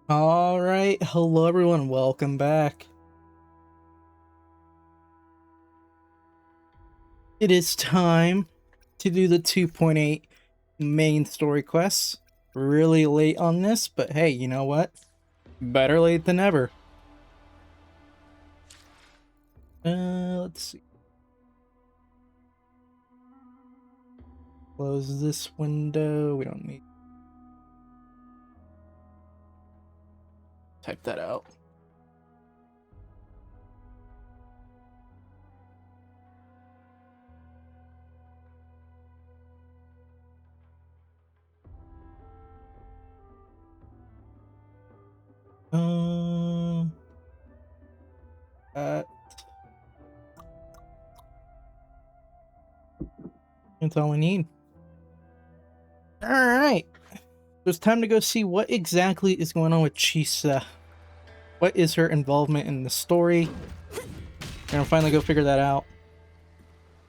All right, hello everyone, welcome back. It is time to do the 2.8 main story quests. Really late on this, but hey, you know what? Better late than never. Let's see. Close this window. We don't need type that out. That that's all we need. All right, so it's time to go see what exactly is going on with Chisa. What is her involvement in the story? We're gonna finally go figure that out.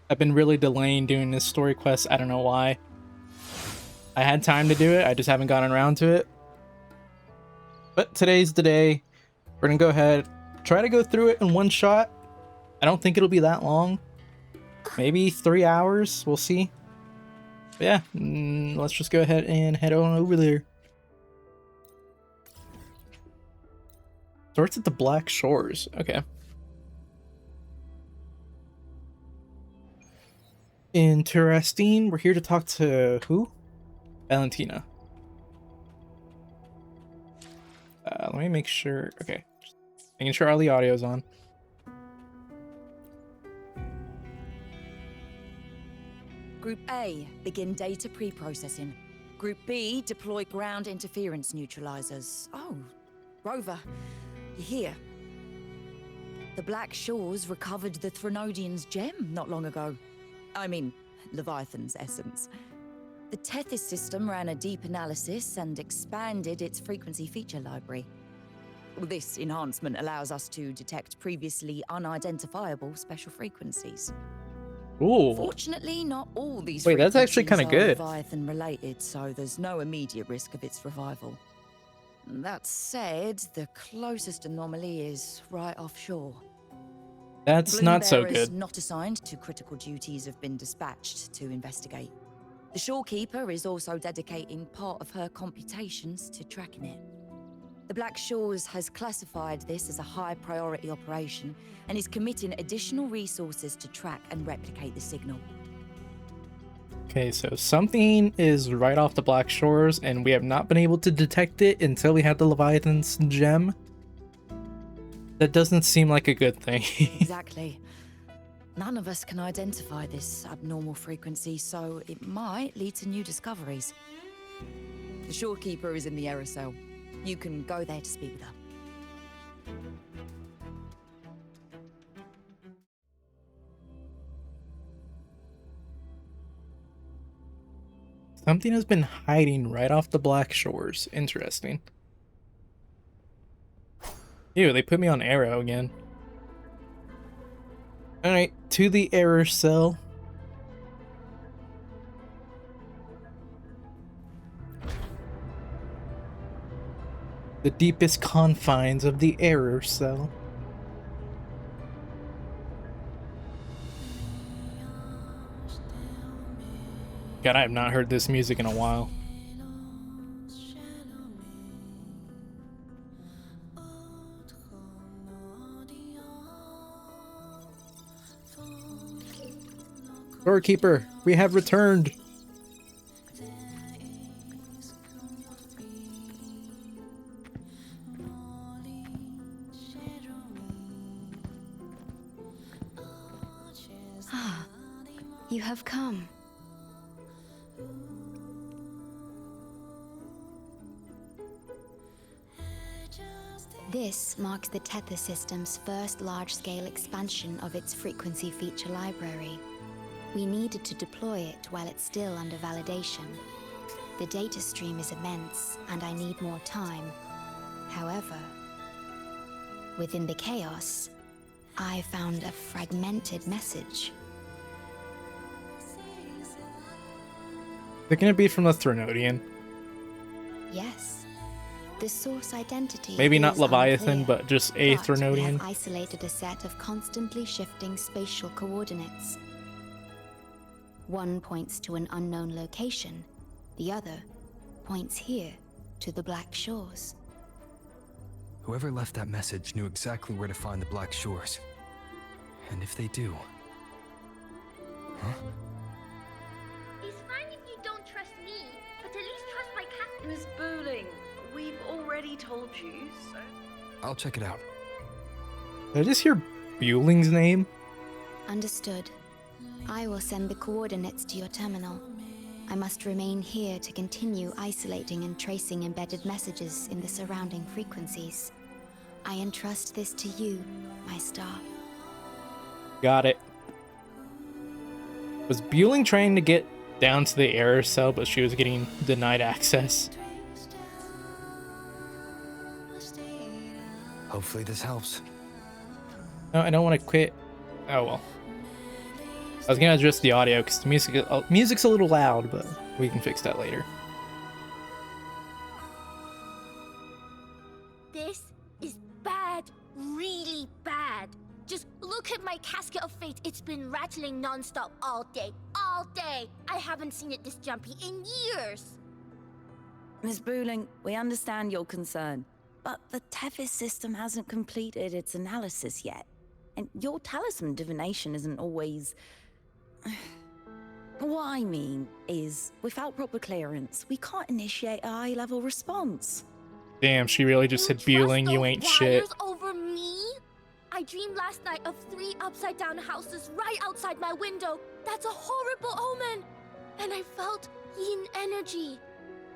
I've been really delaying doing this story quest. I don't know why. I had time to do it. I just haven't gotten around to it. But today's the day. We're gonna go ahead, try to go through it in one shot. I don't think it'll be that long. Maybe 3 hours. We'll see. But yeah, let's just go ahead and head on over there. Starts at the Black Shores. Okay. Interesting. We're here to talk to who? Valentina. Let me make sure. Okay. Just making sure all the audio's on. Group A, begin data pre-processing. Group B, deploy ground interference neutralizers. Oh, Rover, you're here. The Black Shores recovered the Threnodian's gem not long ago. I mean, Leviathan's essence. The Tethys system ran a deep analysis and expanded its frequency feature library. This enhancement allows us to detect previously unidentifiable special frequencies. Ooh. Fortunately, not all these Wait, that's actually frequencies kind of are good. Leviathan related, so there's no immediate risk of its revival. That said, the closest anomaly is right offshore. That's Bloom not so bearers good. not assigned to critical duties have been dispatched to investigate. The Shorekeeper is also dedicating part of her computations to tracking it. The Black Shores has classified this as a high-priority operation and is committing additional resources to track and replicate the signal. Okay, so something is right off the Black Shores, and we have not been able to detect it until we have the Leviathan's gem. That doesn't seem like a good thing. Exactly. None of us can identify this abnormal frequency, so it might lead to new discoveries. The Shorekeeper is in the error cell. You can go there to speak with her. Something has been hiding right off the Black Shores. Interesting. Ew, they put me on Arrow again. Alright, to the error cell. The deepest confines of the error cell. God, I have not heard this music in a while. Doorkeeper, we have returned. Ah, you have come. This marks the Tether system's first large-scale expansion of its frequency feature library. We needed to deploy it while it's still under validation. The data stream is immense, and I need more time. However, within the chaos, I found a fragmented message. They're gonna be from the Threnodian. Yes. The source identity Maybe not is Leviathan, unclear, but just but we Aethernodian. have isolated a set of constantly shifting spatial coordinates. One points to an unknown location, the other points here to the Black Shores. Whoever left that message knew exactly where to find the Black Shores. And if they do... Huh? It's fine if you don't trust me, but at least trust my cat. Miss Booling, we've already told you, so... I'll check it out. Did I just hear Bewling's name? Understood. I will send the coordinates to your terminal. I must remain here to continue isolating and tracing embedded messages in the surrounding frequencies. I entrust this to you, my star. Got it. Was Bewling trying to get down to the error cell, but she was getting denied access? Hopefully this helps. No, I don't want to quit. Oh well. I was gonna adjust the audio because the music's a little loud, but we can fix that later. This is bad, really bad. Just look at my casket of fate. It's been rattling non-stop all day. All day! I haven't seen it this jumpy in years. Miss Booling, we understand your concern, but the Tethys system hasn't completed its analysis yet. And your talisman divination isn't always... What I mean is, without proper clearance, we can't initiate a high-level response. Damn, she really just said, Bewling, you ain't shit. Wires over me? I dreamed last night of 3 upside-down houses right outside my window. That's a horrible omen. And I felt yin energy.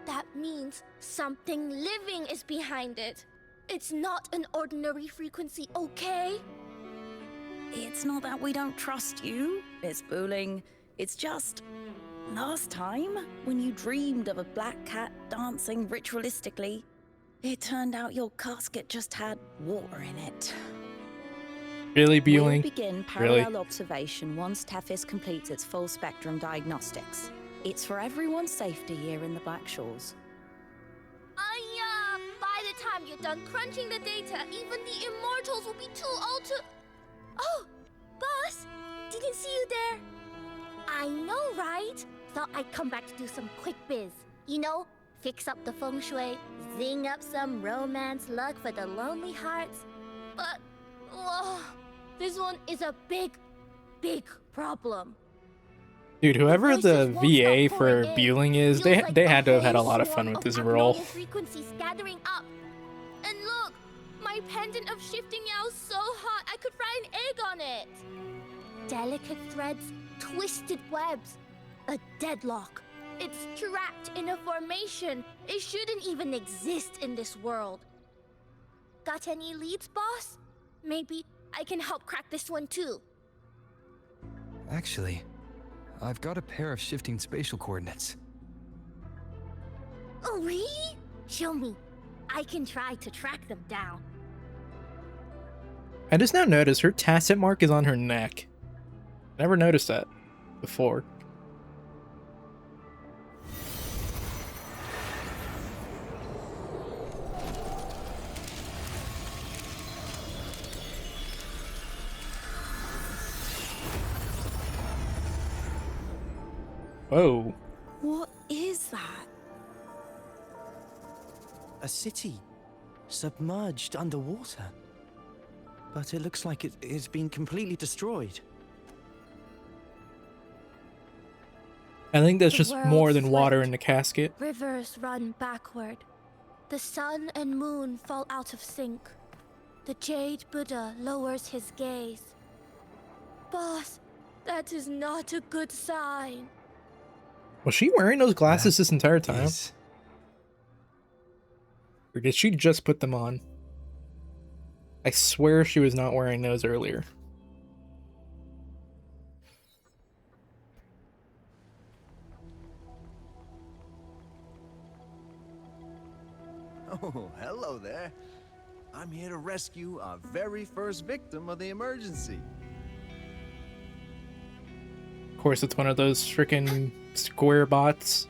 That means something living is behind it. It's not an ordinary frequency, okay? It's not that we don't trust you, Miss Booling. It's just... last time, when you dreamed of a black cat dancing ritualistically, it turned out your casket just had water in it. Really, We'll Bewling? begin Really? parallel observation once Tethys completes its full spectrum diagnostics. It's for everyone's safety here in the Black Shores. By the time you're done crunching the data, even the immortals will be too old to... Oh, boss, didn't see you there. I know, right? Thought I'd come back to do some quick biz. You know, fix up the feng shui, zing up some romance luck for the lonely hearts. But, this one is a big, big problem. Dude, whoever the Voices won't VA stop for pouring in. Bewling is, Feels like they a had to have had a whole lot of swarm fun with this abnormal role. frequencies gathering up. And look, my pendant of shifting yow's so hot I could fry an egg on it. Delicate threads, twisted webs, a deadlock. It's trapped in a formation. It shouldn't even exist in this world. Got any leads, boss? Maybe I can help crack this one too. Actually, I've got a pair of shifting spatial coordinates. Oh, really? Show me. I can try to track them down. I just now noticed her tacit mark is on her neck. Never noticed that before. Whoa. What is that? A city, submerged underwater. But it looks like it's been completely destroyed. I think that's The just world more than water flipped. in the casket. Rivers run backward. The sun and moon fall out of sync. The Jade Buddha lowers his gaze. Boss, that is not a good sign. Was she wearing those glasses this entire time? Yes. Or did she just put them on? I swear she was not wearing those earlier. Oh, hello there. I'm here to rescue our very first victim of the emergency. Of course, it's one of those freaking square bots.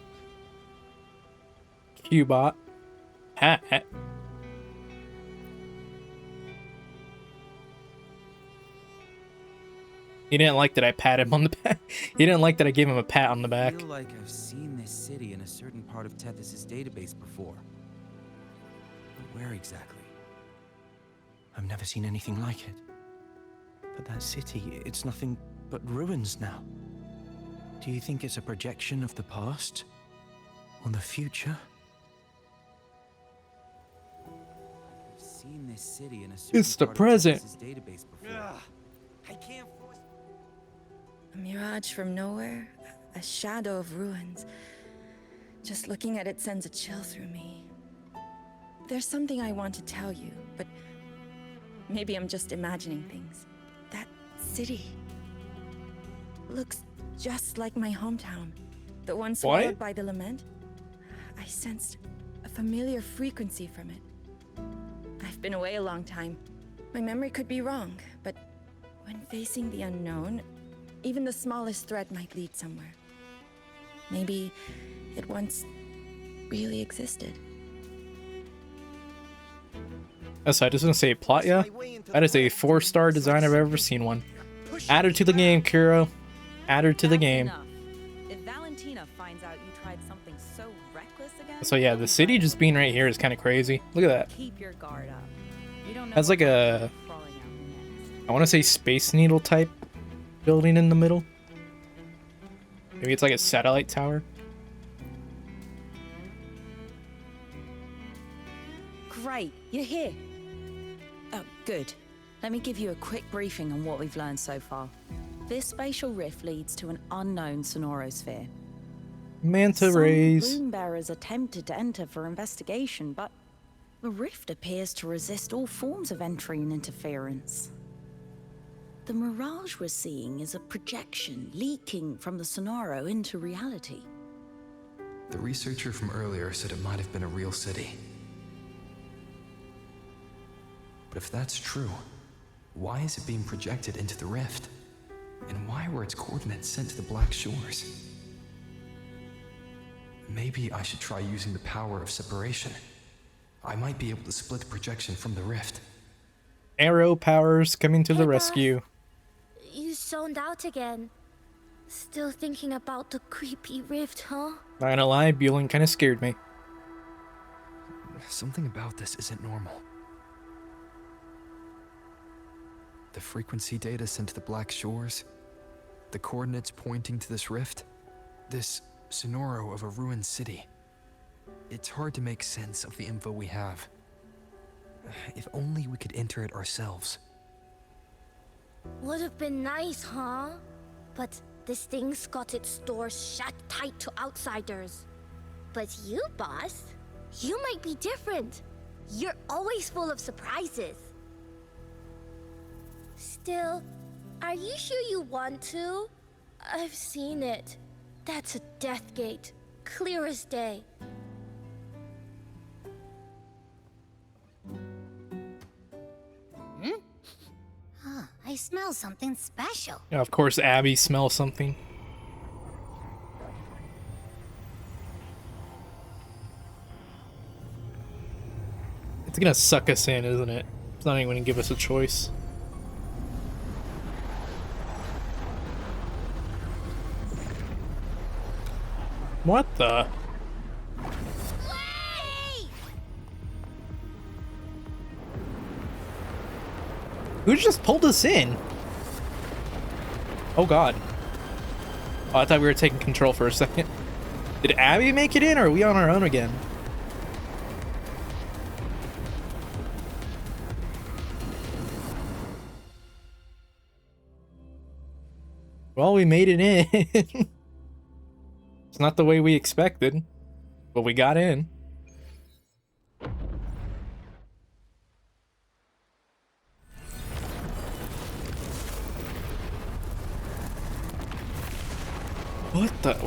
Q-bot. pat. He didn't like that I patted him on the back. He didn't like that I gave him a pat on the back. I feel like I've seen this city in a certain part of Tethys' database before. But where exactly? I've never seen anything like it. But that city, it's nothing but ruins now. Do you think it's a projection of the past? Or the future? I've seen this city in a certain It's the part of present. Tethys' database before. I can't force. A mirage from nowhere, a shadow of ruins. Just looking at it sends a chill through me. There's something I want to tell you, but maybe I'm just imagining things. That city looks just like my hometown, the one swallowed by the lament. I sensed a familiar frequency from it. I've been away a long time. My memory could be wrong, but when facing the unknown, even the smallest thread might lead somewhere. Maybe it once really existed. That's I just gonna say plot, yeah. That is a 4-star design I've ever seen one. Add her to the game, Kuro. Add her to the game. Enough. If Valentina finds out you tried something so reckless again, So yeah, the city just being right here is kind of crazy. Look at that. keep your guard up. You don't know Has like what a, crawling out next. I want to say Space Needle type building in the middle. Maybe it's like a satellite tower. Great, you're here. Oh, good. Let me give you a quick briefing on what we've learned so far. This spatial rift leads to an unknown sonorosphere. Manta Some rays. bloom bearers attempted to enter for investigation, but the rift appears to resist all forms of entry and interference. The mirage we're seeing is a projection leaking from the Sonoro into reality. The researcher from earlier said it might have been a real city. But if that's true, why is it being projected into the rift? And why were its coordinates sent to the Black Shores? Maybe I should try using the power of separation. I might be able to split the projection from the rift. Arrow powers coming to the Hey, boss. rescue. You zoned out again. Still thinking about the creepy rift, huh? Not gonna lie, Bueling kind of scared me. Something about this isn't normal. The frequency data sent to the Black Shores, the coordinates pointing to this rift, this sonoro of a ruined city. It's hard to make sense of the info we have. If only we could enter it ourselves. Would have been nice, huh? But this thing's got its doors shut tight to outsiders. But you, boss, you might be different. You're always full of surprises. Still, are you sure you want to? I've seen it. That's a death gate, clear as day. I smell something special. Yeah, of course, Abby smells something. It's gonna suck us in, isn't it? It's not even gonna give us a choice. What the? Who just pulled us in? Oh god. Oh, I thought we were taking control for a second. Did Abby make it in, or are we on our own again? Well, we made it in. It's not the way we expected, but we got in.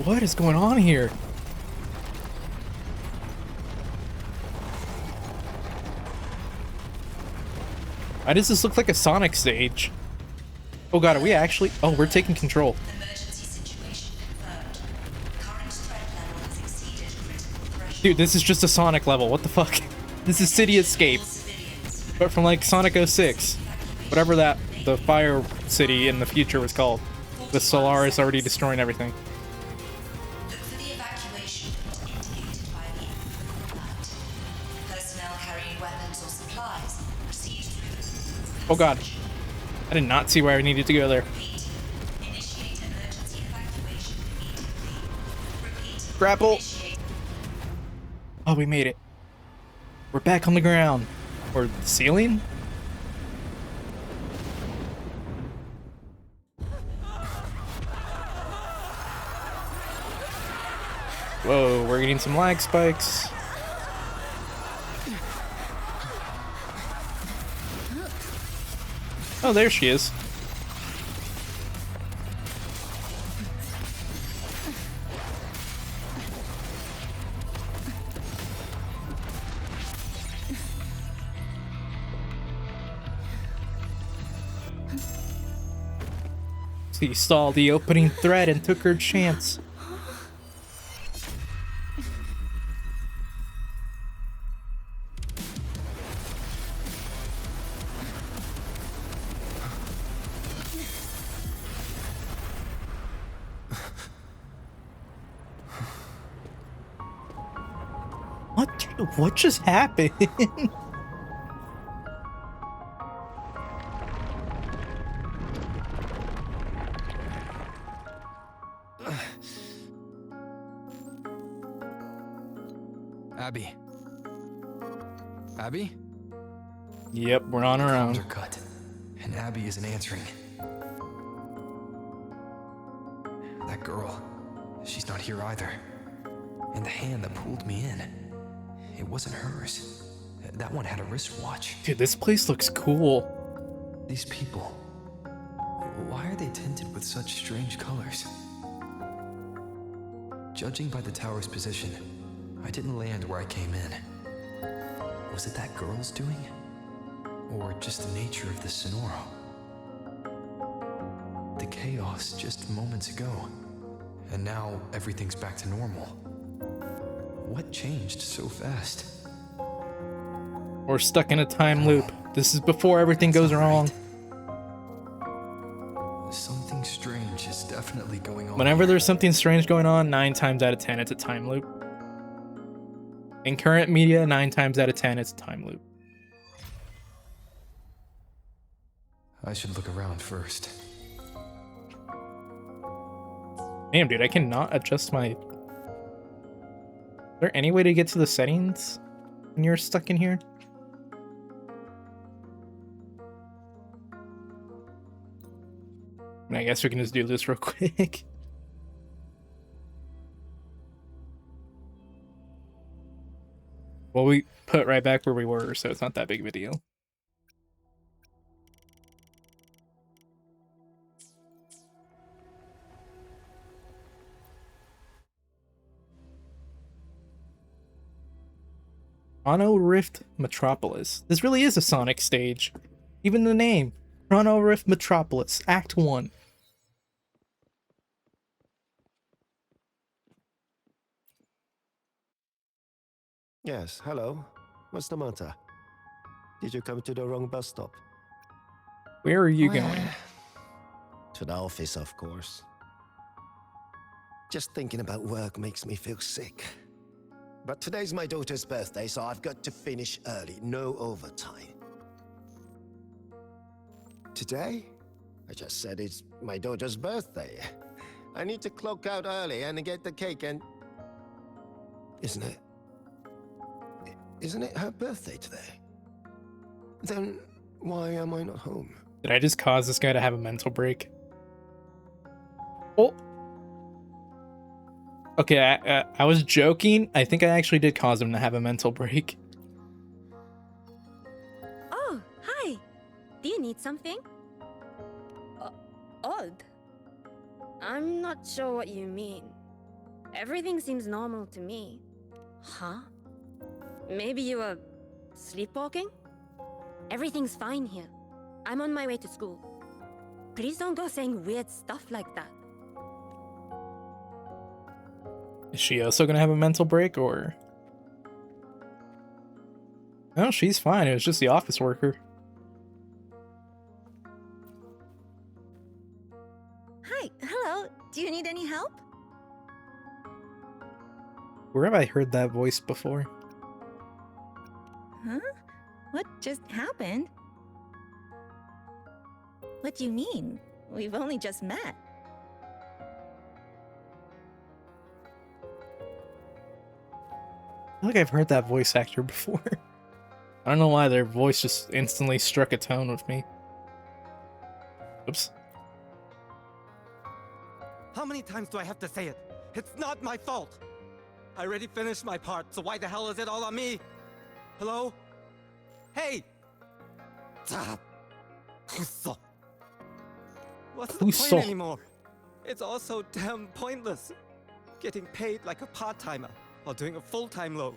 What is going on here? Why does this look like a Sonic stage? Oh god, are we actually? Oh, we're taking control. Emergency situation confirmed. Current threat level has exceeded critical threshold. Dude, this is just a Sonic level. What the fuck? This is City Escape, but from like Sonic 06, whatever the fire city in the future was called. The Solaris already destroying everything. Look for the evacuation point indicated by the light. Personnel carrying weapons or supplies proceed through. Oh god, I did not see where I needed to go there. Repeat. Initiate emergency evacuation immediately. Repeat. Grapple. Initiate. Oh, we made it. We're back on the ground. Or the ceiling? Whoa, we're getting some lag spikes. Oh, there she is. She saw the opening thread and took her chance. What just happened? Abby. Abby? Yep, we're on our Comms own. are cut, and Abby isn't answering. That girl, she's not here either. And the hand that pulled me in, it wasn't hers. That one had a wristwatch. Dude, this place looks cool. These people, why are they tinted with such strange colors? Judging by the tower's position, I didn't land where I came in. Was it that girl's doing? Or just the nature of the Sonoro? The chaos just moments ago, and now everything's back to normal. What changed so fast? We're stuck in a time loop. This is before everything goes wrong. Something strange is definitely going on. Whenever here. there's something strange going on, 9 times out of 10, it's a time loop. In current media, 9 times out of 10, it's a time loop. I should look around first. Damn, dude, I cannot adjust my... Is there any way to get to the settings when you're stuck in here? I guess we can just do this real quick. Well, we put right back where we were, so it's not that big of a deal. Chrono Rift Metropolis. This really is a Sonic stage. Even the name. Chrono Rift Metropolis, Act 1. Yes, hello. What's the matter? Did you come to the wrong bus stop? Where are you going? To the office, of course. Just thinking about work makes me feel sick. But today's my daughter's birthday, so I've got to finish early. No overtime. Today? I just said it's my daughter's birthday. I need to clock out early and get the cake and... Isn't it her birthday today? Then why am I not home? Did I just cause this guy to have a mental break? Oh. Okay, I was joking. I think I actually did cause him to have a mental break. Oh, hi. Do you need something? Odd. I'm not sure what you mean. Everything seems normal to me. Huh? Maybe you were sleepwalking? Everything's fine here. I'm on my way to school. Please don't go saying weird stuff like that. Is she also gonna have a mental break, or? No, she's fine. It was just the office worker. Hi, hello. Do you need any help? Where have I heard that voice before? Huh? What just happened? What do you mean? We've only just met. I feel like I've heard that voice actor before. I don't know why their voice just instantly struck a tone with me. Oops. How many times do I have to say it? It's not my fault! I already finished my part, so why the hell is it all on me? Hello? Hey! What's the point anymore? It's all so damn pointless. Getting paid like a part-timer while doing a full-time load.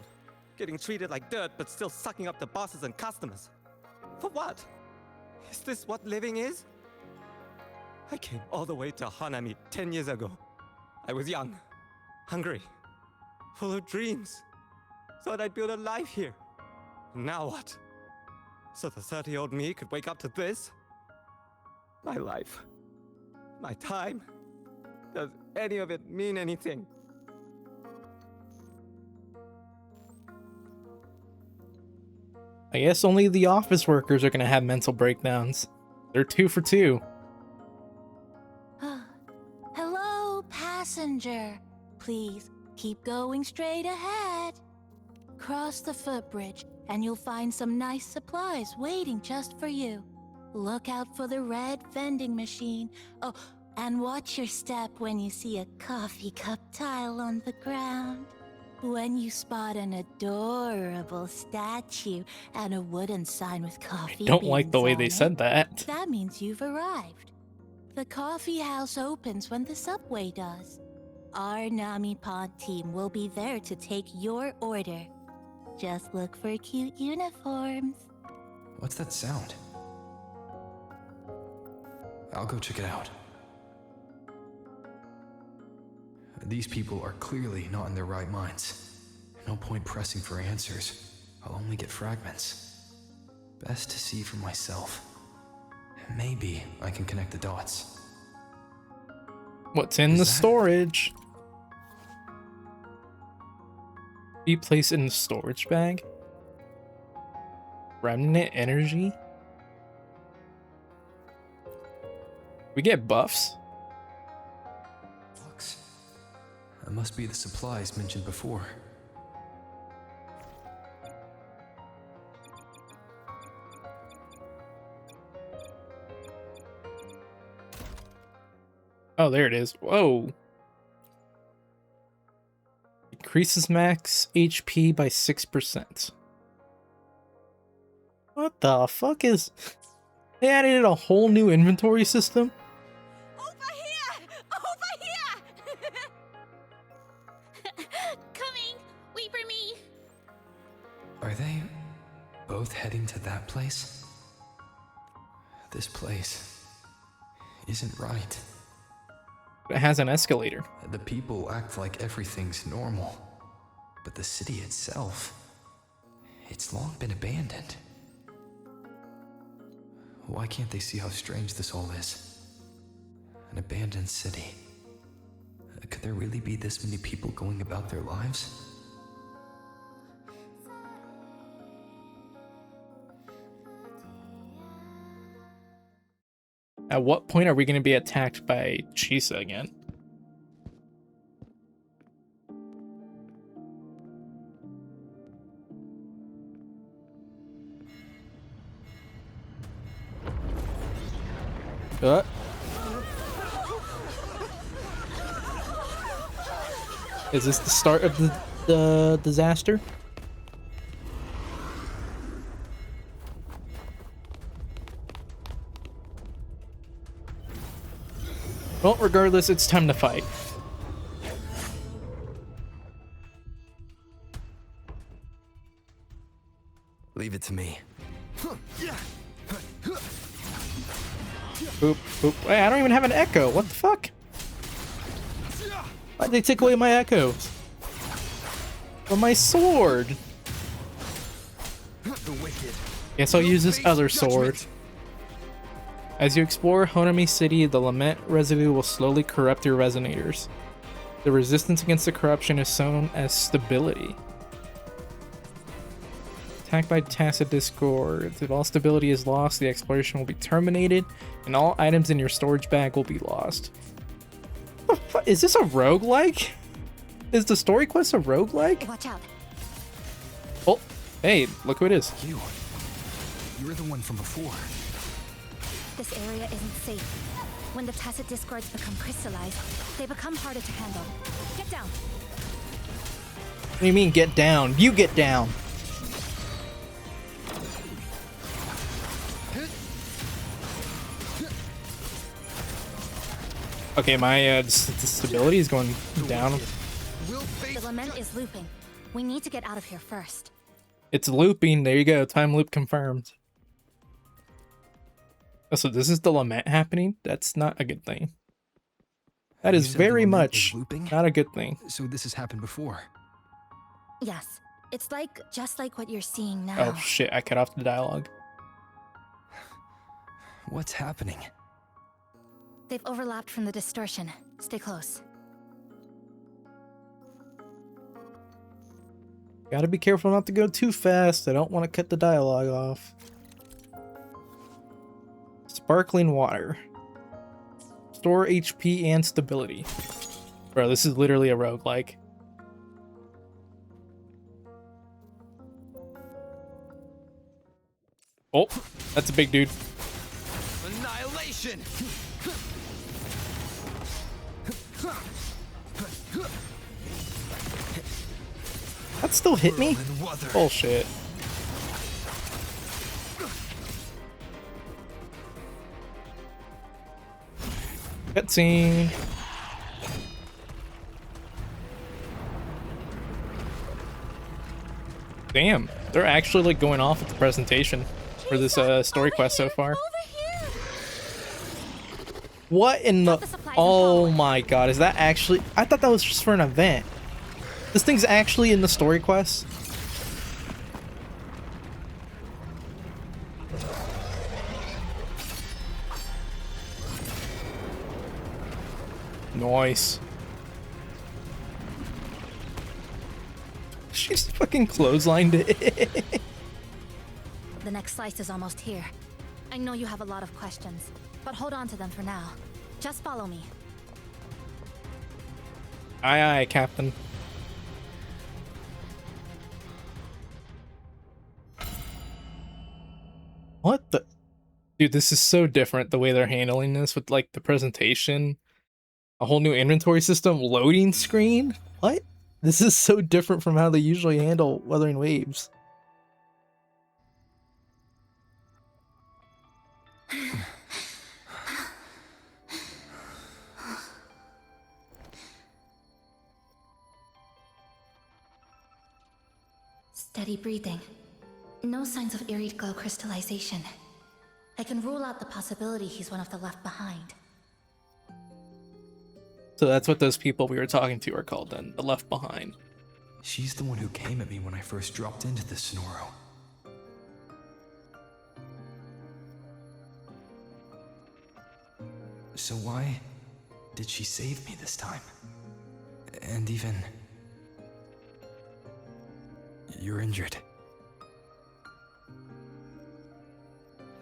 Getting treated like dirt but still sucking up the bosses and customers. For what? Is this what living is? I came all the way to Hanami 10 years ago. I was young, hungry, full of dreams. Thought I'd build a life here. Now what? So the 30-year-old me could wake up to this? My life. My time. Does any of it mean anything? I guess only the office workers are gonna have mental breakdowns. They're 2 for 2. Hello, passenger. Please keep going straight ahead. Cross the footbridge and you'll find some nice supplies waiting just for you. Look out for the red vending machine. Oh, and watch your step when you see a coffee cup tile on the ground. When you spot an adorable statue and a wooden sign with coffee I don't like the beans way on they it, said that. that means you've arrived. The coffee house opens when the subway does. Our Nami Pod team will be there to take your order. Just look for cute uniforms. What's that sound? I'll go check it out. These people are clearly not in their right minds. No point pressing for answers. I'll only get fragments. Best to see for myself. Maybe I can connect the dots. What's in the storage? Be placed in the storage bag? Remnant energy? We get buffs? That must be the supplies mentioned before. Oh, there it is. Whoa. Increases max HP by 6%. What the fuck is... They added a whole new inventory system? Coming! Wait for me! Are they both heading to that place? This place isn't right. It has an escalator. The people act like everything's normal, but the city itself, it's long been abandoned. Why can't they see how strange this all is? An abandoned city. Could there really be this many people going about their lives? At what point are we going to be attacked by Chisa again? Is this the start of the disaster? Well, regardless, it's time to fight. Leave it to me. Boop, boop. Hey, I don't even have an echo. What the fuck? Why'd they take away my echoes? But my sword! The wicked. Guess I'll use this other sword. As you explore Honami City, the lament residue will slowly corrupt your resonators. The resistance against the corruption is shown as stability. Attacked by tacit discord. If all stability is lost, the exploration will be terminated, and all items in your storage bag will be lost. What the fuck? Is this a roguelike? Is the story quest a roguelike? Watch out. Oh, hey, look who it is. You're the one from before. This area isn't safe. When the tacit discords become crystallized, they become harder to handle. Get down. What do you mean get down? You get down. Okay, my stability is going down. The lament is looping. We need to get out of here first. It's looping. There you go. Time loop confirmed. Oh, so this is the lament happening? That's not a good thing. That is very much not a good thing. So this has happened before. Yes. It's just like what you're seeing now. Oh shit, I cut off the dialogue. What's happening? They've overlapped from the distortion. Stay close. Gotta be careful not to go too fast. I don't want to cut the dialogue off. Sparkling water. Store HP and stability. Bro, this is literally a roguelike. Oh, that's a big dude. Annihilation! That still hit me? Bullshit. Cutscene. Damn, they're actually like going off at the presentation for this story quest so far. What in the... Oh my god, is that actually... I thought that was just for an event. This thing's actually in the story quest? Nice. She's fucking clotheslined it. The next slice is almost here. I know you have a lot of questions, but hold on to them for now. Just follow me. Aye, aye, Captain. What the... Dude, this is so different the way they're handling this with, like, the presentation. A whole new inventory system, loading screen? What? This is so different from how they usually handle Wuthering Waves. Steady breathing. No signs of Irid glow crystallization. I can rule out the possibility he's one of the left behind. So that's what those people we were talking to are called then, the left behind. She's the one who came at me when I first dropped into the Sonoro. So why did she save me this time? And even... You're injured.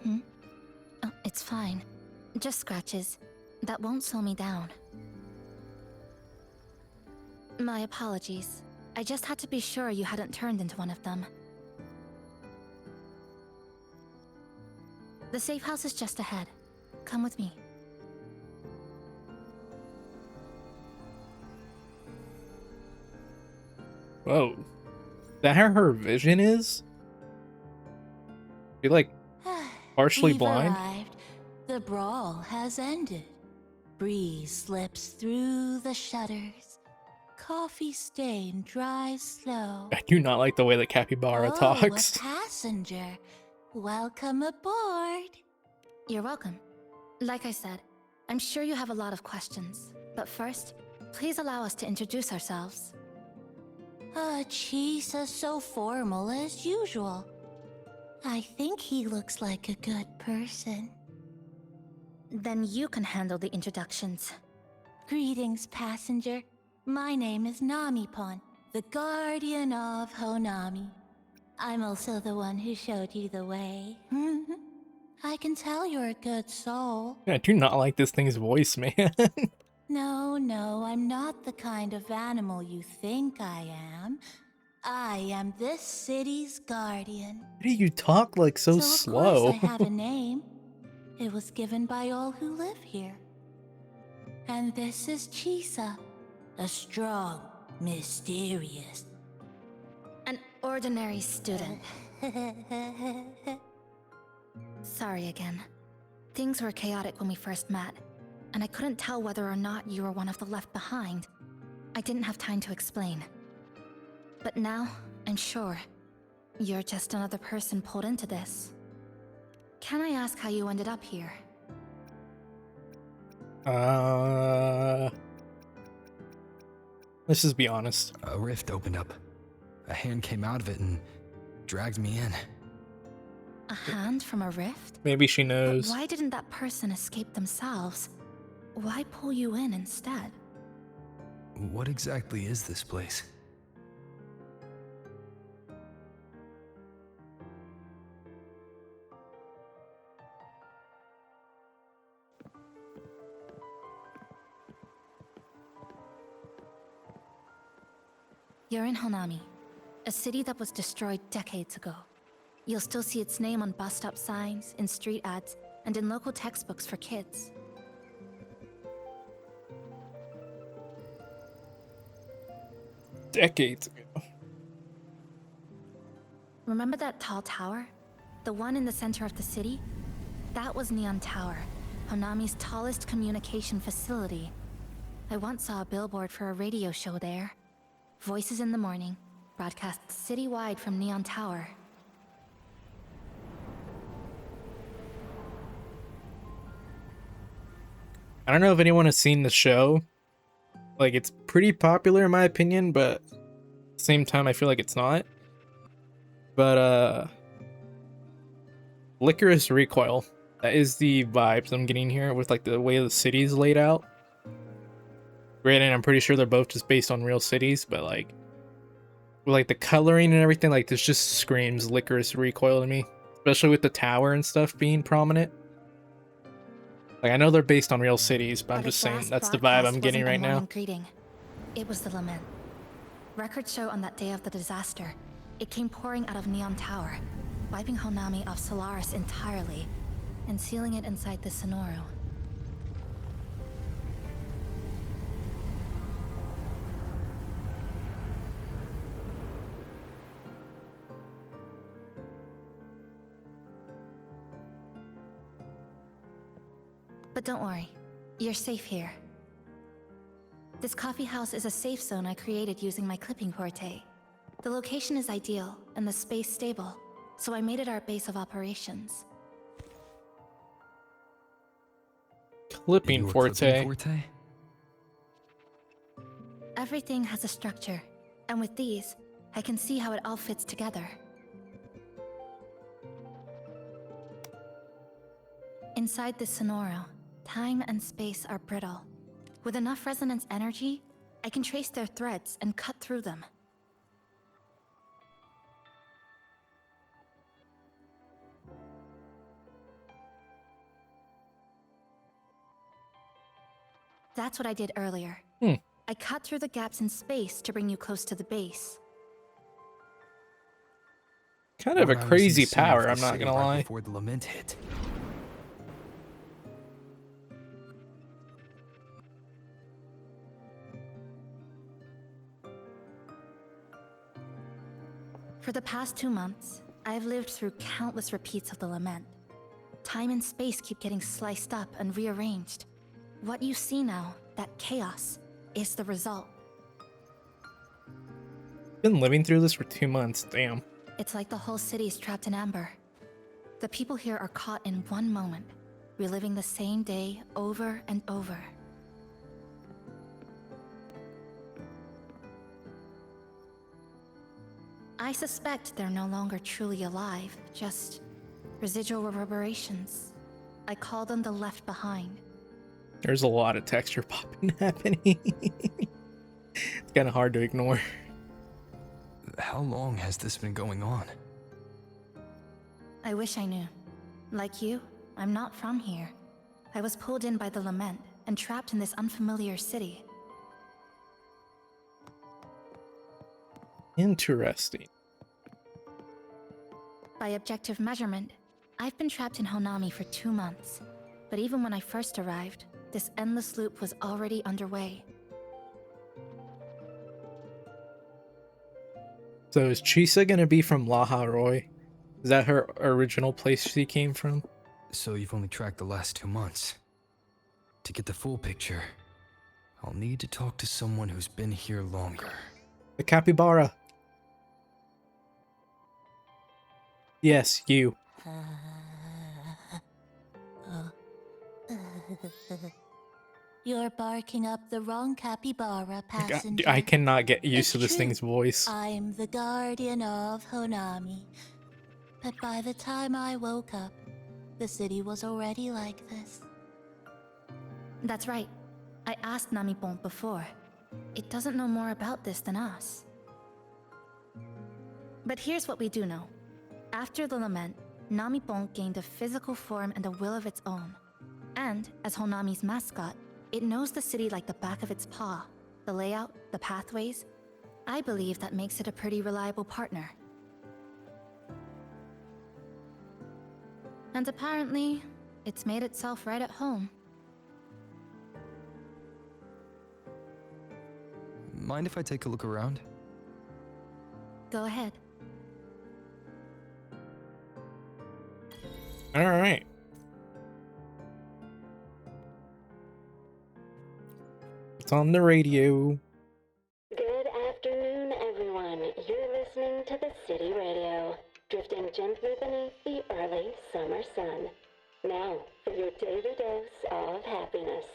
Oh, it's fine. Just scratches. That won't slow me down. My apologies. I just had to be sure you hadn't turned into one of them. The safe house is just ahead. Come with me. Whoa. Is that how her vision is? Be like partially We've blind? arrived. The brawl has ended. Breeze slips through the shutters. Coffee stain dries slow. I do not like the way that Capybara talks. A passenger. Welcome aboard. You're welcome. Like I said, I'm sure you have a lot of questions. But first, please allow us to introduce ourselves. Chisa's so formal as usual. I think he looks like a good person. Then you can handle the introductions. Greetings, passenger. My name is Namipon, the guardian of Honami. I'm also the one who showed you the way. I can tell you're a good soul. I do not like this thing's voice, man. No, I'm not the kind of animal you think I am. I am this city's guardian. Why do you talk like so Of course slow? I have a name. It was given by all who live here. And this is Chisa, a strong, mysterious... An ordinary student. Sorry again. Things were chaotic when we first met, and I couldn't tell whether or not you were one of the left behind. I didn't have time to explain. But now, I'm sure. You're just another person pulled into this. Can I ask how you ended up here? Let's just be honest. A rift opened up. A hand came out of it and dragged me in. A hand from a rift? Maybe she knows. But why didn't that person escape themselves? Why pull you in instead? What exactly is this place? You're in Honami, a city that was destroyed decades ago. You'll still see its name on bus stop signs, in street ads, and in local textbooks for kids. Decades ago. Remember that tall tower? The one in the center of the city? That was Neon Tower, Honami's tallest communication facility. I once saw a billboard for a radio show there. Voices in the morning, broadcast citywide from Neon Tower. I don't know if anyone has seen the show. Like, it's pretty popular in my opinion, but at the same time I feel like it's not. But Licorice Recoil, that is the vibes I'm getting here with like the way the city's laid out. Granted, I'm pretty sure they're both just based on real cities, but like with like the coloring and everything, like this just screams Licorice Recoil to me, especially with the tower and stuff being prominent. Like, I know they're based on real cities, but I'm just saying that's the vibe I'm getting right now. Greeting. It was the lament. Records show on that day of the disaster, it came pouring out of Neon Tower, wiping Honami off Solaris entirely, and sealing it inside the Sonoro. But don't worry, you're safe here. This coffee house is a safe zone I created using my clipping forte. The location is ideal, and the space stable, so I made it our base of operations. Clipping forte. Everything has a structure, and with these, I can see how it all fits together. Inside this Sonoro, time and space are brittle. With enough resonance energy, I can trace their threads and cut through them. That's what I did earlier. I cut through the gaps in space to bring you close to the base. Kind of a crazy power, I'm not gonna lie. Before the lament hit. For the past 2 months, I've lived through countless repeats of the lament. Time and space keep getting sliced up and rearranged. What you see now, that chaos, is the result. Been living through this for 2 months, damn. It's like the whole city's trapped in amber. The people here are caught in one moment, reliving the same day over and over. I suspect they're no longer truly alive, just residual reverberations. I call them the left behind. There's a lot of texture popping happening. It's kind of hard to ignore. How long has this been going on? I wish I knew. Like you, I'm not from here. I was pulled in by the lament and trapped in this unfamiliar city. Interesting. By objective measurement, I've been trapped in Honami for 2 months. But even when I first arrived, this endless loop was already underway. So is Chisa gonna be from Laha Roy? Is that her original place she came from? So you've only tracked the last 2 months. To get the full picture, I'll need to talk to someone who's been here longer. The capybara. Yes, you. You're barking up the wrong capybara, passenger. I cannot get used It's to this true. thing's voice. I'm the guardian of Honami. But by the time I woke up, the city was already like this. That's right. I asked Namipon before. It doesn't know more about this than us. But here's what we do know. After the lament, Namipon gained a physical form and a will of its own. And, as Honami's mascot, it knows the city like the back of its paw. The layout, the pathways. I believe that makes it a pretty reliable partner. And apparently, it's made itself right at home. Mind if I take a look around? Go ahead. Alright. It's on the radio. Good afternoon, everyone. You're listening to the City Radio, drifting gently beneath the early summer sun. Now, for your daily dose of happiness.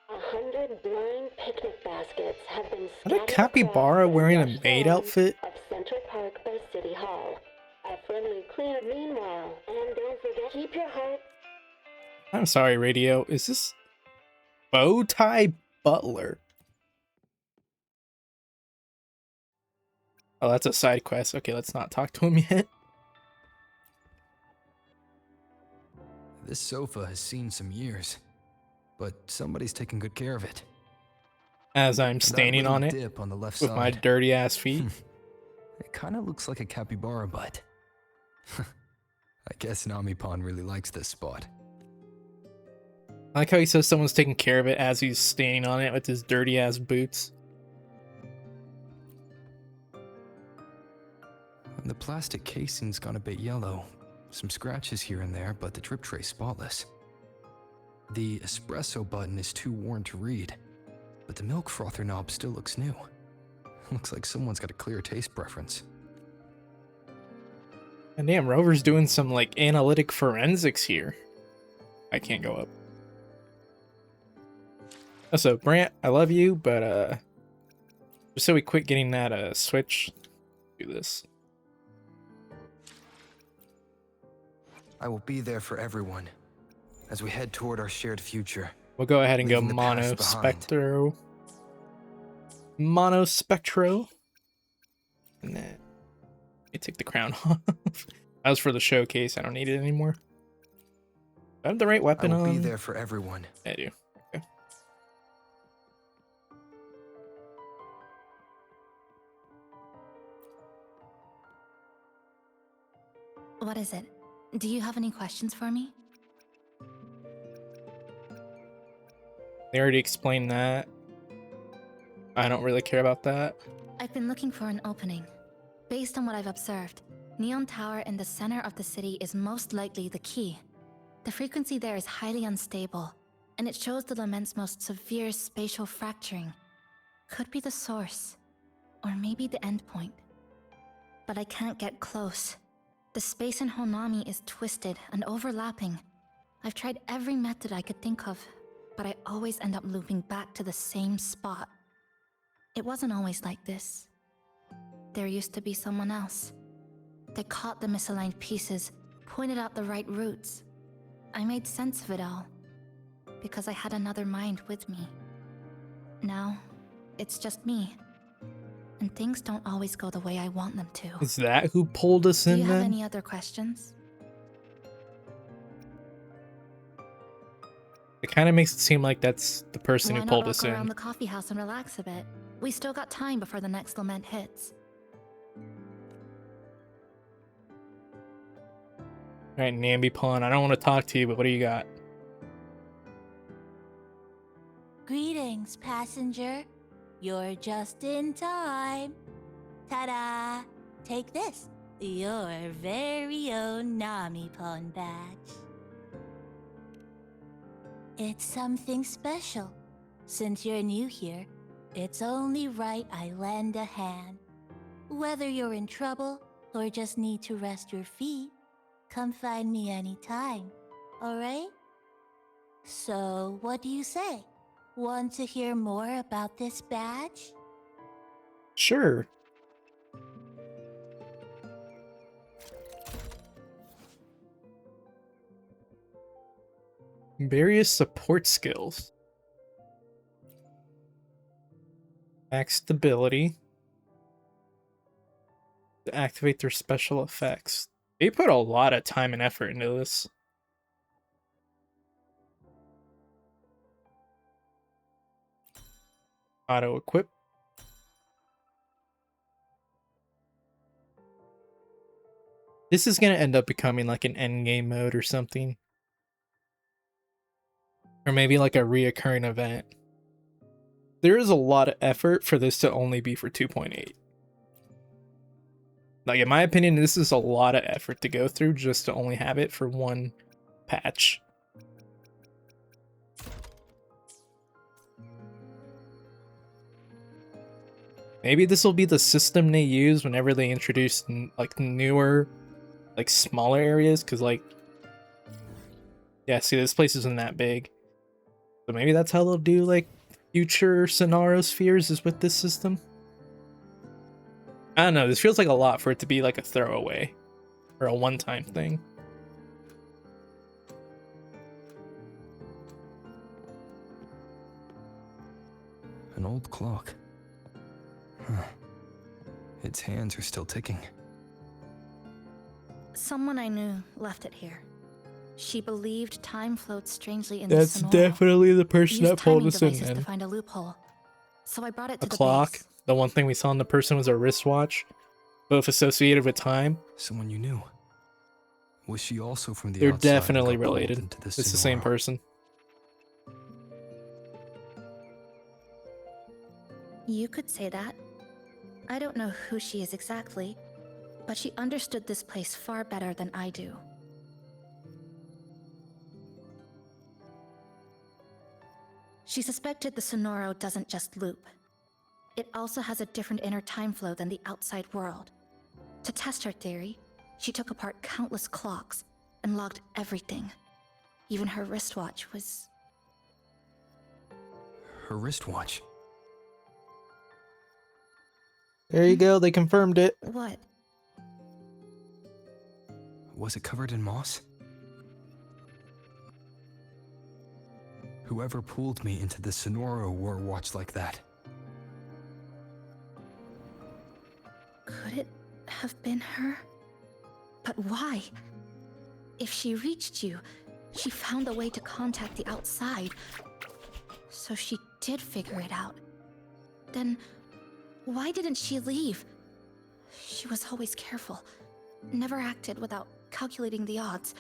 100 blind picnic baskets have been What a scattered capybara across the wearing a lush maid lawns outfit? of Central Park by City Hall. A friendly clear meanwhile, and don't forget, keep your heart. I'm sorry, radio. Is this Bowtie Butler? Oh, that's a side quest. Okay, let's not talk to him yet. This sofa has seen some years, but somebody's taking good care of it. As I'm And that standing little on it dip on the left with my side. dirty ass feet. It kind of looks like a capybara butt. I guess Namipon really likes this spot. I like how he says someone's taking care of it as he's standing on it with his dirty ass boots. The plastic casing's gone a bit yellow. Some scratches here and there, but the drip tray's spotless. The espresso button is too worn to read, but the milk frother knob still looks new. Looks like someone's got a clear taste preference. And damn, Rover's doing some like analytic forensics here. I can't go up. Also, Brant, I love you, but just so we quit getting that switch, do this. I will be there for everyone as we head toward our shared future. We'll go ahead and go leaving the past mono behind. spectro. Mono spectro. And then let me take the crown off. That was for the showcase. I don't need it anymore. Do I have the right weapon I will on? be there for everyone. I do. Okay. What is it? Do you have any questions for me? They already explained that. I don't really care about that. I've been looking for an opening. Based on what I've observed, Neon Tower in the center of the city is most likely the key. The frequency there is highly unstable, and it shows the lament's most severe spatial fracturing. Could be the source, or maybe the endpoint. But I can't get close. The space in Honami is twisted and overlapping. I've tried every method I could think of, but I always end up looping back to the same spot. It wasn't always like this. there used to be someone else. They caught the misaligned pieces, pointed out the right routes. I made sense of it all, because I had another mind with me. Now, it's just me. And things don't always go the way I want them to. Is that who pulled us Do in you have then? any other questions? It kind of makes it seem like that's the person Why who not pulled walk us around in. the coffee house and relax a bit? We still got time before the next lament hits. Alright, Namby Pond, I don't want to talk to you, but what do you got? Greetings, passenger. You're just in time. Ta-da! Take this, your very own Nami Pond badge. It's something special. Since you're new here, it's only right I lend a hand. Whether you're in trouble or just need to rest your feet, come find me anytime, alright? So, what do you say? Want to hear more about this badge? Sure. Various support skills. Max stability. To activate their special effects. They put a lot of time and effort into this. Auto equip. This is going to end up becoming like an endgame mode or something. Or maybe like a reoccurring event. There is a lot of effort for this to only be for 2.8. Like, in my opinion, this is a lot of effort to go through just to only have it for one patch. Maybe this will be the system they use whenever they introduce like newer, like smaller areas, because like, yeah, see, this place isn't that big. So maybe that's how they'll do like future Sonaro spheres is with this system. I don't know, this feels like a lot for it to be like a throwaway or a one-time thing. An old clock. Huh. Its hands are still ticking. Someone I knew left it here. She believed time floats strangely in That's the Sonoro. definitely the person Used that pulled timing us in, devices to man. find a loophole. So I brought it A to the clock. base. The one thing we saw in the person was a wristwatch, both associated with time. Someone you knew. Was she also from the They're outside and definitely got pulled related. into the It's the same Sonoro? person. You could say that. I don't know who she is exactly, but she understood this place far better than I do. She suspected the Sonoro doesn't just loop. It also has a different inner time flow than the outside world. To test her theory, she took apart countless clocks and logged everything. Even her wristwatch was... Her wristwatch. There you go, they confirmed it. What? Was it covered in moss? Whoever pulled me into the Sonoro wore a watch like that. Could it have been her? But why? If she reached you, she found a way to contact the outside. So she did figure it out. Then, why didn't she leave? She was always careful. Never acted without calculating the odds.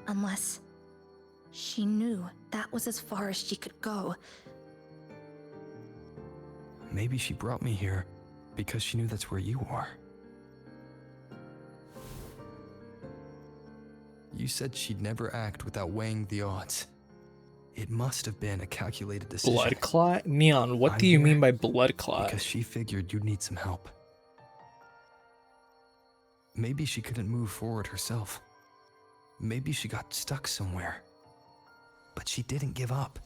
Unless she knew that was as far as she could go. Maybe she brought me here because she knew that's where you are. You said she'd never act without weighing the odds. It must have been a calculated decision. Blood clot? Neon, what I'm do you here mean by blood clot? Because she figured you'd need some help. Maybe she couldn't move forward herself. Maybe she got stuck somewhere. But she didn't give up.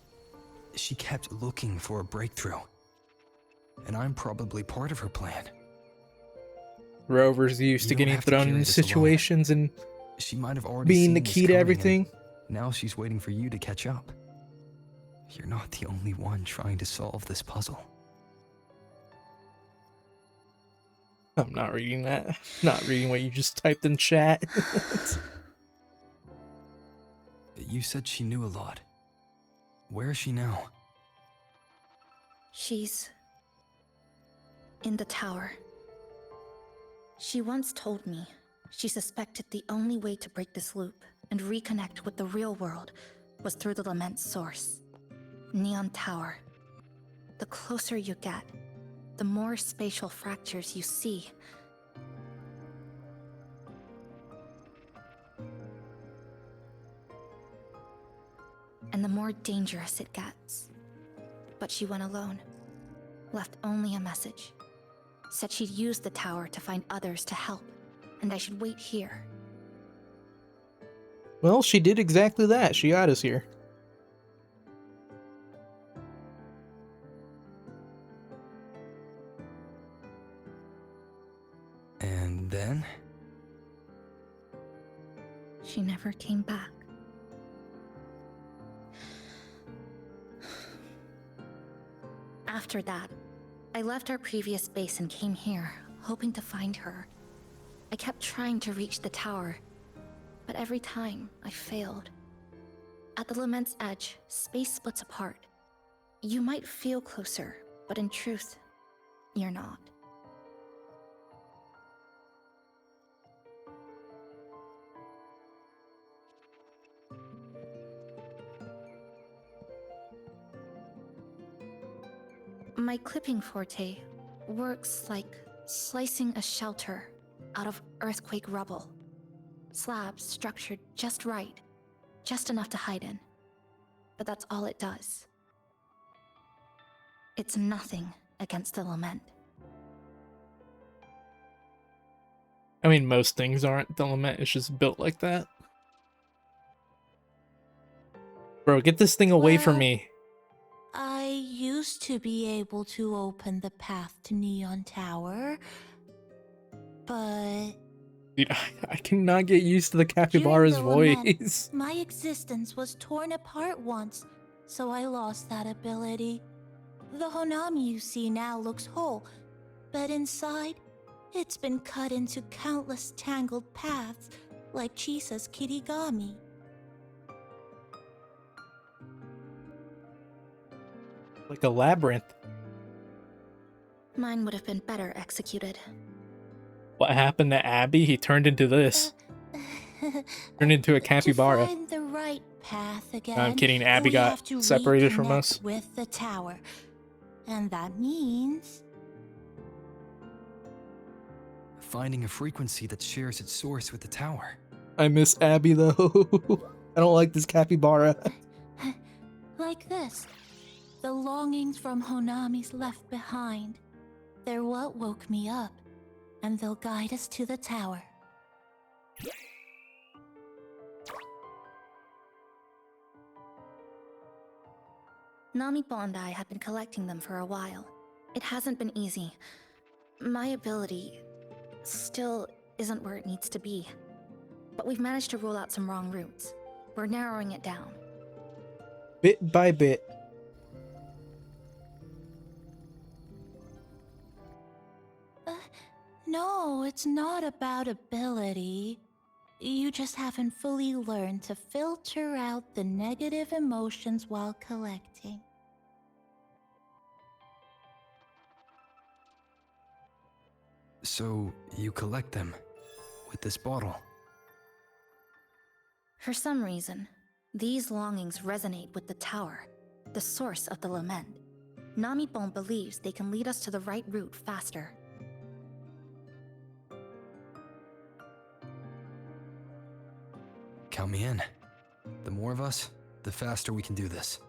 She kept looking for a breakthrough. And I'm probably part of her plan. Rover's used You to don't getting have to thrown carry in this alone. situations and She might have already being seen the this key to coming, everything. and now she's waiting for you to catch up. You're not the only one trying to solve this puzzle. I'm not reading that. Not reading what you just typed in chat. You said she knew a lot. Where is she now? She's in the tower. She once told me she suspected the only way to break this loop and reconnect with the real world was through the Lament's source, Neon Tower. The closer you get, the more spatial fractures you see. And the more dangerous it gets. But she went alone, left only a message. Said she'd use the tower to find others to help, and I should wait here. Well, she did exactly that. She got us here. And then? She never came back. After that, I left our previous base and came here, hoping to find her. I kept trying to reach the tower, but every time I failed. At the Lament's edge, space splits apart. You might feel closer, but in truth, you're not. My clipping forte works like slicing a shelter out of earthquake rubble. Slabs structured just right, just enough to hide in. But that's all it does. It's nothing against the Lament. I mean, most things aren't. The Lament is just built like that. Bro, get this thing away from me. I used to be able to open the path to Neon Tower, but Dude, I cannot get used to the capybara's during the lament, voice. my existence was torn apart once, so I lost that ability. The Honami you see now looks whole, but inside, it's been cut into countless tangled paths, like Chisa's Kirigami. Like a labyrinth. Mine would have been better executed. What happened to Abby? He turned into this. Turned into a capybara. To find the right path again, I'm kidding, Abby we got have to separated from reconnect us. with the tower, and that means Finding a frequency that shares its source with the tower. I miss Abby though. I don't like this capybara. like this. The longings from Honami's left behind. They're what woke me up, and they'll guide us to the tower. Nami-Po and I have been collecting them for a while. It hasn't been easy. My ability still isn't where it needs to be. But we've managed to rule out some wrong routes. We're narrowing it down. Bit by bit. No, it's not about ability. You just haven't fully learned to filter out the negative emotions while collecting. So, you collect them with this bottle. For some reason, these longings resonate with the tower, the source of the lament. Nami-Po believes they can lead us to the right route faster. Count me in. The more of us, the faster we can do this.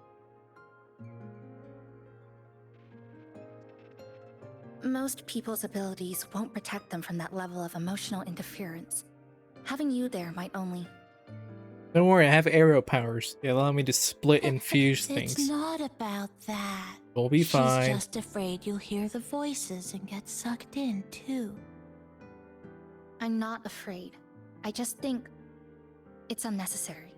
Most people's abilities won't protect them from that level of emotional interference. Having you there might only... Don't worry, I have arrow powers. They allow me to split and fuse things. It's not about that. We'll be fine. She's just afraid you'll hear the voices and get sucked in, too. I'm not afraid. I just think it's unnecessary.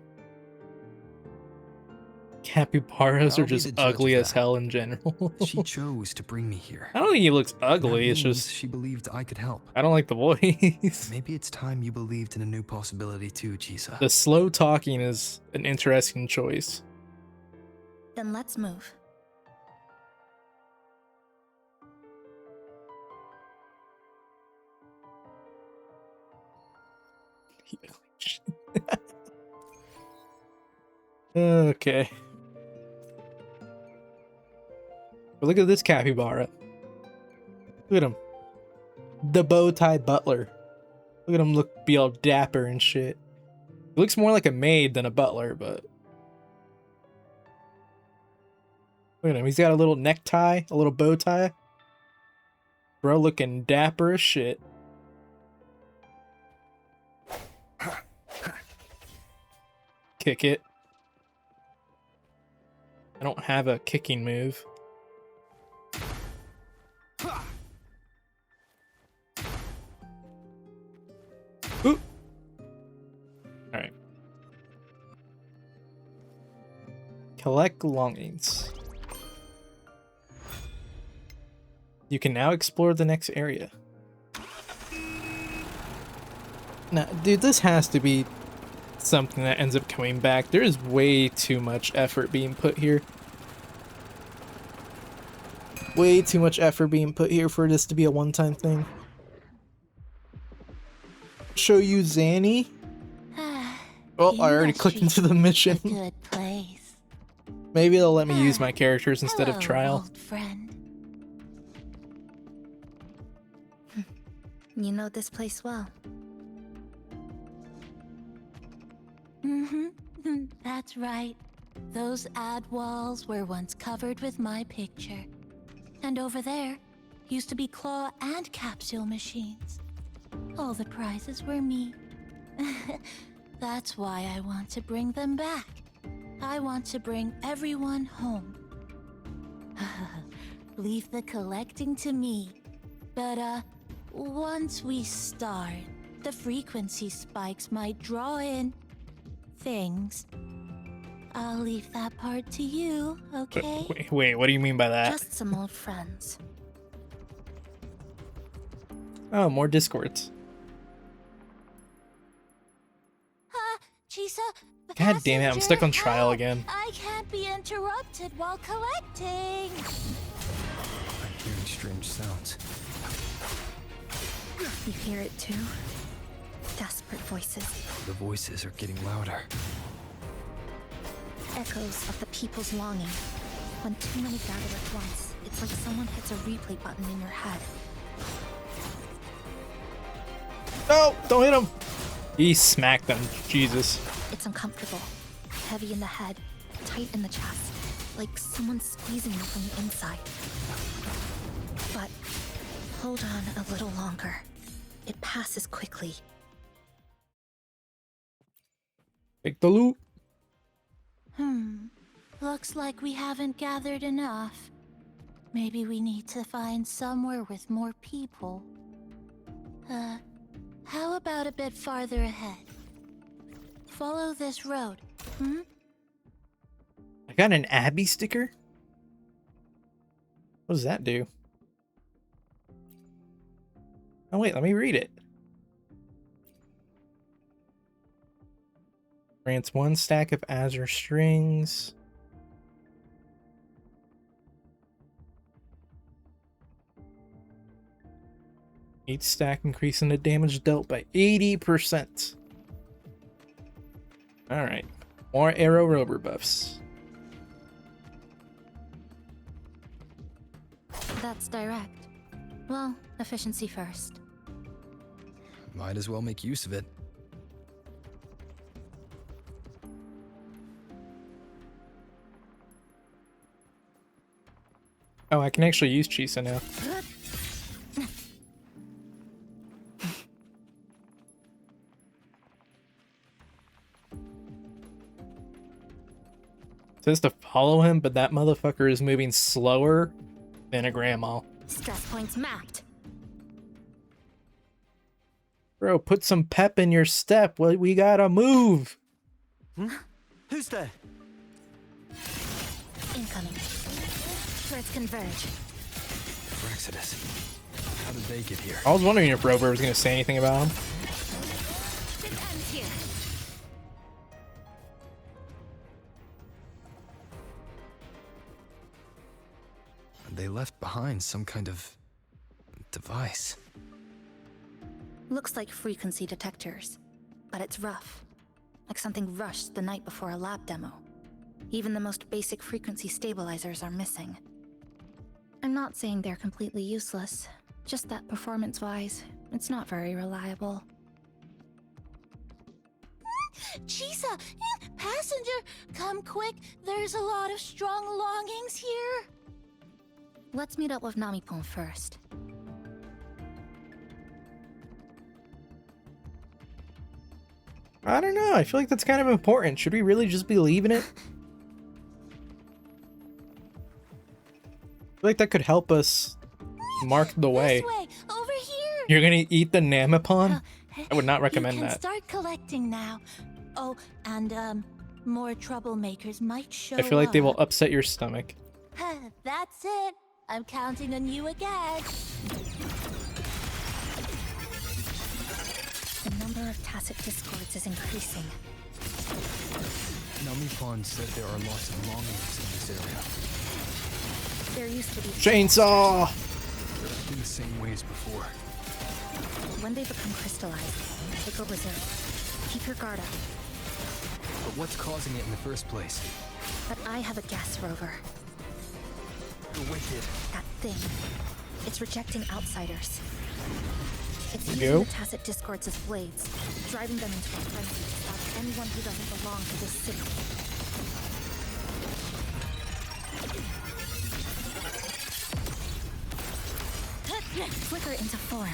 Capybaras I'll are be just the judge ugly of as that. hell in general. She chose to bring me here. I don't think he looks ugly, That it's means just... she believed I could help. I don't like the voice. Maybe it's time you believed in a new possibility too, Chisa. The slow talking is an interesting choice. Then let's move. Okay. But look at this capybara. Look at him. The bow tie butler. Look at him be all dapper and shit. He looks more like a maid than a butler, but... Look at him. He's got a little necktie, a little bow tie. Bro looking dapper as shit. Kick it. I don't have a kicking move. Ooh. All right. Collect belongings. You can now explore the next area. Now, dude, this has to be something that ends up coming back. There is way too much effort being put here. Way too much effort being put here for this to be a one-time thing. Show you Zanny. Oh, I already clicked into the mission. Good place. Maybe they'll let me use my characters instead of Hello, trial. old friend. You know this place well. Mm-hmm. That's right. Those ad walls were once covered with my picture. And over there used to be claw and capsule machines. All the prizes were me. That's why I want to bring them back. I want to bring everyone home. Leave the collecting to me. But, once we start, the frequency spikes might draw in things. I'll leave that part to you, okay? Wait, what do you mean by that? Just some old friends. Oh, more discords. Chisa, God damn it, I'm stuck on passenger, trial help! again. I can't be interrupted while collecting. I'm hearing strange sounds. You hear it too? Desperate voices. The voices are getting louder. Echoes of the people's longing. When too many gather at once, it's like someone hits a replay button in your head. No, don't hit him. He smacked them. Jesus. It's uncomfortable. Heavy in the head, tight in the chest. Like someone squeezing you from the inside. But hold on a little longer. It passes quickly. Take the loot. Looks like we haven't gathered enough. Maybe we need to find somewhere with more people. How about a bit farther ahead? Follow this road, I got an Abby sticker? What does that do? Oh wait, let me read it. Grants 1 stack of azure strings. Each stack increasing the damage dealt by 80%. Alright. More arrow rover buffs. That's direct. Well, efficiency first. Might as well make use of it. Oh, I can actually use Chisa now. It says to follow him, but that motherfucker is moving slower than a grandma. Stress points mapped. Bro, put some pep in your step. We gotta move. Who's there? Incoming. Threads converge. Exodus. How did they get here? I was wondering if Rover was gonna say anything about him. This ends here. They left behind some kind of device. Looks like frequency detectors, but it's rough. Like something rushed the night before a lab demo. Even the most basic frequency stabilizers are missing. I'm not saying they're completely useless, just that performance-wise, it's not very reliable. Chisa! Passenger! Come quick! There's a lot of strong longings here! Let's meet up with Namipon first. I don't know. I feel like that's kind of important. Should we really just be leaving it? I feel like that could help us mark the way. This way! Over here! You're gonna eat the Namipon? I would not recommend you can that. Start collecting now. Oh, and more troublemakers might show I feel like they will up. upset your stomach. That's it. I'm counting on you again. The number of tacit discords is increasing. Namipon said there are lots of longings in this area. There used to be Chainsaw! In the same way as before. When they become crystallized, they go berserk. Keep your guard up. But what's causing it in the first place? But I have a guess, Rover. The wicked. That thing. It's rejecting outsiders. It's There you using go. the tacit discords as blades, driving them into a frenzy to stop anyone who doesn't belong to this city. Flicker into form.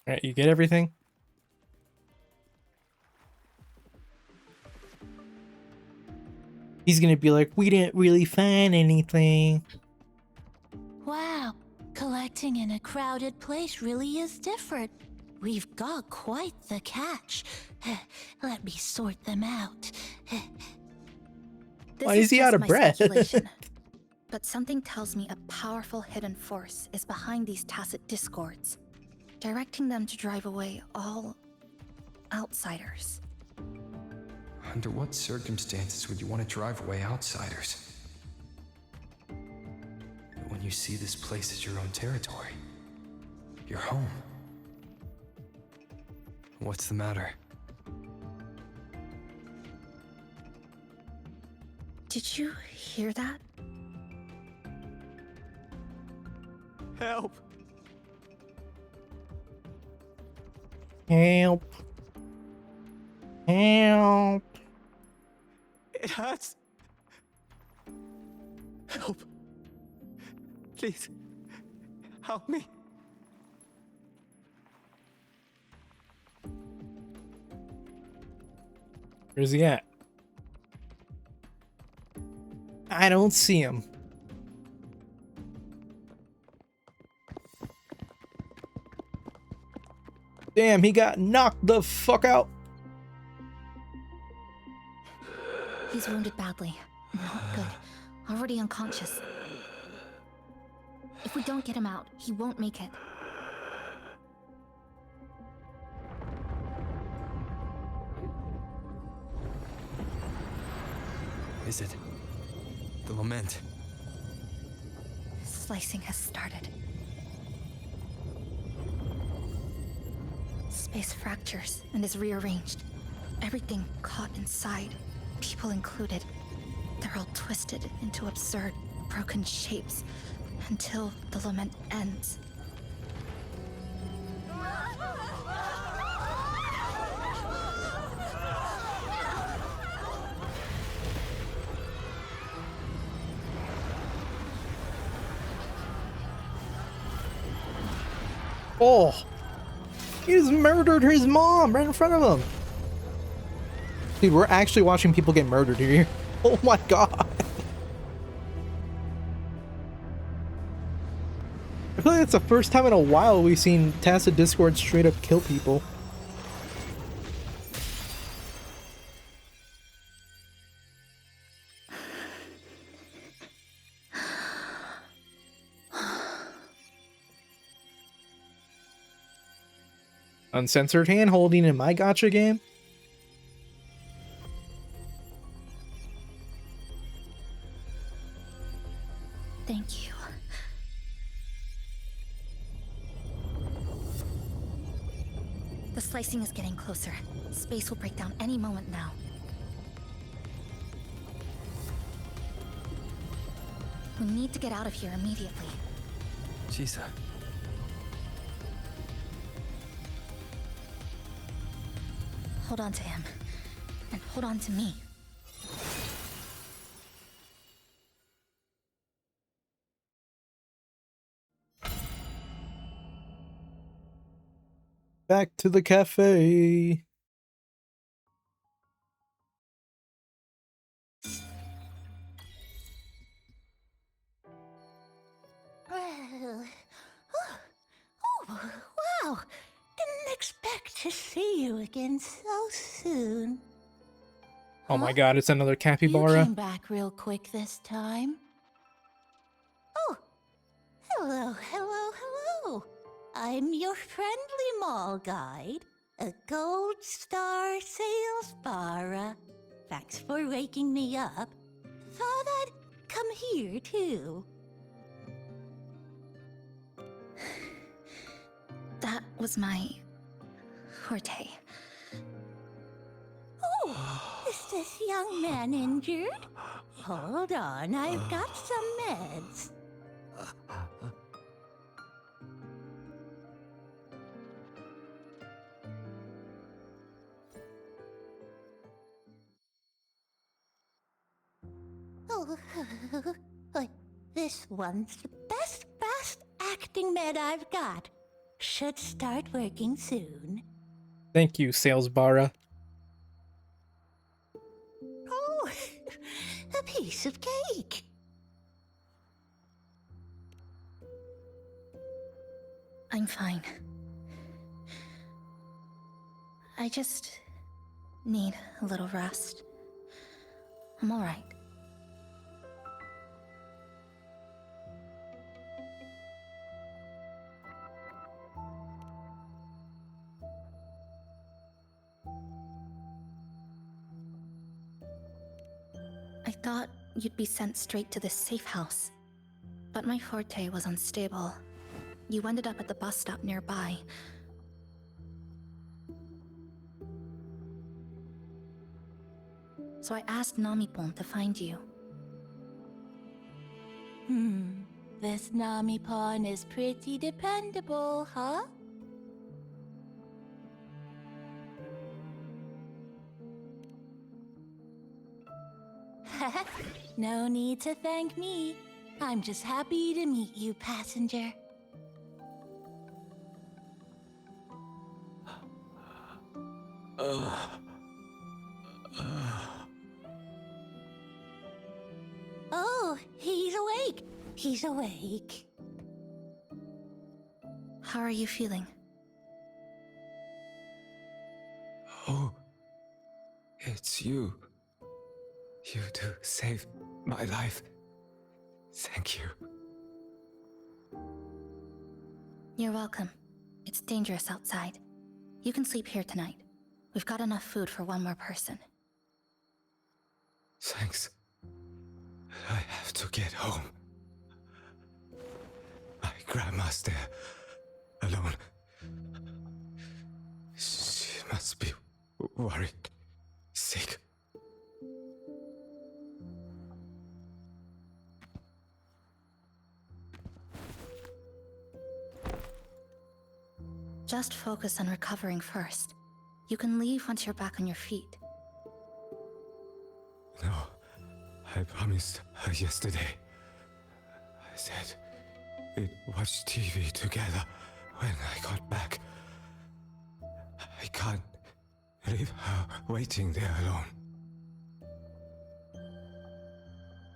Alright, you get everything? He's gonna be like, we didn't really find anything. Wow, collecting in a crowded place really is different. We've got quite the catch. Let me sort them out. This Why is he just out of my breath? speculation, but something tells me a powerful hidden force is behind these tacit discords, directing them to drive away all outsiders. Under what circumstances would you want to drive away outsiders? When you see this place as your own territory. Your home. What's the matter? Did you hear that? Help! Help. Help. It hurts. Help. Please. Help me. Where's he at? I don't see him. Damn, he got knocked the fuck out. He's wounded badly. Not good. Already unconscious. If we don't get him out, he won't make it. Is it? The lament. Slicing has started. Space fractures and is rearranged. Everything caught inside, people included. They're all twisted into absurd, broken shapes until the lament ends. Oh, He just murdered his mom right in front of him. Dude, we're actually watching people get murdered here. Oh my god. I feel like it's the first time in a while we've seen Tacit Discord straight up kill people. Uncensored hand holding in my gacha game. Thank you. The slicing is getting closer. Space will break down any moment now. We need to get out of here immediately. Chisa. Hold on to him. And hold on to me. Back to the cafe. Well, oh, wow! Didn't expect to see you again so soon. Oh my god, it's another You capybara. came back real quick this time. Oh, hello, hello, hello. I'm your friendly mall guide, a gold star sales bara. Thanks for waking me up. Thought I'd come here too. That was my forte. Oh, is this young man injured? Hold on, I've got some meds. Oh, but this one's the best fast acting med I've got. Should start working soon. Thank you, Sales Bara. Oh, a piece of cake. I'm fine. I just need a little rest. I'm alright. I thought you'd be sent straight to this safe house. But my forte was unstable. You ended up at the bus stop nearby. So I asked Namipon to find you. This Namipon is pretty dependable, huh? No need to thank me. I'm just happy to meet you, passenger. Oh, he's awake. He's awake. How are you feeling? Oh, it's you. You do save my life. Thank you. You're welcome. It's dangerous outside. You can sleep here tonight. We've got enough food for one more person. Thanks. I have to get home. My grandma's there, alone. She must be worried, sick. Just focus on recovering first. You can leave once you're back on your feet. No, I promised her yesterday. I said we'd watch TV together when I got back. I can't leave her waiting there alone.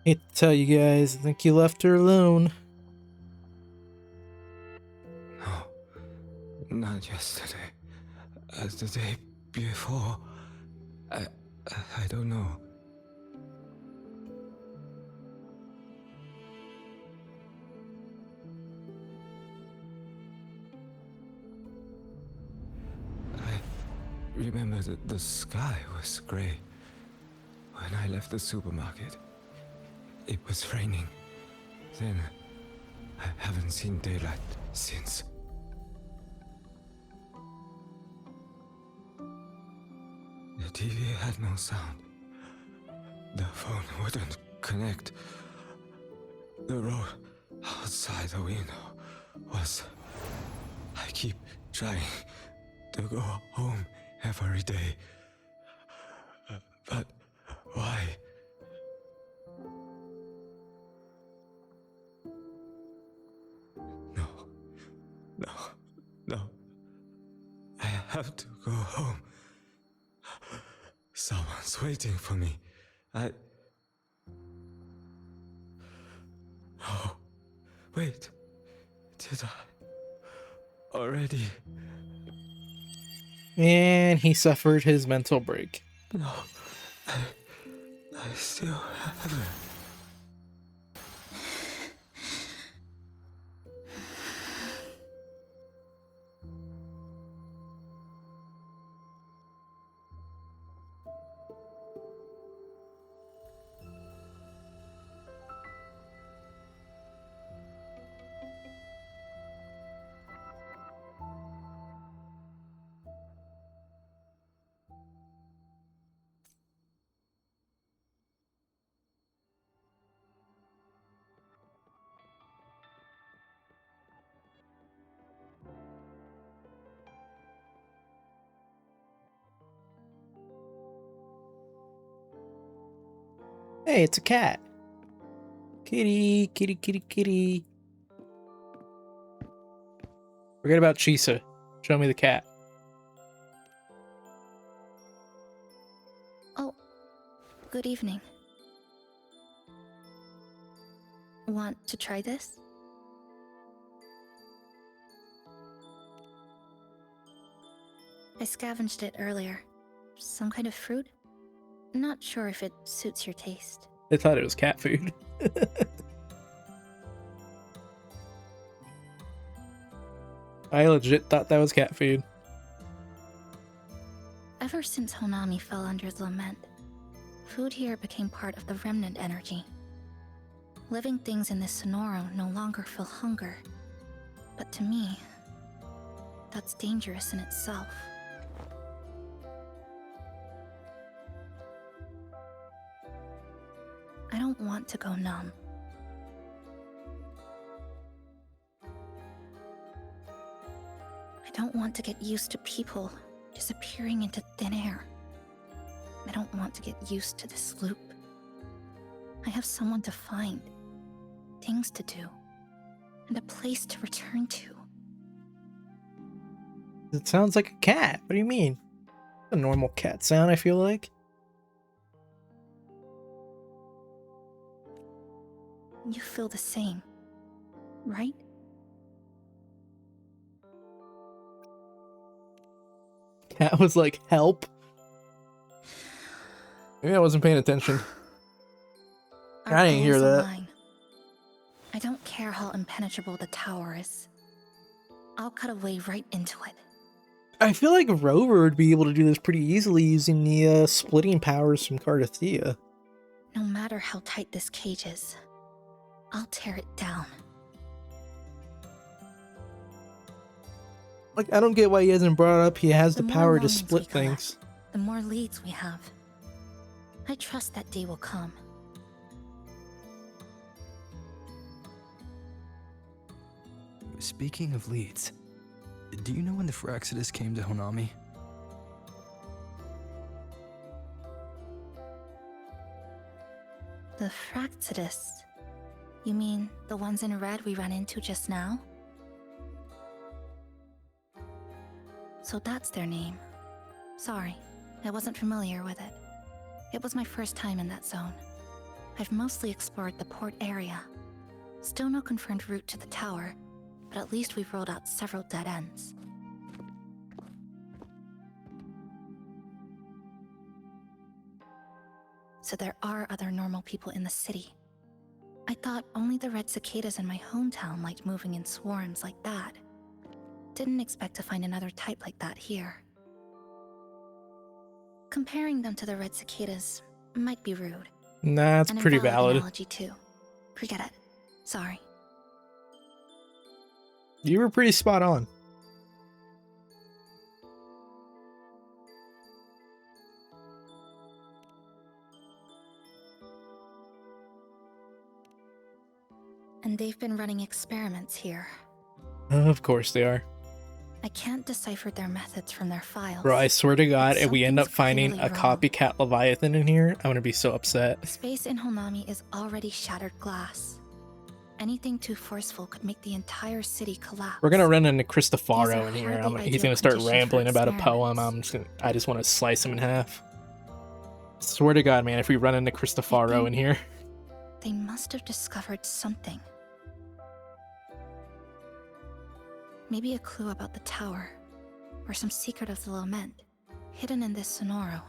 Hate to tell you guys, I think you left her alone. No, not yesterday. The day before. I don't know. I remember that the sky was gray. When I left the supermarket, it was raining. Then, I haven't seen daylight since. The TV had no sound. The phone wouldn't connect. The road outside the window was... I keep trying to go home every day. But why? No. I have to go home. Someone's waiting for me. Oh, wait. Did I already? And he suffered his mental break. No, I still haven't. Hey, it's a cat. Kitty, kitty, kitty, kitty. Forget about Chisa. Show me the cat. Oh, good evening. Want to try this? I scavenged it earlier. Some kind of fruit? Not sure if it suits your taste. They thought it was cat food. I legit thought that was cat food. Ever since Honami fell under the lament, food here became part of the remnant energy. Living things in this Sonoro no longer feel hunger. But to me, that's dangerous in itself. I don't want to go numb. I don't want to get used to people disappearing into thin air. I don't want to get used to this loop. I have someone to find, things to do, and a place to return to. It sounds like a cat. What do you mean? A normal cat sound, I feel like. You feel the same, right? Cat was like, help. Maybe I wasn't paying attention. I didn't hear that. I don't care how impenetrable the tower is. I'll cut a way right into it. I feel like Rover would be able to do this pretty easily using the splitting powers from Cardathea. No matter how tight this cage is, I'll tear it down. Like, I don't get why he hasn't brought up he has the power to split things. The more leads we have. I trust that day will come. Speaking of leads, do you know when the Phraxidus came to Honami? The Phraxidus? You mean the ones in red we ran into just now? So that's their name. Sorry, I wasn't familiar with it. It was my first time in that zone. I've mostly explored the port area. Still no confirmed route to the tower, but at least we've rolled out several dead ends. So there are other normal people in the city. I thought only the red cicadas in my hometown liked moving in swarms like that. Didn't expect to find another type like that here. Comparing them to the red cicadas might be rude. Nah, it's An pretty invalid valid. analogy too. Forget it. Sorry. You were pretty spot on. And they've been running experiments here. Of course they are. I can't decipher their methods from their files. Bro, I swear to God, but if we end up something's finding clearly a wrong. copycat Leviathan in here, I'm gonna be so upset. Space in Honami is already shattered glass. Anything too forceful could make the entire city collapse. We're gonna run into These Cristofaro are in here. hardly He's ideal gonna start conditions for rambling about a experiments. poem. I just want to slice him in half. Swear to God, man, if we run into Cristofaro in here. They must have discovered something. Maybe a clue about the tower, or some secret of the lament, hidden in this Sonoro.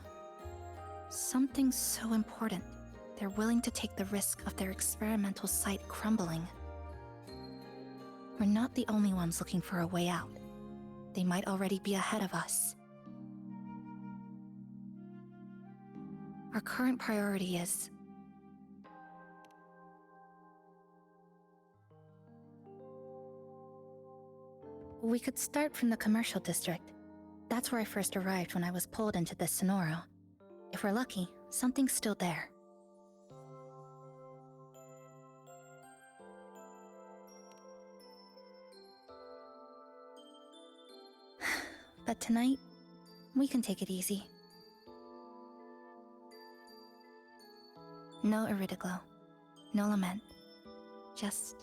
Something so important, they're willing to take the risk of their experimental site crumbling. We're not the only ones looking for a way out. They might already be ahead of us. Our current priority is... We could start from the commercial district. That's where I first arrived when I was pulled into this Sonoro. If we're lucky, something's still there. But tonight, we can take it easy. No Iridaglow, no lament, just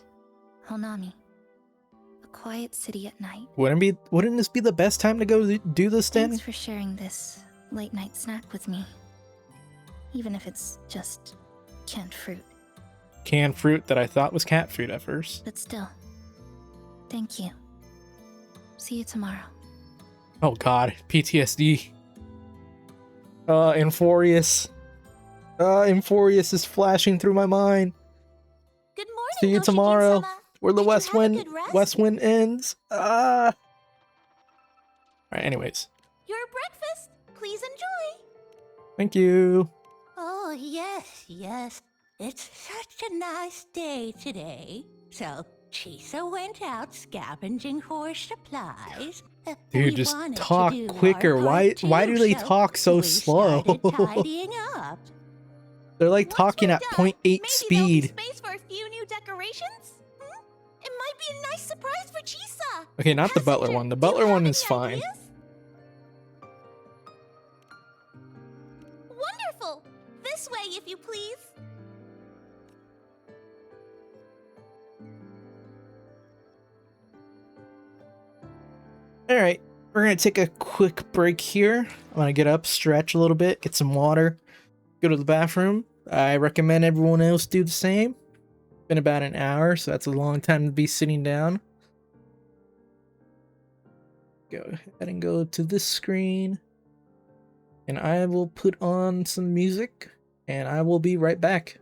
Honami. A quiet city at night. Wouldn't this be the best time to go do this then? Thanks for sharing this late night snack with me. Even if it's just canned fruit. Canned fruit that I thought was cat food at first. But still, thank you. See you tomorrow. Oh God, PTSD. Inforius. Inforius is flashing through my mind. Good morning, See you tomorrow. Yoshiki-sama. Where the Did you have a good rest? West Wind ends. Alright, anyways. Your breakfast. Please enjoy. Thank you. Oh, yes. It's such a nice day today. So, Chisa went out scavenging for supplies. Dude, We just wanted to talk do quicker. our Why part do they too, talk so we slow? started tidying up. They're like talking at 0.8 speed. Space for a few new decorations? It might be a nice surprise for Chisa. Okay, not the butler one. The butler one is fine. Wonderful. This way, if you please. Alright, we're gonna take a quick break here. I'm gonna get up, stretch a little bit, get some water, go to the bathroom. I recommend everyone else do the same. Been about an hour, so that's a long time to be sitting down. Go ahead and go to this screen. And I will put on some music, and I will be right back.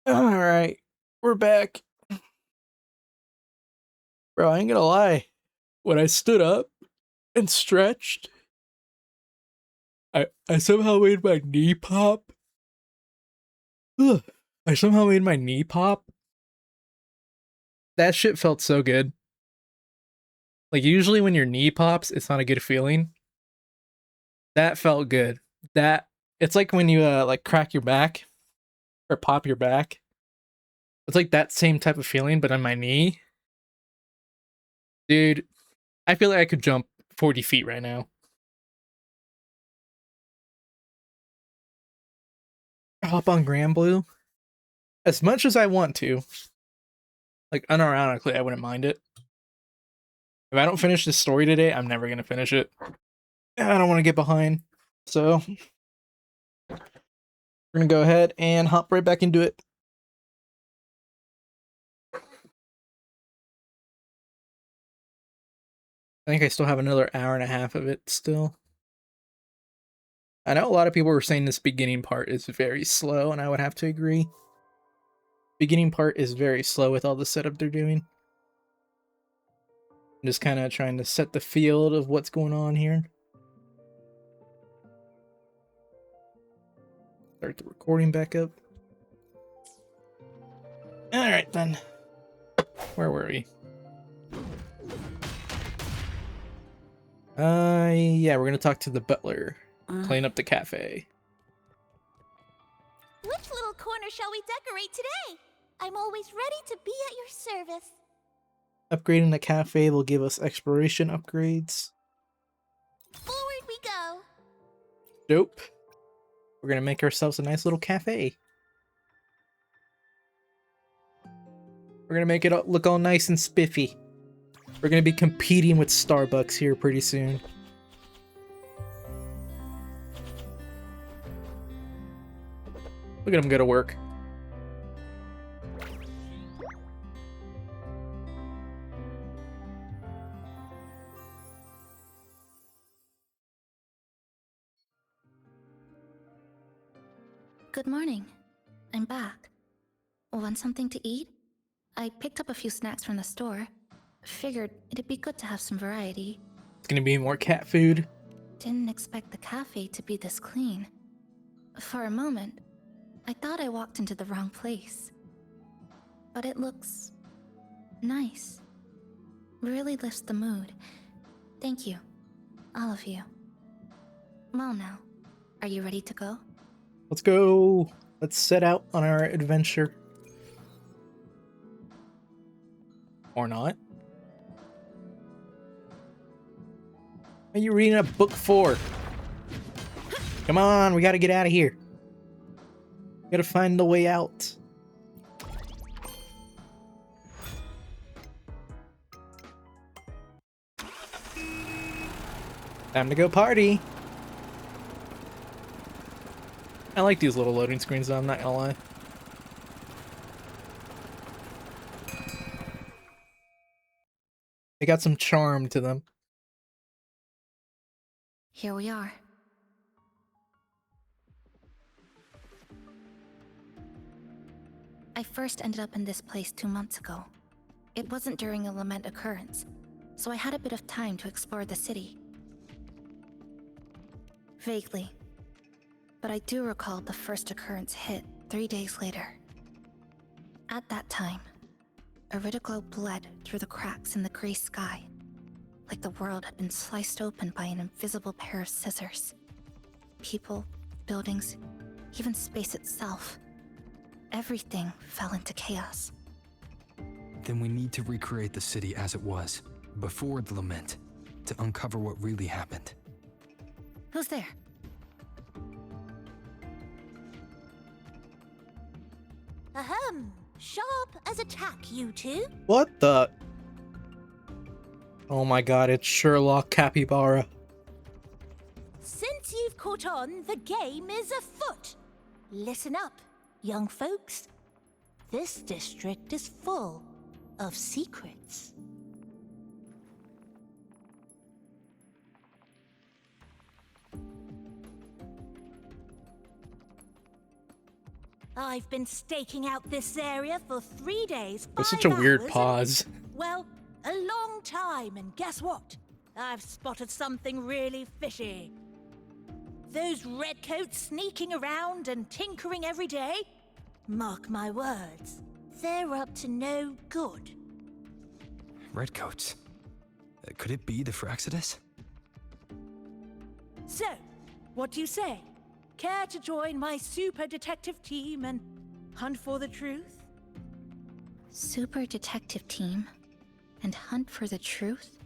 Alright, we're back. Bro, I ain't gonna lie. When I stood up and stretched, I somehow made my knee pop. Ugh. I somehow made my knee pop. That shit felt so good. Like, usually when your knee pops, it's not a good feeling. That felt good. It's like when you, like, crack your back or pop your back. It's like that same type of feeling, but on my knee. Dude, I feel like I could jump 40 feet right now. Hop on Grand Blue? As much as I want to. Like, unironically, I wouldn't mind it. If I don't finish this story today, I'm never gonna finish it. I don't want to get behind. So, we're gonna go ahead and hop right back into it. I think I still have another hour and a half of it still. I know a lot of people were saying this beginning part is very slow, and I would have to agree. Beginning part is very slow with all the setup they're doing. I'm just kind of trying to set the field of what's going on here. Start the recording back up. Alright then. Where were we? Yeah, we're gonna talk to the butler. Clean up the cafe. Which little corner shall we decorate today? I'm always ready to be at your service. Upgrading the cafe will give us exploration upgrades. Forward we go. Dope. We're gonna make ourselves a nice little cafe. We're gonna make it look all nice and spiffy. We're gonna be competing with Starbucks here pretty soon. Look at him go to work. Good morning. I'm back. Want something to eat? I picked up a few snacks from the store. Figured it'd be good to have some variety. It's gonna be more cat food. Didn't expect the cafe to be this clean. For a moment, I thought I walked into the wrong place. But it looks nice. Really lifts the mood. Thank you, all of you. Well now, are you ready to go? Let's go. Let's set out on our adventure. Or not. What are you reading a book for? Come on, we gotta get out of here. We gotta find the way out. Time to go party. I like these little loading screens though, I'm not gonna lie. They got some charm to them. Here we are. I first ended up in this place 2 months ago. It wasn't during a lament occurrence, so I had a bit of time to explore the city. Vaguely. But I do recall the first occurrence hit 3 days later. At that time, Iridoglow bled through the cracks in the gray sky, like the world had been sliced open by an invisible pair of scissors. People, buildings, even space itself. Everything fell into chaos. Then we need to recreate the city as it was, before the lament, to uncover what really happened. Who's there? Ahem. Sharp as a tack, you two. What the? Oh my god, it's Sherlock Capybara. Since you've caught on, the game is afoot. Listen up, young folks. This district is full of secrets. I've been staking out this area for 3 days. It was such a 5 weird hours, pause. Well, a long time, and guess what? I've spotted something really fishy. Those redcoats sneaking around and tinkering every day? Mark my words, they're up to no good. Redcoats. Could it be the Fraxidus? So, what do you say? Care to join my super detective team and hunt for the truth? Super detective team? And hunt for the truth?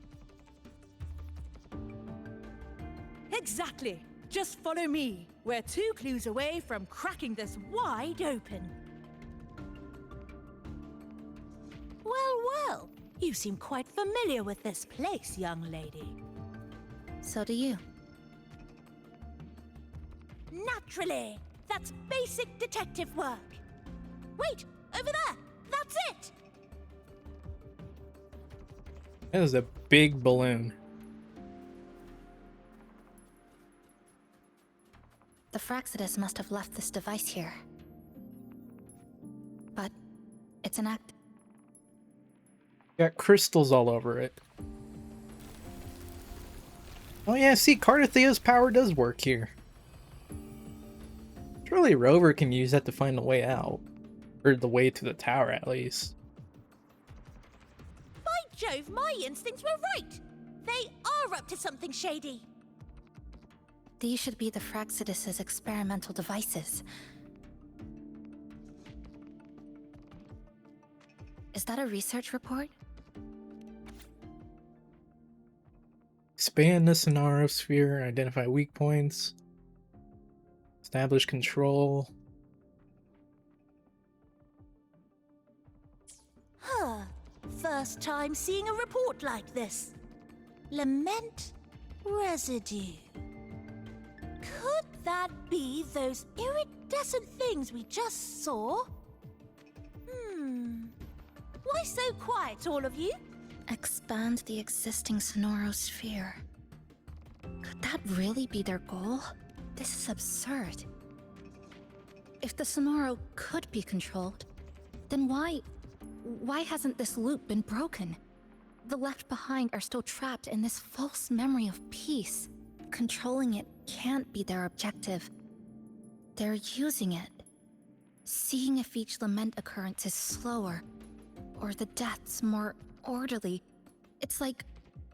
Exactly. Just follow me. We're 2 clues away from cracking this wide open. Well, well. You seem quite familiar with this place, young lady. So do you. Naturally. That's basic detective work. Wait, over there. That's it. That is a big balloon. The Fraxidus must have left this device here. But it's an act. Got crystals all over it. Oh yeah, see, Cardathea's power does work here. Surely Rover can use that to find the way out. Or the way to the tower, at least. By Jove, my instincts were right. They are up to something shady. These should be the Fraxidus's experimental devices. Is that a research report? Expand the Sonaro sphere, identify weak points. Establish control. Huh. First time seeing a report like this. Lament residue. Could that be those iridescent things we just saw? Why so quiet, all of you? Expand the existing Sonoro sphere. Could that really be their goal? This is absurd. If the Sonoro could be controlled, then why hasn't this loop been broken? The left behind are still trapped in this false memory of peace. Controlling it can't be their objective. They're using it. Seeing if each lament occurrence is slower, or the deaths more orderly. It's like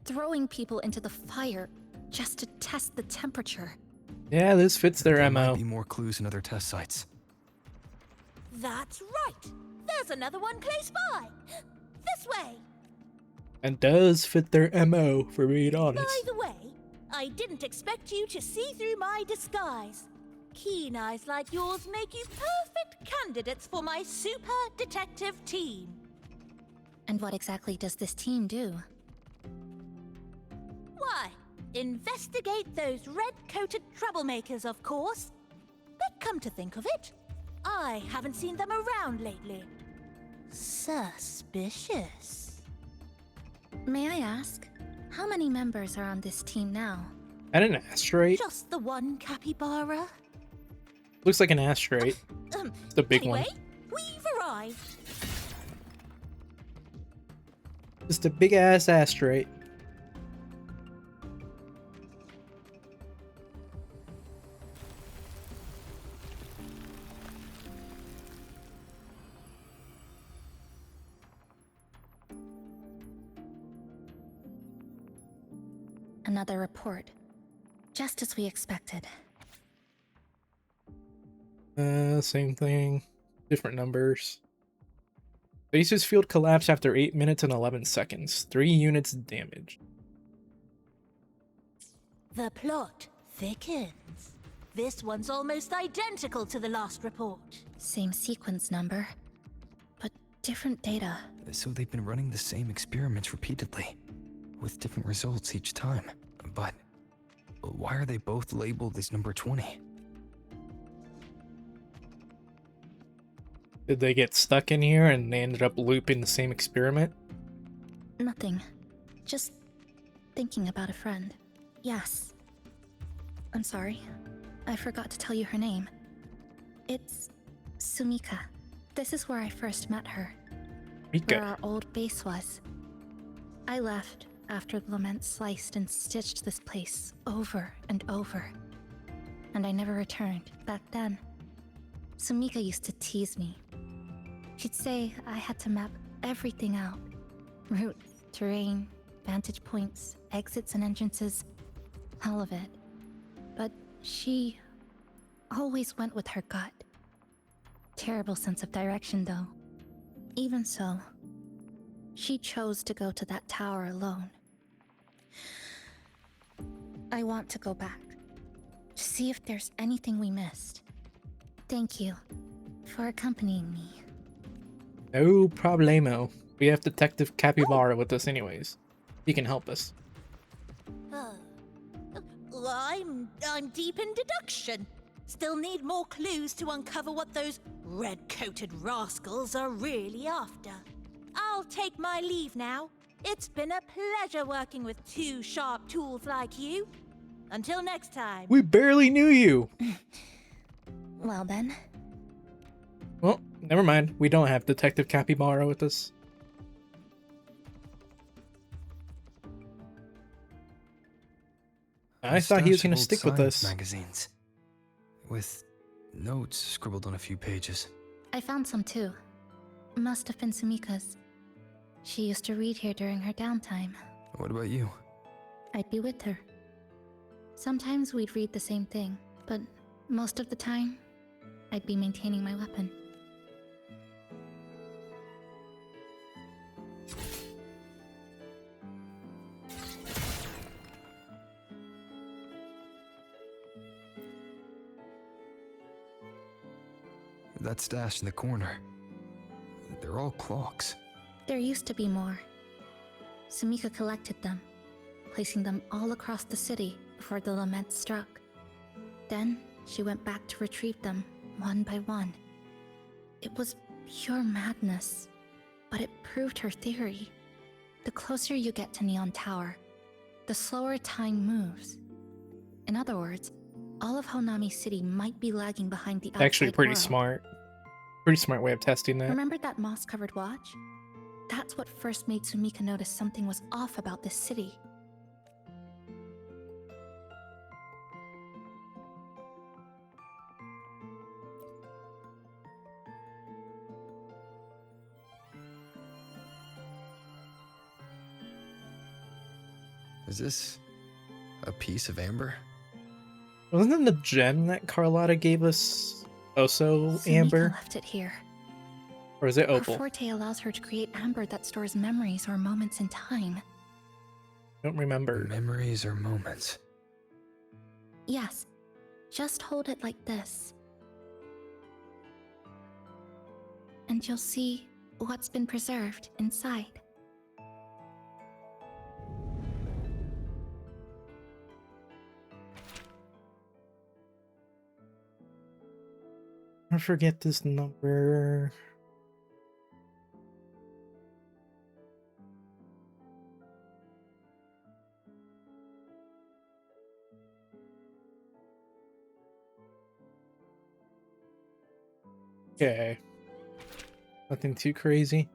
throwing people into the fire just to test the temperature. Yeah, this fits their There MO. might be more clues in other test sites. That's right. There's another one close by. This way. And does fit their MO, for being honest. By the way, I didn't expect you to see through my disguise. Keen eyes like yours make you perfect candidates for my super detective team. And what exactly does this team do? Why, investigate those red-coated troublemakers, of course. But come to think of it, I haven't seen them around lately. Suspicious. May I ask, how many members are on this team now? And an asteroid? Just the one capybara. Looks like an asteroid. It's the big anyway, one. We've arrived. Just a big ass asteroid. Another report. Just as we expected. Same thing. Different numbers. Basis field collapsed after 8 minutes and 11 seconds. 3 units damaged. The plot thickens. This one's almost identical to the last report. Same sequence number, but different data. So they've been running the same experiments repeatedly, with different results each time. But why are they both labeled as number 20? Did they get stuck in here and they ended up looping the same experiment? Nothing. Just thinking about a friend. Yes. I'm sorry. I forgot to tell you her name. It's Sumika. This is where I first met her. Mika. Where our old base was. I left after the lament sliced and stitched this place over and over. And I never returned back then. Sumika used to tease me. She'd say I had to map everything out. Route, terrain, vantage points, exits and entrances. All of it. But she always went with her gut. Terrible sense of direction, though. Even so, she chose to go to that tower alone. I want to go back, to see if there's anything we missed. Thank you for accompanying me. No problemo. We have Detective Capybara with us anyways. He can help us. I'm deep in deduction. Still need more clues to uncover what those red-coated rascals are really after. I'll take my leave now. It's been a pleasure working with two sharp tools like you. Until next time. We barely knew you. Well then. Well, never mind. We don't have Detective Capybara with us. I thought he was going to stick with us. Magazines. With notes scribbled on a few pages. I found some too. Must have been Sumika's. She used to read here during her downtime. What about you? I'd be with her. Sometimes we'd read the same thing, but most of the time, I'd be maintaining my weapon. That stash in the corner. They're all clocks. There used to be more. Sumika collected them, placing them all across the city before the lament struck. Then she went back to retrieve them one by one. It was pure madness, but it proved her theory. The closer you get to Neon Tower, the slower time moves. In other words, all of Honami City might be lagging behind the outside Actually, pretty world. smart. Pretty smart way of testing that. Remember that moss-covered watch? That's what first made Sumika notice something was off about this city. Is this a piece of amber? Wasn't it the gem that Carlotta gave us also Sumika amber? left it here. Or is it Her opal? forte allows her to create amber that stores memories or moments in time. Don't remember. Memories or moments? Yes, just hold it like this. And you'll see what's been preserved inside. I forget this number. Okay. Nothing too crazy.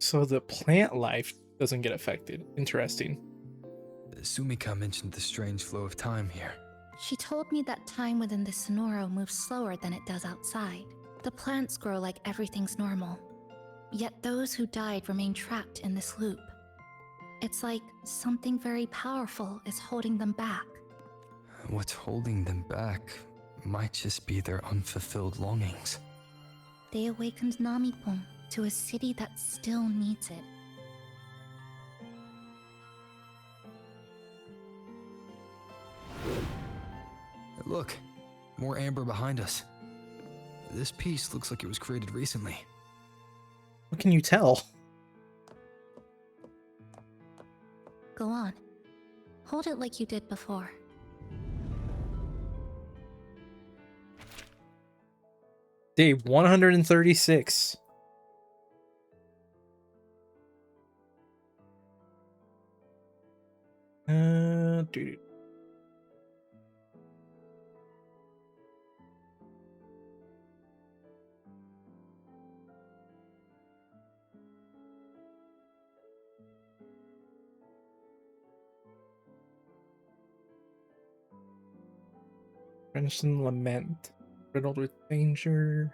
So the plant life doesn't get affected. Interesting. Sumika mentioned the strange flow of time here. She told me that time within the Sonoro moves slower than it does outside. The plants grow like everything's normal. Yet those who died remain trapped in this loop. It's like something very powerful is holding them back. What's holding them back might just be their unfulfilled longings. They awakened Namipon to a city that still needs it. Look, more amber behind us. This piece looks like it was created recently. What can you tell? Go on. Hold it like you did before. Day 136. Dude. Crimson Lament. Riddled with danger.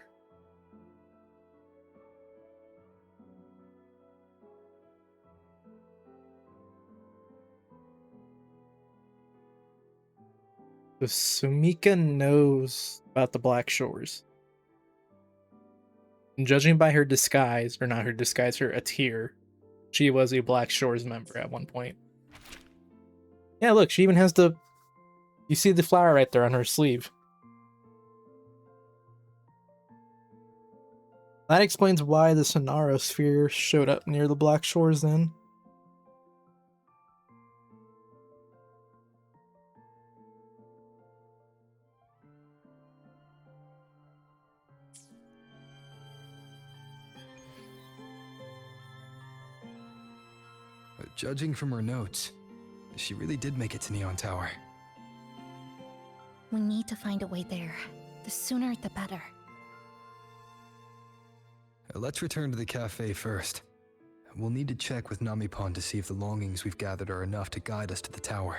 So Sumika knows about the Black Shores. And judging by her disguise, or not her disguise, her attire, she was a Black Shores member at one point. Yeah, look, she even has the... You see the flower right there on her sleeve. That explains why the Sonaro sphere showed up near the Black Shores then. But judging from her notes, she really did make it to Neon Tower. We need to find a way there. The sooner, the better. Let's return to the cafe first. We'll need to check with Namipon to see if the longings we've gathered are enough to guide us to the tower.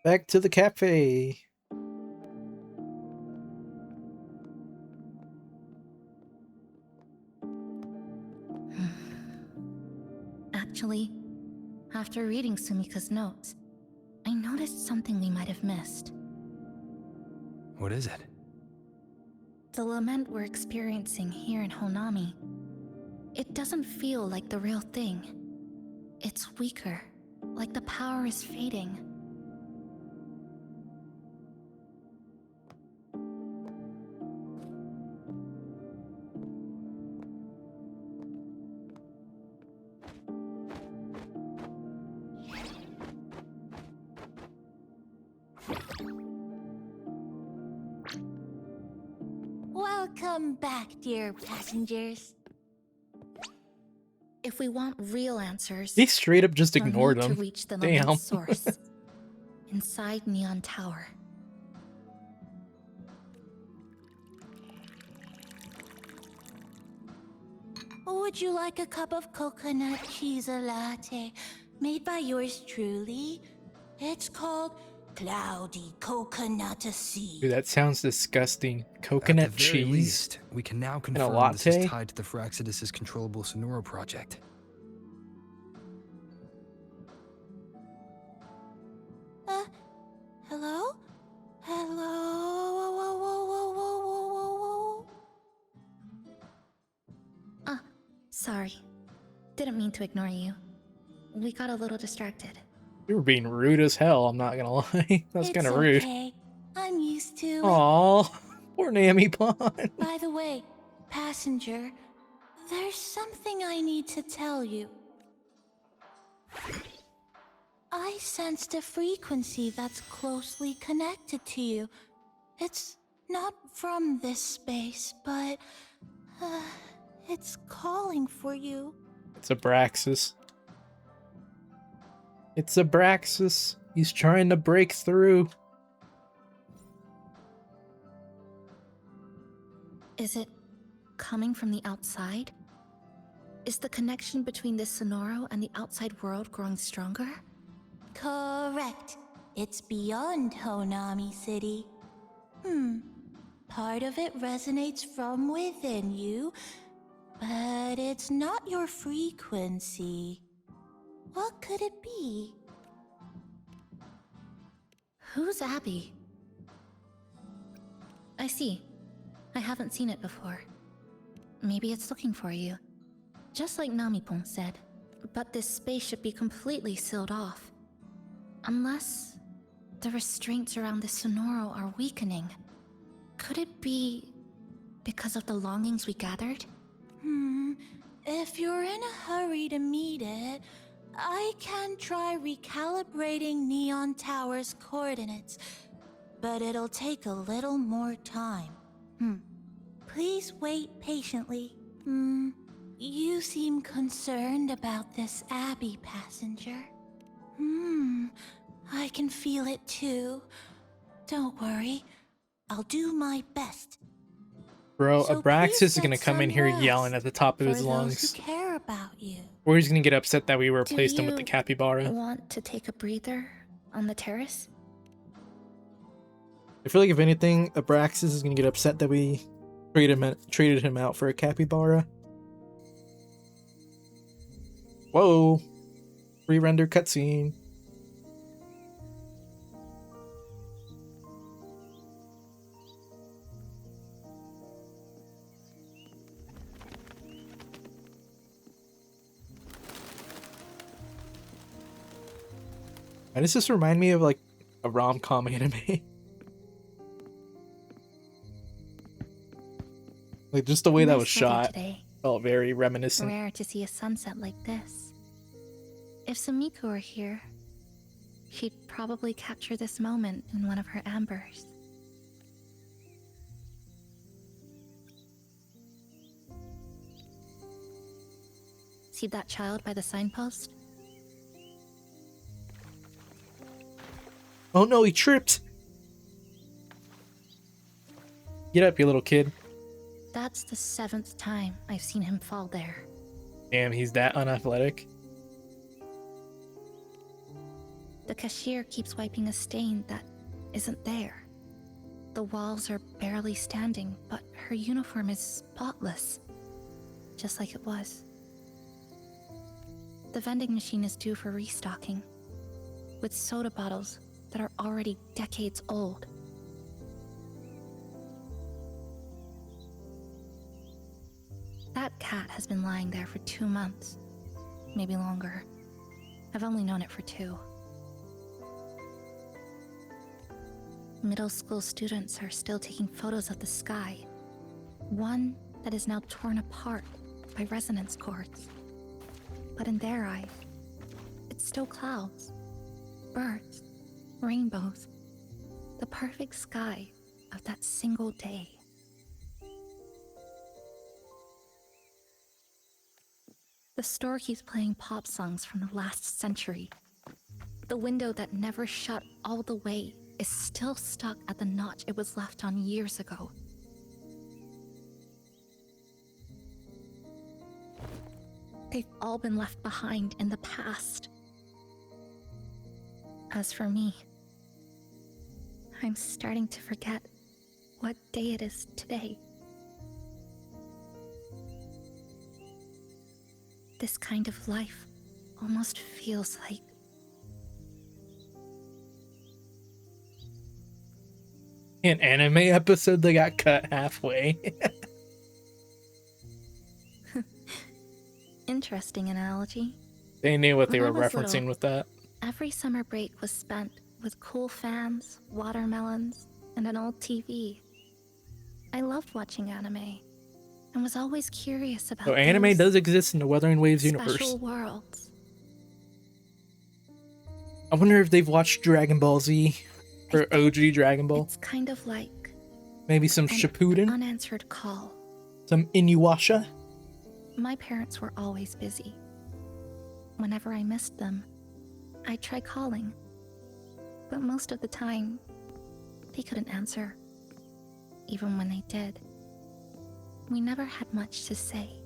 Back to the cafe. Actually, after reading Sumika's notes, I noticed something we might have missed. What is it? The lament we're experiencing here in Honami. It doesn't feel like the real thing. It's weaker, like the power is fading. Welcome back, dear passengers. If we want real answers, He straight up just we'll ignored need to them. reach the Damn. lament's source inside Neon Tower. Would you like a cup of coconut cheese latte made by yours truly? It's called Cloudy Coconut Sea. Dude, that sounds disgusting. Coconut At the very cheese least, we can now and a confirm this is latte. tied to the Fraxidus' controllable Sonoro project. Hello? Hello? Whoa, whoa, whoa, whoa, whoa, whoa, whoa. Ah, sorry. Didn't mean to ignore you. We got a little distracted. You were being rude as hell, I'm not gonna lie. That's kind of rude. Okay. I'm used to it. Aw, poor Namipon. By the way, passenger, there's something I need to tell you. I sensed a frequency that's closely connected to you. It's not from this space, but it's calling for you. It's Abraxas. It's Abraxas. He's trying to break through. Is it coming from the outside? Is the connection between this Sonoro and the outside world growing stronger? Correct. It's beyond Honami City. Part of it resonates from within you, but it's not your frequency. What could it be? Who's Abby? I see. I haven't seen it before. Maybe it's looking for you. Just like Namipon said. But this space should be completely sealed off. Unless the restraints around the Sonoro are weakening. Could it be Because of the longings we gathered? If you're in a hurry to meet it, I can try recalibrating Neon Tower's coordinates, but it'll take a little more time. Please wait patiently. You seem concerned about this Abbey passenger. I can feel it too. Don't worry, I'll do my best. Bro, So Abraxas please is gonna get come in some here rest yelling at the top of for his those lungs. who care about you. Or he's gonna get upset that we Do replaced him with the you capybara. want to take a breather on the terrace? I feel like if anything, Abraxas is gonna get upset that we traded him out for a capybara. Whoa. Re-render cutscene. Why does this remind me of like a rom-com anime? Like just the way that Nice was weather shot today. felt very reminiscent. Rare to see a sunset like this. If Samiko were here, she'd probably capture this moment in one of her ambers. See that child by the signpost? Oh no, he tripped! Get up, you little kid. That's the 7th time I've seen him fall there. Damn, he's that unathletic. The cashier keeps wiping a stain that isn't there. The walls are barely standing, but her uniform is spotless, just like it was. The vending machine is due for restocking, with soda bottles that are already decades old. That cat has been lying there for 2 months, maybe longer. I've only known it for 2. Middle school students are still taking photos of the sky. One that is now torn apart by resonance cords. But in their eyes, it's still clouds, birds, rainbows, the perfect sky of that single day. The store keeps playing pop songs from the last century. The window that never shut all the way is still stuck at the notch it was left on years ago. They've all been left behind in the past. As for me, I'm starting to forget what day it is today. This kind of life almost feels like An anime episode that got cut halfway. interesting analogy. They knew what they When were I was referencing little, with that. Every summer break was spent with cool fans, watermelons, and an old TV. I loved watching anime and was always curious about So anime those does exist in the Wuthering Waves universe. special worlds. I wonder if they've watched Dragon Ball Z or OG Dragon Ball. It's kind of like Maybe some an Shippuden, unanswered call. some Inuyasha. My parents were always busy. Whenever I missed them, I'd try calling. But most of the time, they couldn't answer. Even when they did, we never had much to say.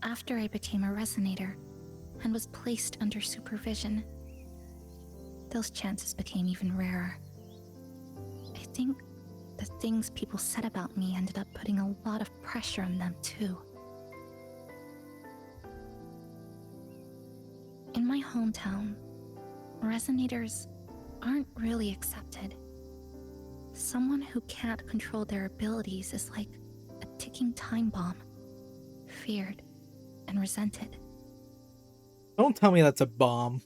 After I became a resonator and was placed under supervision, those chances became even rarer. I think the things people said about me ended up putting a lot of pressure on them too. In my hometown, resonators aren't really accepted. Someone who can't control their abilities is like a ticking time bomb, feared and resented. Don't tell me that's a bomb.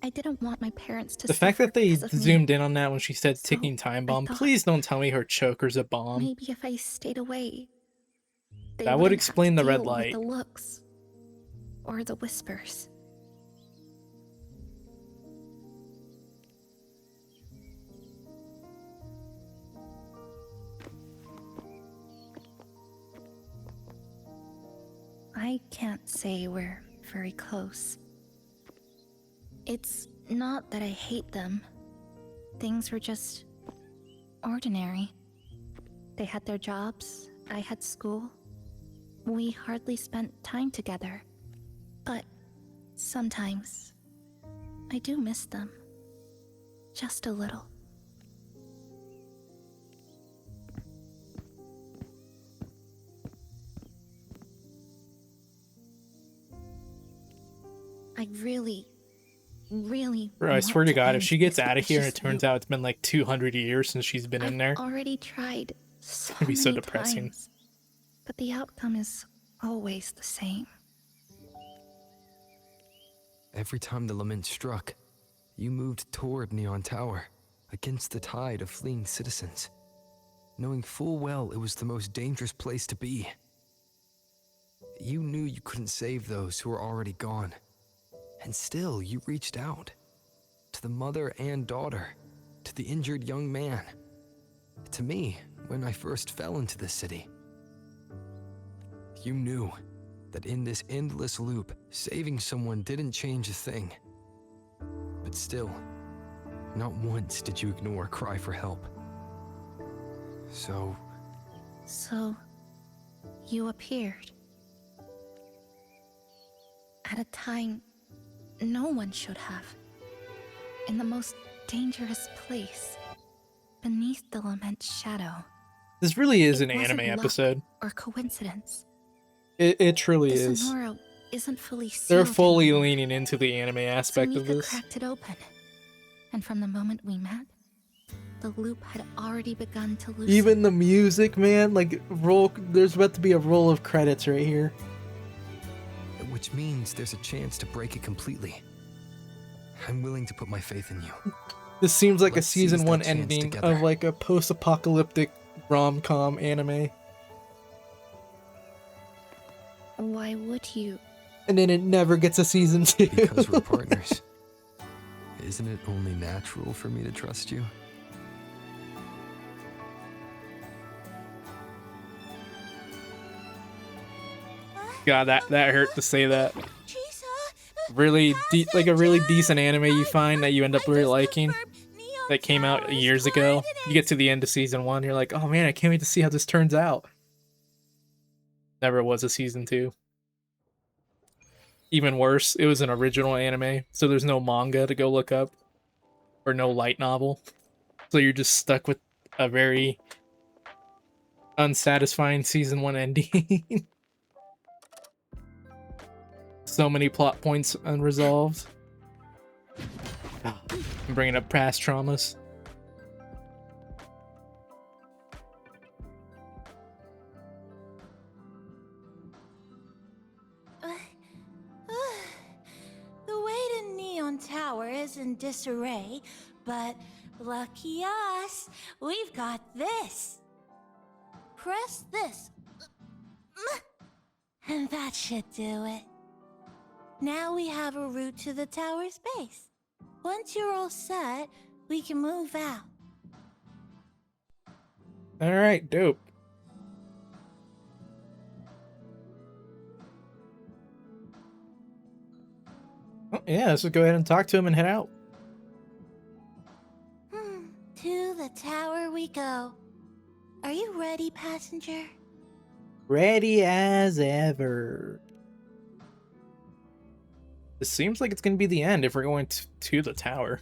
I didn't want my parents to The fact suffer that they because of me. zoomed in on that when she said So, ticking time bomb, thought please don't tell me her choker's a bomb. Maybe if I stayed away, they That would wouldn't have explain to the red deal with light. the looks or the whispers. I can't say we're very close. It's not that I hate them. Things were just ordinary. They had their jobs, I had school. We hardly spent time together. But sometimes I do miss them. Just a little. I really Bro, I want swear to God, if end she gets this out of here and it vicious turns loop. out it's been like 200 years since she's been in there, I've already tried so it'd be so many depressing. times, but the outcome is always the same. Every time the lament struck, you moved toward Neon Tower, against the tide of fleeing citizens, knowing full well it was the most dangerous place to be. You knew you couldn't save those who were already gone, and still you reached out. To the mother and daughter, to the injured young man, to me when I first fell into this city. You knew that in this endless loop, saving someone didn't change a thing. But still, not once did you ignore a cry for help. So, you appeared. At a time no one should have. In the most dangerous place, beneath the lament's shadow. This really is It an wasn't anime luck episode. or coincidence. It truly The is. Sonoro isn't fully sealed They're fully anymore. leaning into the anime aspect of Tamika this. cracked it open, and from the moment we met, the loop had already begun to loosen. Even the music, man, like there's about to be a roll of credits right here. which means there's a chance to break it completely. I'm willing to put my faith in you. This seems like Let's a season seize that 1 chance ending together. of like a post-apocalyptic rom-com anime. Why would you? And then it never gets a season 2. Because we're partners. Isn't it only natural for me to trust you? God, that hurt to say that. Really, like a really decent anime you find that you end up really liking, that came out years ago. You get to the end of season 1, you're like, oh man, I can't wait to see how this turns out. Never was a season 2. Even worse, it was an original anime, so there's no manga to go look up, or no light novel. So you're just stuck with a very unsatisfying season 1 ending. So many plot points unresolved. I'm bringing up past traumas. The way to Neon Tower is in disarray, but lucky us, we've got this. Press this. And that should do it. Now we have a route to the tower's base. Once you're all set, we can move out. Alright, dope. Oh, yeah, let's just go ahead and talk to him and head out. To the tower we go. Are you ready, passenger? Ready as ever. It seems like it's going to be the end if we're going to the tower.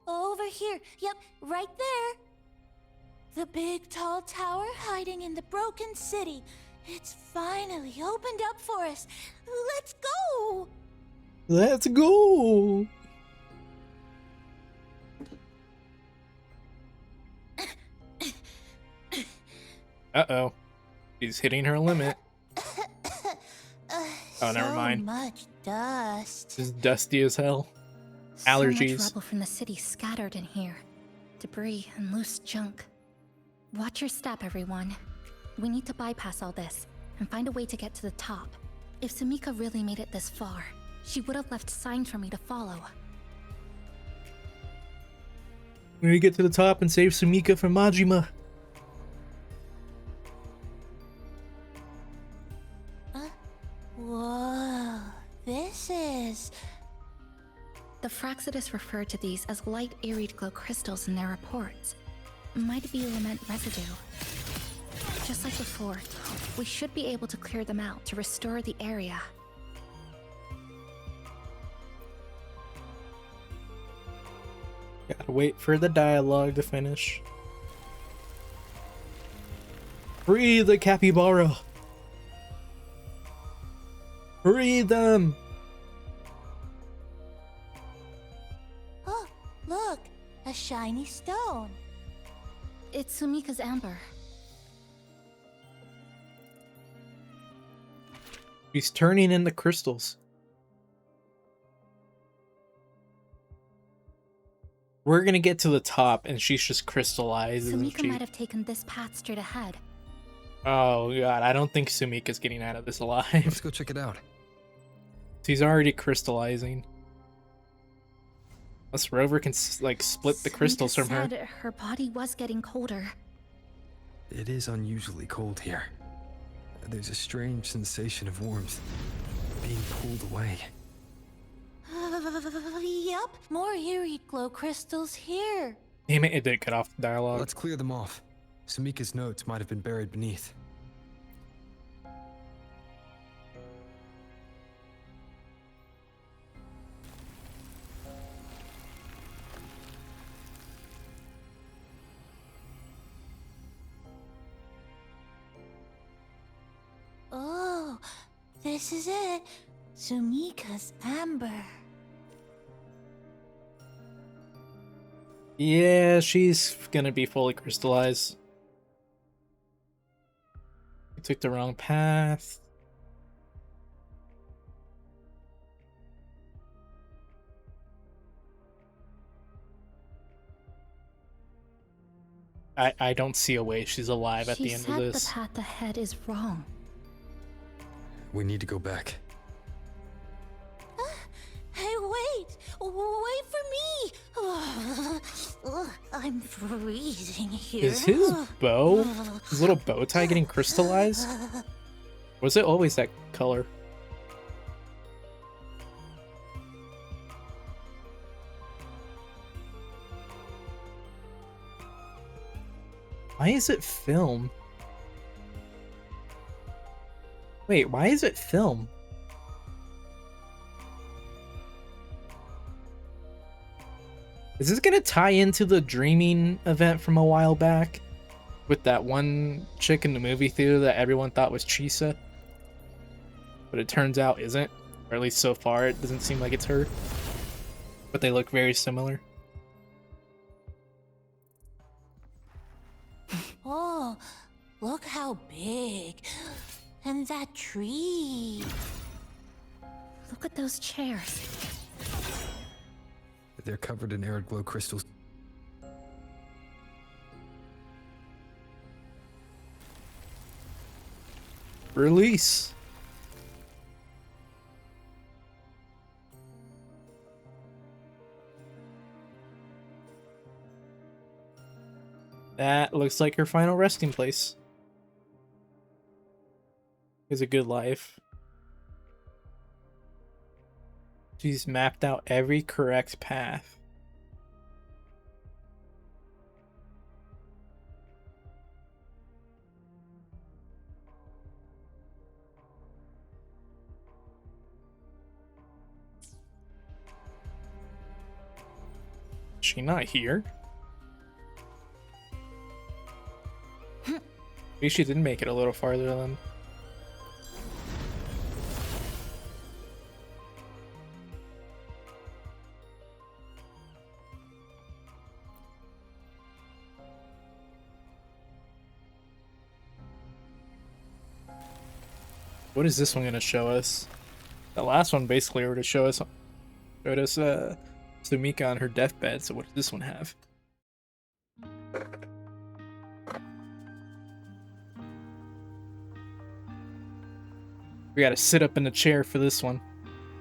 Over here. Yep, right there. The big tall tower hiding in the broken city. It's finally opened up for us. Let's go! Let's go! Uh-oh. She's hitting her limit. Oh, never mind. So much dust. It's dusty as hell. So Allergies. much rubble from the city scattered in here. Debris and loose junk. Watch your step, everyone. We need to bypass all this and find a way to get to the top. If Sumika really made it this far, she would have left signs for me to follow. We need to get to the top and save Sumika from Majima. Whoa, this is... The Fraxidus referred to these as light Iried glow crystals in their reports. Might be lament residue. Just like before, we should be able to clear them out to restore the area. Gotta wait for the dialogue to finish. Free the capybara! Free them! Oh, look, a shiny stone. It's Sumika's amber. She's turning into crystals. We're gonna get to the top and she's just crystallized, isn't Sumika she? might have taken this path straight ahead. Oh god, I don't think Sumika's getting out of this alive. Let's go check it out. She's already crystallizing. Unless Rover can like split the crystals from her. Said her body was getting colder. It is unusually cold here. There's a strange sensation of warmth being pulled away. Yup, more eerie glow crystals here. Damn it, it did cut off the dialogue. Let's clear them off. Sumika's notes might have been buried beneath. Oh, this is it. Sumika's amber. Yeah, she's gonna be fully crystallized. We took the wrong path. I don't see a way she's alive at the end of this. She said the path ahead is wrong. We need to go back. Hey, wait! Wait for me! I'm freezing here. Is his bow, his little bow tie getting crystallized? Was it always that color? Why is it film? Wait, why is it film? Is this gonna tie into the dreaming event from a while back? With that one chick in the movie theater that everyone thought was Chisa? But it turns out isn't. Or at least so far, it doesn't seem like it's her. But they look very similar. Oh, look how big. And that tree. Look at those chairs. They're covered in arid glow crystals. Release. That looks like her final resting place. Is a good life. She's mapped out every correct path. Is she not here? Maybe she didn't make it a little farther then. What is this one gonna show us? The last one basically already showed us Sumika on her deathbed, so what does this one have? We gotta sit up in the chair for this one.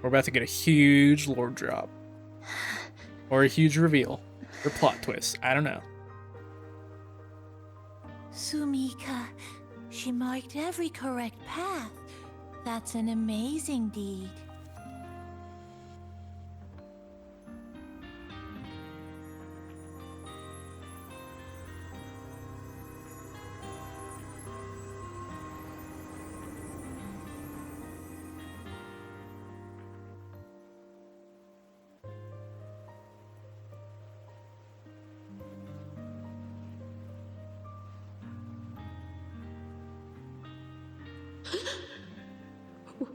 We're about to get a huge lore drop. Or a huge reveal. Or plot twist. I don't know. Sumika, she marked every correct path. That's an amazing deed.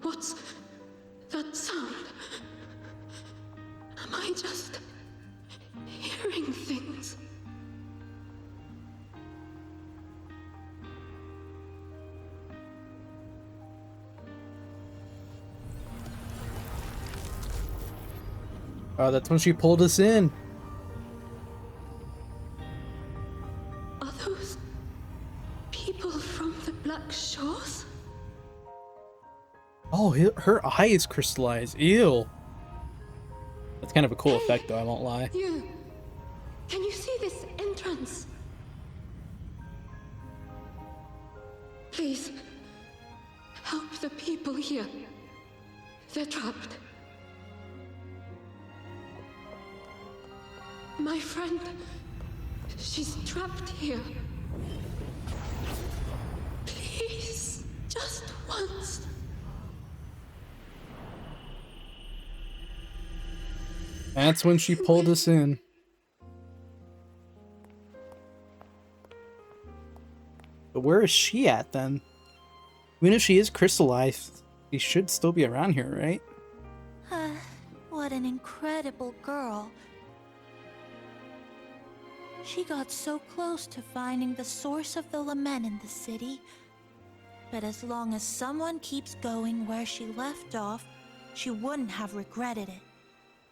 What's that sound? Am I just hearing things? Oh, that's when she pulled us in. Are those people from the Black Shores? Oh, her eye is crystallized. Ew. That's kind of a cool effect, though, I won't lie. You! Can you see this entrance? Please, help the people here. They're trapped. My friend, she's trapped here. Please, just once. That's when she pulled us in. But where is she at then? Even if she is crystallized, she should still be around here, right? What an incredible girl. She got so close to finding the source of the lament in the city. But as long as someone keeps going where she left off, she wouldn't have regretted it.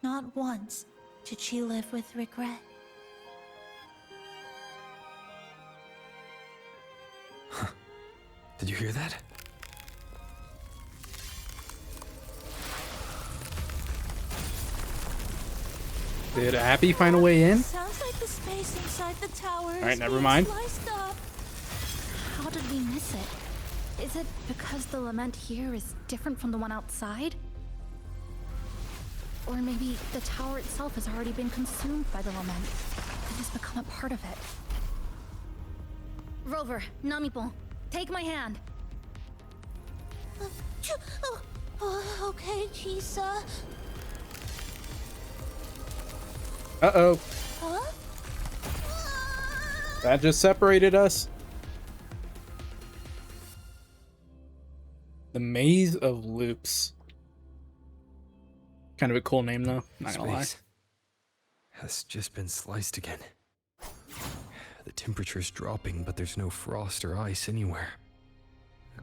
Not once did she live with regret. Did you hear that? Did Abby find a way in? Sounds like the space inside the tower. Alright, never mind. How did we miss it? Is it because the lament here is different from the one outside? Or maybe the tower itself has already been consumed by the lament and has become a part of it. Rover, Namipon, take my hand. Okay, Chisa. Uh-oh. Huh? That just separated us. The Maze of Loops. Kind of a cool name, though. Not gonna lie. Space has just been sliced again. The temperature's dropping, but there's no frost or ice anywhere.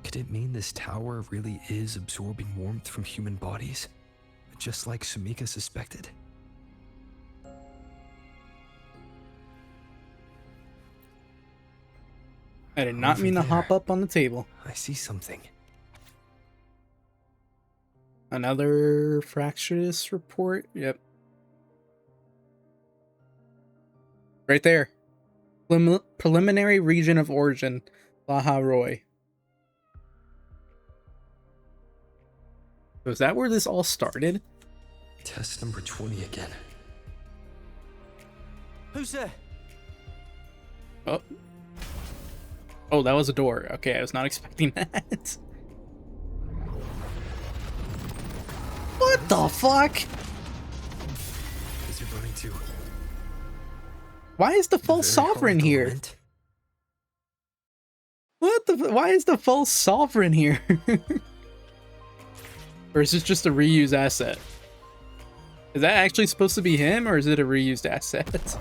Could it mean this tower really is absorbing warmth from human bodies? Just like Sumika suspected? I did not mean to hop up on the table. I see something. Another fractious report? Yep. Right there. Preliminary region of origin, Laha Roy. So is that where this all started? Test number 20 again. Who's there? Oh. Oh, that was a door. Okay, I was not expecting that. What the fuck? Is it running too? Why is the false sovereign here? What the? Why is the false sovereign here? Or is this just a reused asset? Is that actually supposed to be him, or is it a reused asset?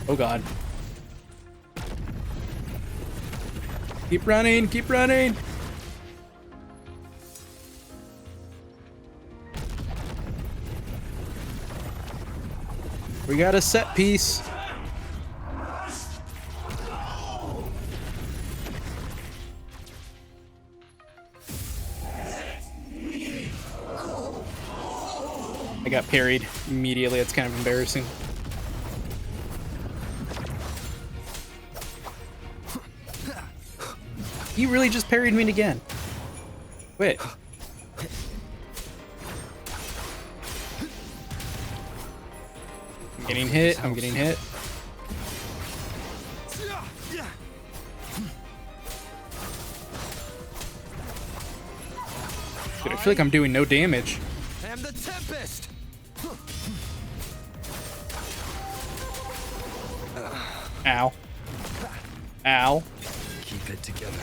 Oh god. Keep running, keep running! We got a set piece. I got parried immediately. It's kind of embarrassing. He really just parried me again. Wait. I'm getting hit. I'm getting hit. Dude, I feel like I'm doing no damage. I am the Tempest. Ow. Ow. Keep it together.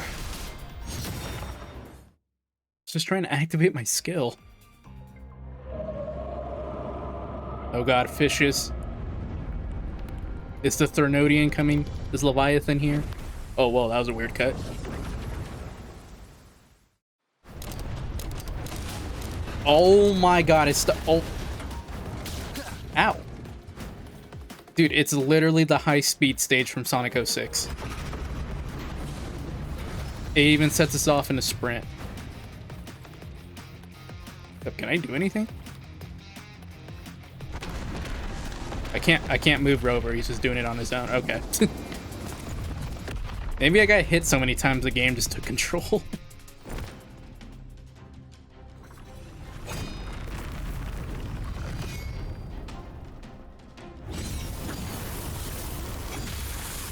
Just trying to activate my skill. Oh god, fishes. Is the Thernodian coming? Is Leviathan here? Oh, whoa, that was a weird cut. Oh my god, it's the... Oh. Ow. Dude, it's literally the high-speed stage from Sonic 06. It even sets us off in a sprint. Can I do anything? I can't move Rover. He's just doing it on his own. Okay. Maybe I got hit so many times the game just took control.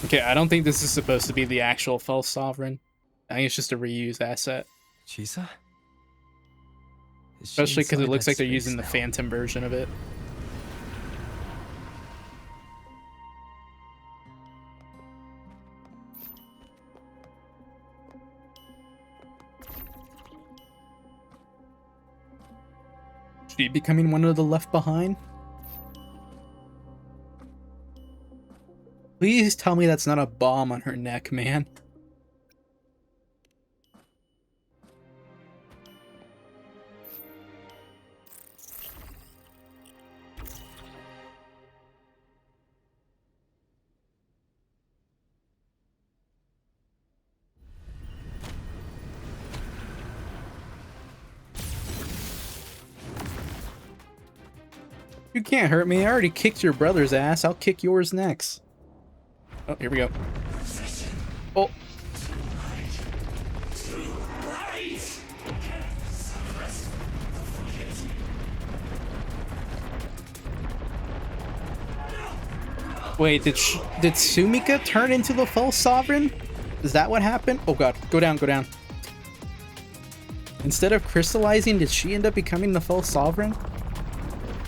Okay, I don't think this is supposed to be the actual false sovereign. I think it's just a reuse asset. Chisa? Especially because it looks like they're using the Phantom version of it. She becoming one of the Left Behind? Please tell me that's not a bomb on her neck, man. You can't hurt me. I already kicked your brother's ass. I'll kick yours next. Oh, here we go. Oh. Wait, did Sumika turn into the false sovereign? Is that what happened? Oh god, go down, go down. Instead of crystallizing, did she end up becoming the false sovereign?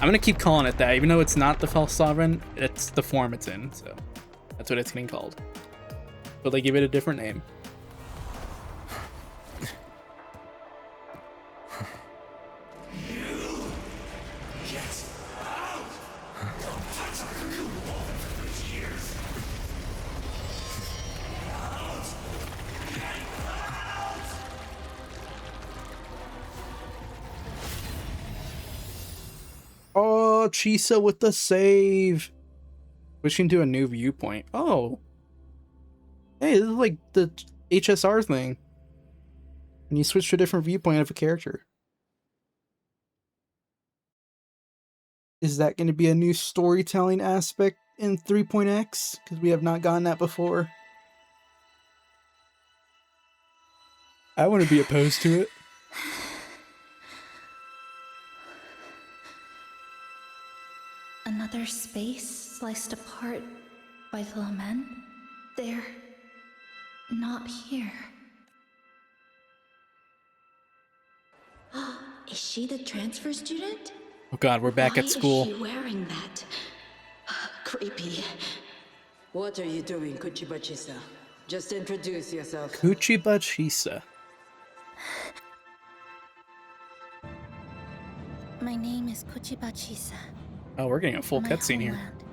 I'm gonna keep calling it that, even though it's not the false sovereign, it's the form it's in, so that's what it's getting called. But they give it a different name. Oh, Chisa with the save. Switching to a new viewpoint. Oh. Hey, this is like the HSR thing. And you switch to a different viewpoint of a character. Is that going to be a new storytelling aspect in 3.x? Because we have not gotten that before. I wouldn't be opposed to it. Another space sliced apart by the lament? They're not here. Is she the transfer student? Oh god, we're back at school. Why is she wearing that? Creepy. What are you doing, Kuchiba Chisa? Just introduce yourself. Kuchiba Chisa. My name is Kuchiba Chisa. Oh, we're getting a full My cutscene here. homeland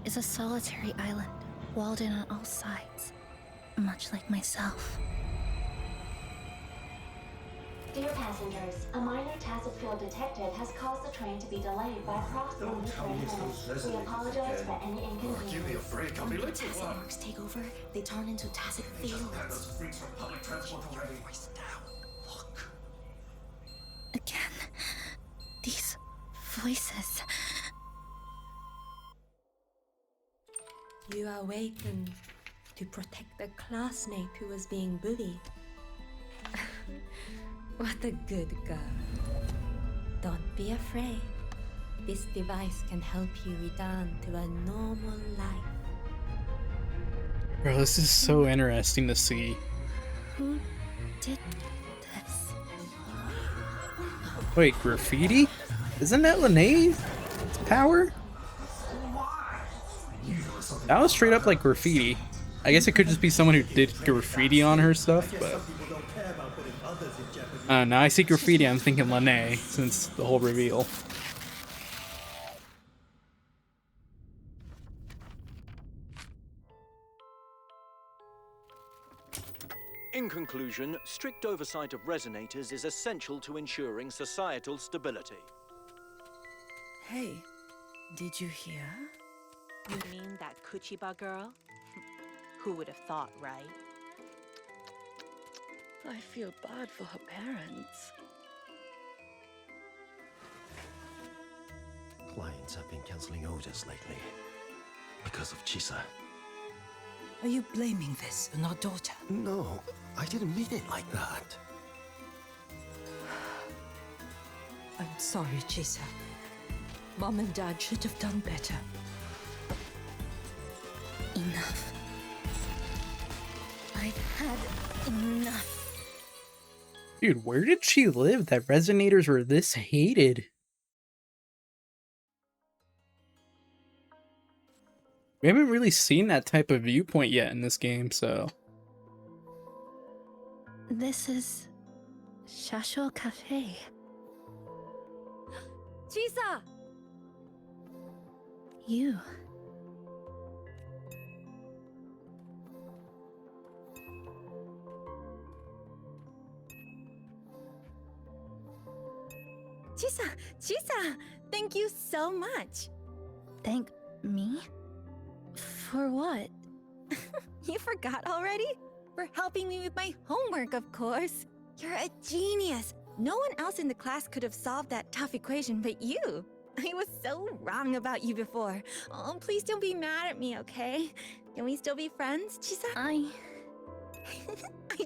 is a solitary island, walled in on all sides, much like myself. Dear passengers, a minor tacit field detected has caused the train to be delayed by approximately 30 minutes. We apologize for any inconvenience. Give me a break, I'll be late to Tacit work. marks take over, they turn into tacit fields. Those freaks from public transport already. Again, these voices. You are awakened to protect the classmate who was being bullied. What a good girl. Don't be afraid. This device can help you return to a normal life. Bro, this is so interesting to see. Who did this? Wait, graffiti? Isn't that Linnea's power? That was straight up like graffiti. I guess it could just be someone who did graffiti on her stuff, but... now I see graffiti, I'm thinking Linnaea, since the whole reveal. In conclusion, strict oversight of resonators is essential to ensuring societal stability. Hey, did you hear? You mean that Kuchiba girl? Who would have thought, right? I feel bad for her parents. Clients have been canceling orders lately because of Chisa. Are you blaming this on our daughter? No, I didn't mean it like that. I'm sorry, Chisa. Mom and Dad should have done better. Enough. I've had enough. Dude, where did she live that resonators were this hated? We haven't really seen that type of viewpoint yet in this game, so... This is... Shasho Cafe. Chisa! You. Chisa! Thank you so much! Thank me? For what? You forgot already? For helping me with my homework, of course. You're a genius. No one else in the class could have solved that tough equation but you. I was so wrong about you before. Oh, please don't be mad at me, okay? Can we still be friends, Chisa? I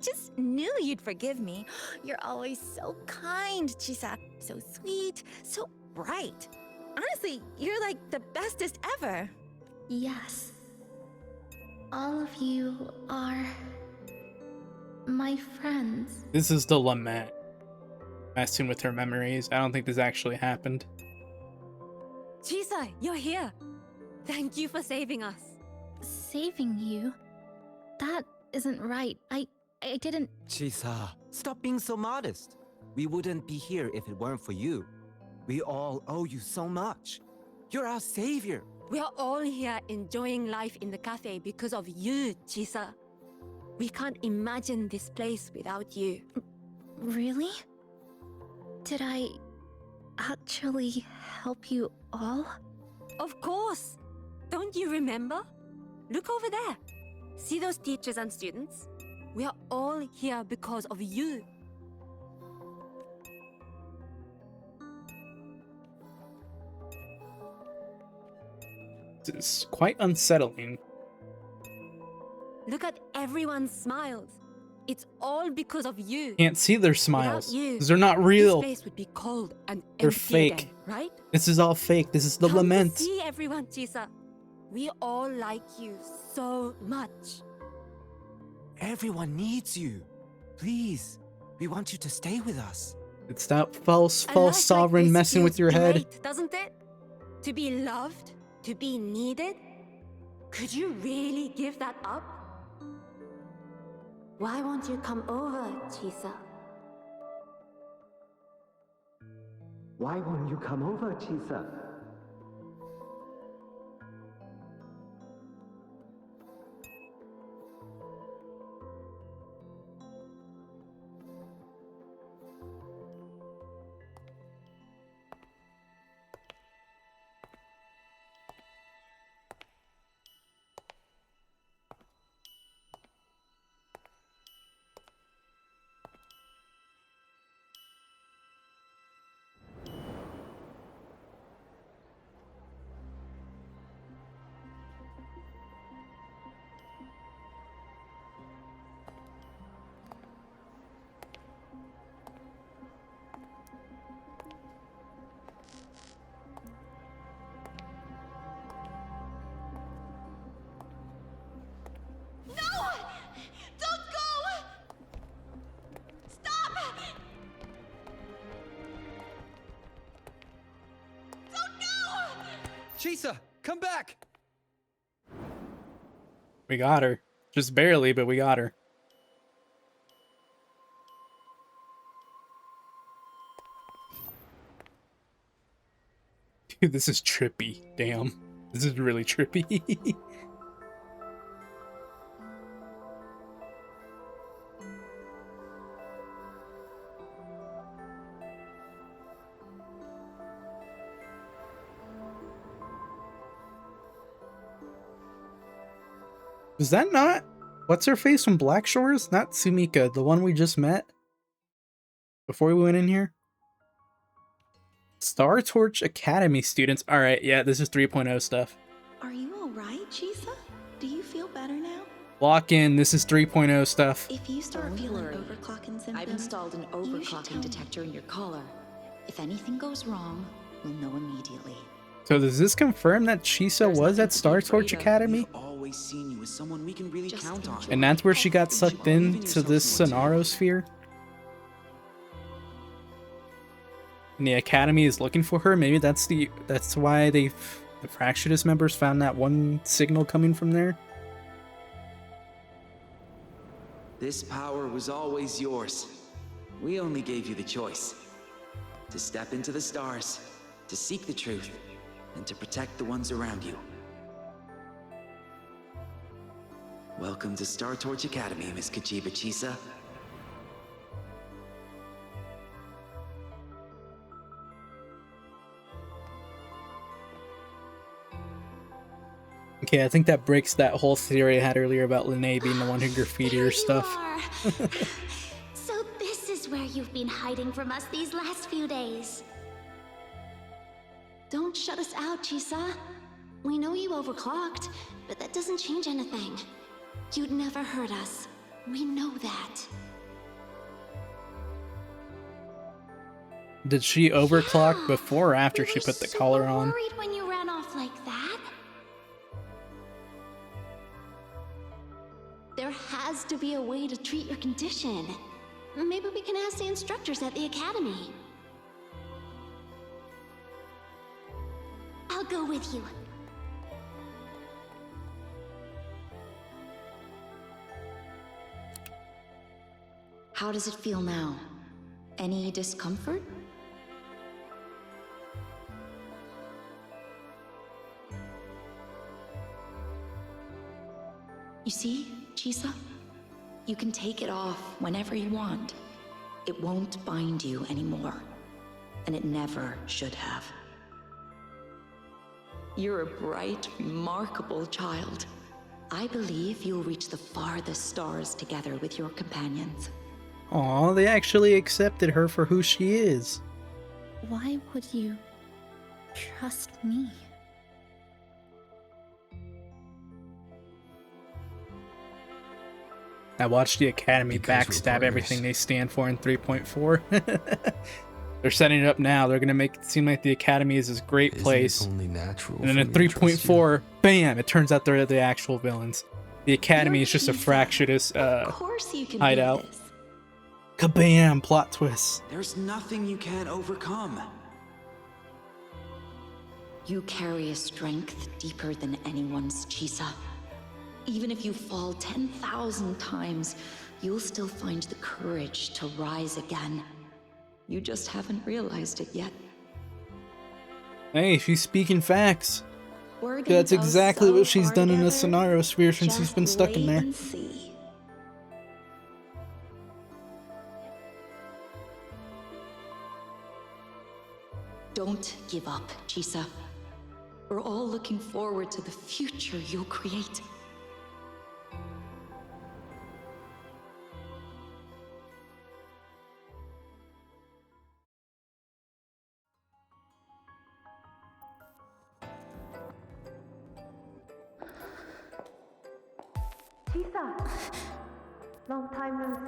just knew you'd forgive me. You're always so kind, Chisa. So sweet, so bright. Honestly, you're like the bestest ever. Yes. All of you are... my friends. This is the lament. Messing with her memories. I don't think this actually happened. Chisa, you're here. Thank you for saving us. Saving you? That isn't right. I didn't... Chisa, stop being so modest. We wouldn't be here if it weren't for you. We all owe you so much. You're our savior. We are all here enjoying life in the cafe because of you, Chisa. We can't imagine this place without you. Really? Did I actually help you all? Of course! Don't you remember? Look over there. See those teachers and students? We are all here because of you. It's quite unsettling. Look at everyone's smiles. It's all because of you. Can't see their Without smiles. you, Because they're not real. This place would be cold and They're empty fake. again, right? This is all fake. This is the Come lament. to see everyone, Chisa. We all like you so much. Everyone needs you. Please, we want you to stay with us. It's that false A life like sovereign this messing with feels your head. great, doesn't it? To be loved, to be needed. Could you really give that up? Why won't you come over, Chisa? Why won't you come over, Chisa? Chisa, come back! We got her. Just barely, but we got her. Dude, this is trippy. Damn. This is really trippy. Was that not... What's her face from Black Shores? Not Sumika, the one we just met? Before we went in here? Star Torch Academy students. Alright, yeah, this is 3.0 stuff. Are you alright, Chisa? Do you feel better now? Lock in, this is 3.0 stuff. If you start Don't feeling worry. overclocking symptoms, I've installed an you should tell overclocking me. detector in your collar. If anything goes wrong, we'll know immediately. So does this confirm that Chisa was at Star Torch Academy? Always seen you as someone we can really count on. And that's where she got sucked into this Sonaro sphere? And the Academy is looking for her? Maybe that's why the Fractious members found that one signal coming from there? This power was always yours. We only gave you the choice. To step into the stars, to seek the truth, and to protect the ones around you. Welcome to Star Torch Academy, Miss Kachiba Chisa. Okay, I think that breaks that whole theory I had earlier about Linnae being the one who graffitied her stuff. So this is where you've been hiding from us these last few days. Don't shut us out, Chisa. We know you overclocked, but that doesn't change anything. You'd never hurt us. We know that. Did she overclock before or after she put the collar on? Worried when you ran off like that? There has to be a way to treat your condition. Maybe we can ask the instructors at the academy. I'll go with you. How does it feel now? Any discomfort? You see, Chisa? You can take it off whenever you want. It won't bind you anymore. And it never should have. You're a bright, remarkable child. I believe you'll reach the farthest stars together with your companions. Aw, they actually accepted her for who she is. Why would you trust me? I watched the Academy Because we're backstab everything partners. they stand for in 3.4. They're setting it up now. They're gonna make it seem like the Academy is this great Isn't it place. only natural And then for in me to trust you? 3.4, bam! It turns out they're the actual villains. The Academy is just a fractious Of course you can do hideout. this. Kabam! Plot twist. There's nothing you can't overcome. You carry a strength deeper than anyone's, Chisa. Even if you fall 10,000 times, you'll still find the courage to rise again. You just haven't realized it yet. Hey, she's speaking facts. We're gonna That's go exactly so what she's far done in the together. Sonaro sphere since she's Just been stuck in wait there. and see. Don't give up, Chisa. We're all looking forward to the future you'll create. Chisa! Long time no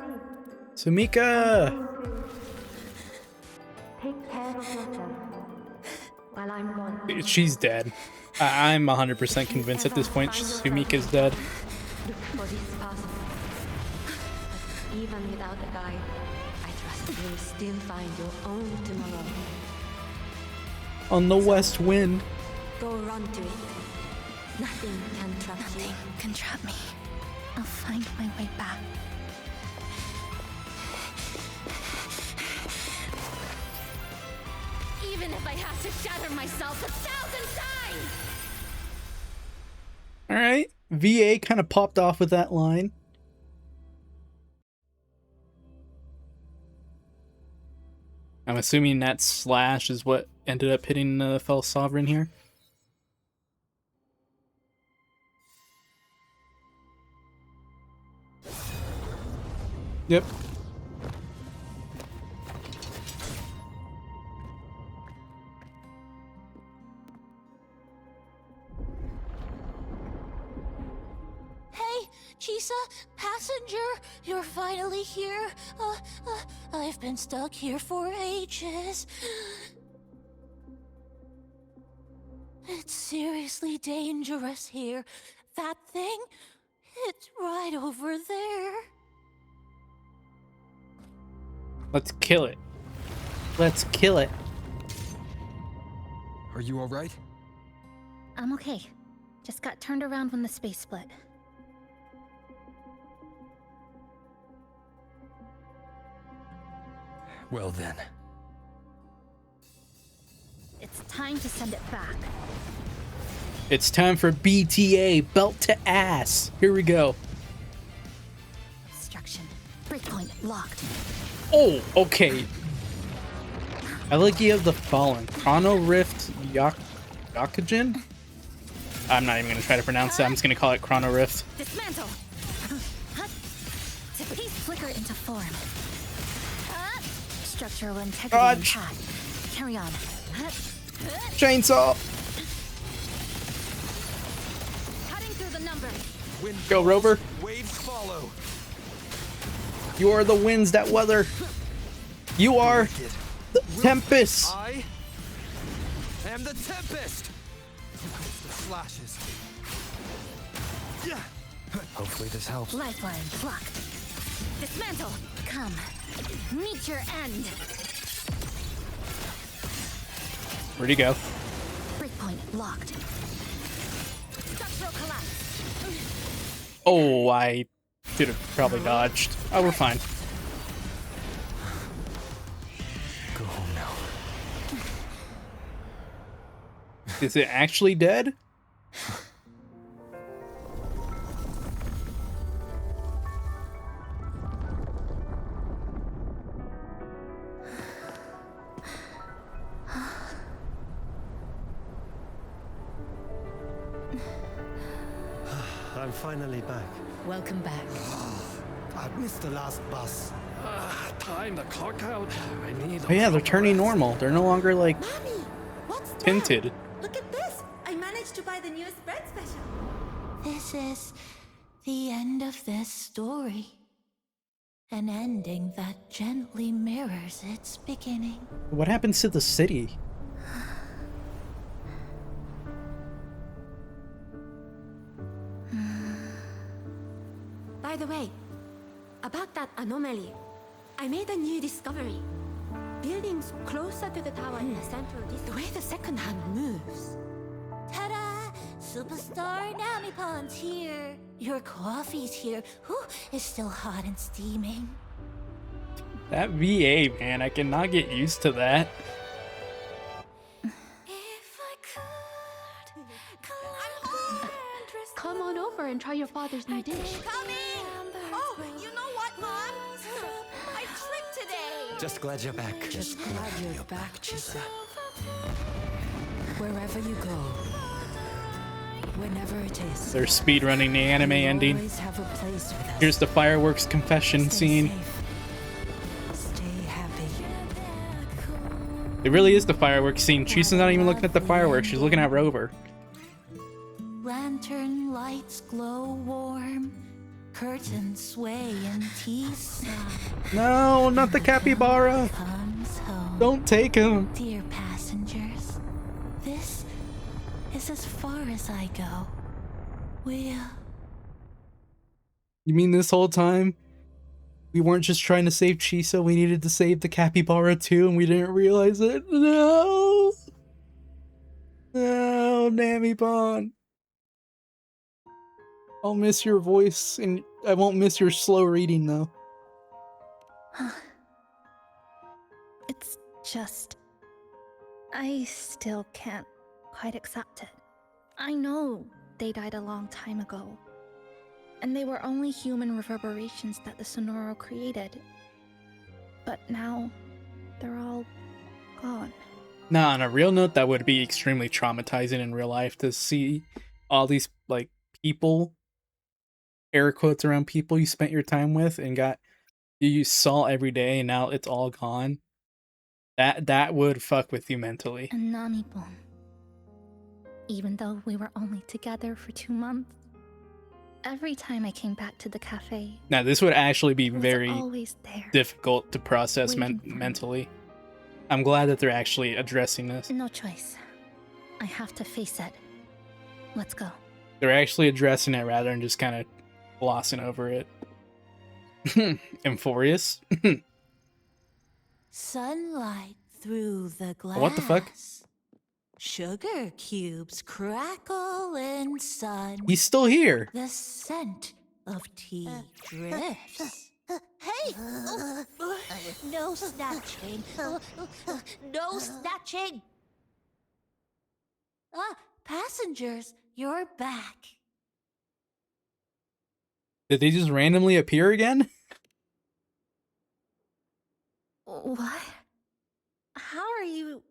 see. Sumika! Take care of yourself while I'm gone. She's dead. I'm 100% convinced at this point Sumika's dead. Look for this puzzle. But even without a guide, I trust you'll still find your own tomorrow. On the west wind. Go run to it. Nothing can trap you. Nothing can trap me. I'll find my way back. Even if I have to shatter myself 1,000 times! Alright. VA kind of popped off with that line. I'm assuming that slash is what ended up hitting the fellow Sovereign here. Yep. Hey, Chisa, passenger, you're finally here. I've been stuck here for ages. It's seriously dangerous here. That thing, it's right over there. Let's kill it. Let's kill it. Are you alright? I'm okay. Just got turned around when the space split. Well then. It's time to send it back. It's time for BTA, belt to ass. Here we go. Obstruction. Breakpoint locked. Oh, okay. I like you have the following. Chrono Rift Yakugen? I'm not even going to try to pronounce it. I'm just going to call it Chrono Rift. Dismantle. To piece flicker into form. Structural integrity intact. Carry on. Chainsaw. Cutting through the numbers. Go, Rover. Waves follow. You are the winds that weather. You are the Tempest. I am the Tempest. It's the slashes. Yeah. Hopefully this helps. Lifeline blocked. Dismantle. Come. Meet your end. Where'd he go? Breakpoint locked. Structural collapse. Oh, I should have probably dodged. Oh, we're fine. Go home now. Is it actually dead? I'm finally back. Welcome back. I missed the last bus. Time to clock out. I need. Oh yeah, they're turning normal. They're no longer like tinted. Look at this! I managed to buy the newest bread special. This is the end of this story. An ending that gently mirrors its beginning. What happens to the city? By the way, about that anomaly, I made a new discovery. Buildings closer to the tower in the central district. The way the second hand moves. Ta-da! Superstar Namipon's here. Your coffee's here. Whew, it's still hot and steaming. That VA, man, I cannot get used to that. Come on over and try your father's new dish. Coming! Oh, you know what, Mom? I tripped today! Just glad you're back. Just glad you're back, Chisa. Wherever you go, whenever it is. They're speedrunning the anime ending. Always have a place with us. Here's the fireworks confession scene. Stay happy. It really is the fireworks scene. Chisa's not even looking at the fireworks. She's looking at Rover. Lantern lights glow warm. Curtains sway in Tisa. No, not the capybara. Comes home. Don't take him. Dear passengers, this is as far as I go. You mean this whole time we weren't just trying to save Chisa, we needed to save the capybara too and we didn't realize it? No. No, Namibon. I'll miss your voice, and I won't miss your slow reading, though. It's just... I still can't quite accept it. I know they died a long time ago, and they were only human reverberations that the Sonoro created. But now, they're all gone. Nah, on a real note, that would be extremely traumatizing in real life to see all these, like, people, air quotes around people you spent your time with and you saw every day, and now it's all gone. That would fuck with you mentally. And Namibon. Even though we were only together for 2 months, every time I came back to the cafe, Now, this would actually be very always there, difficult to process mentally. I'm glad that they're actually addressing this. No choice. I have to face it. Let's go. They're actually addressing it rather than just kind of glossing over it. Euphorious. Sunlight through the glass. What the fuck? Sugar cubes crackle in sun. He's still here. The scent of tea drifts. Hey! No snatching. No snatching. Passengers, you're back. Did they just randomly appear again? What? How are you?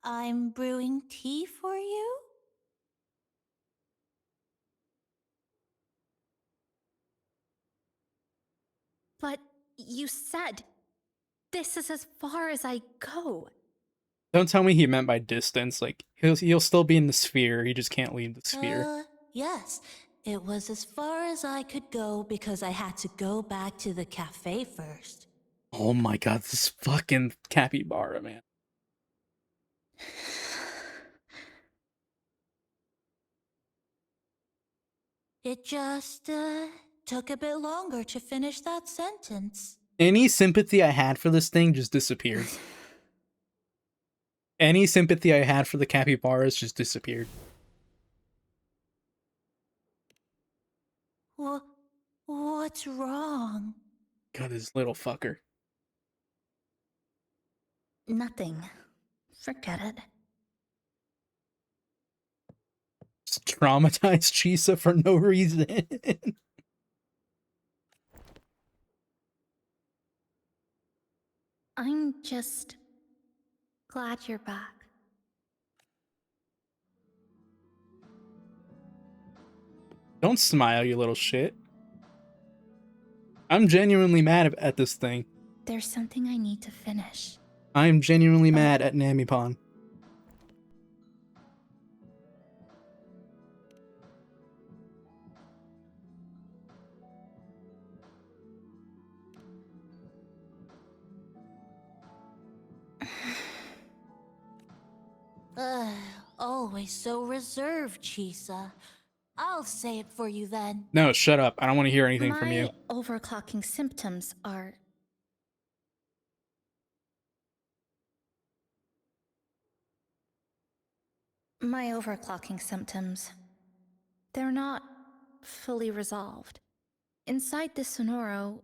I'm brewing tea for you? But you said this is as far as I go. Don't tell me he meant by distance. Like, he'll still be in the sphere. He just can't leave the sphere. Yes. It was as far as I could go because I had to go back to the cafe first. Oh my god, this fucking capybara, man. It just took a bit longer to finish that sentence. Any sympathy I had for this thing just disappeared. Any sympathy I had for the capybaras just disappeared. What's wrong? God, this little fucker. Nothing. Forget it. Just traumatized Chisa for no reason. I'm just glad you're back. Don't smile, you little shit. I'm genuinely mad at this thing. There's something I need to finish. I am genuinely mad at Namibon. Always so reserved, Chisa. I'll say it for you then. No, shut up. I don't want to hear anything from you. My overclocking symptoms are... My overclocking symptoms. They're not fully resolved. Inside the Sonoro,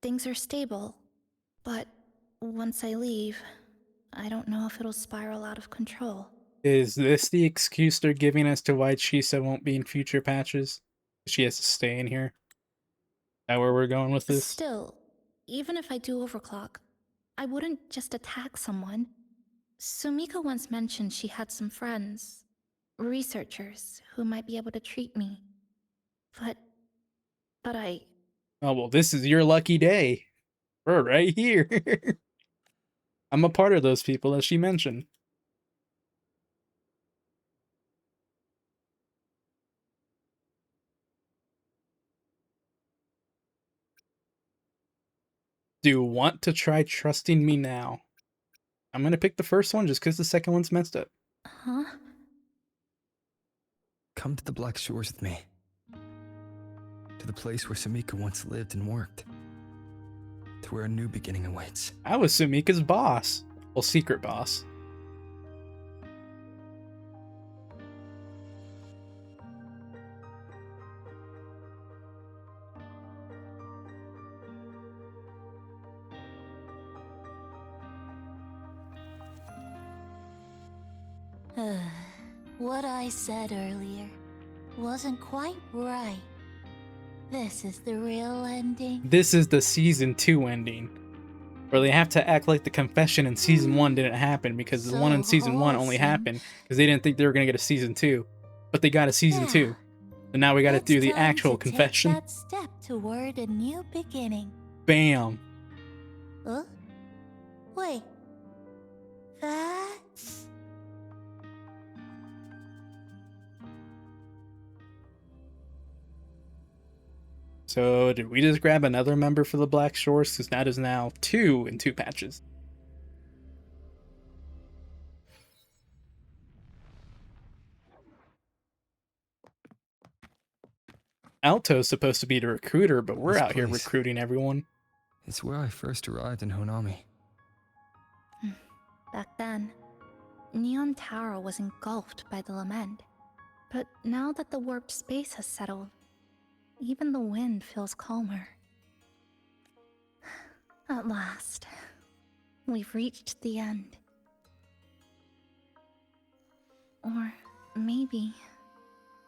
things are stable. But once I leave, I don't know if it'll spiral out of control. Is this the excuse they're giving as to why Chisa won't be in future patches? She has to stay in here? Is that where we're going with this? Still, even if I do overclock, I wouldn't just attack someone. Sumika once mentioned she had some friends, researchers, who might be able to treat me. But I... Oh, well, this is your lucky day. We're right here. I'm a part of those people that she mentioned. Do you want to try trusting me now? I'm gonna pick the first one just because the second one's messed up. Huh? Come to the Black Shores with me. To the place where Sumika once lived and worked. To where a new beginning awaits. I was Sumika's boss. Well, secret boss. What I said earlier wasn't quite right. This is the real ending. This is the season 2 ending, where they have to act like the confession in season 1 didn't happen because the one in season 1 only happened because they didn't think they were gonna get a season 2, but they got a season 2. And now we got to do the actual confession. That step toward a new beginning. Bam. Huh? Wait. That's... So did we just grab another member for the Black Shores? Because that is now 2 in 2 patches. Alto's supposed to be the recruiter, but we're out here recruiting everyone. It's where I first arrived in Honami. Back then, Neon Tower was engulfed by the lament. But now that the warped space has settled, even the wind feels calmer. At last, we've reached the end. Or maybe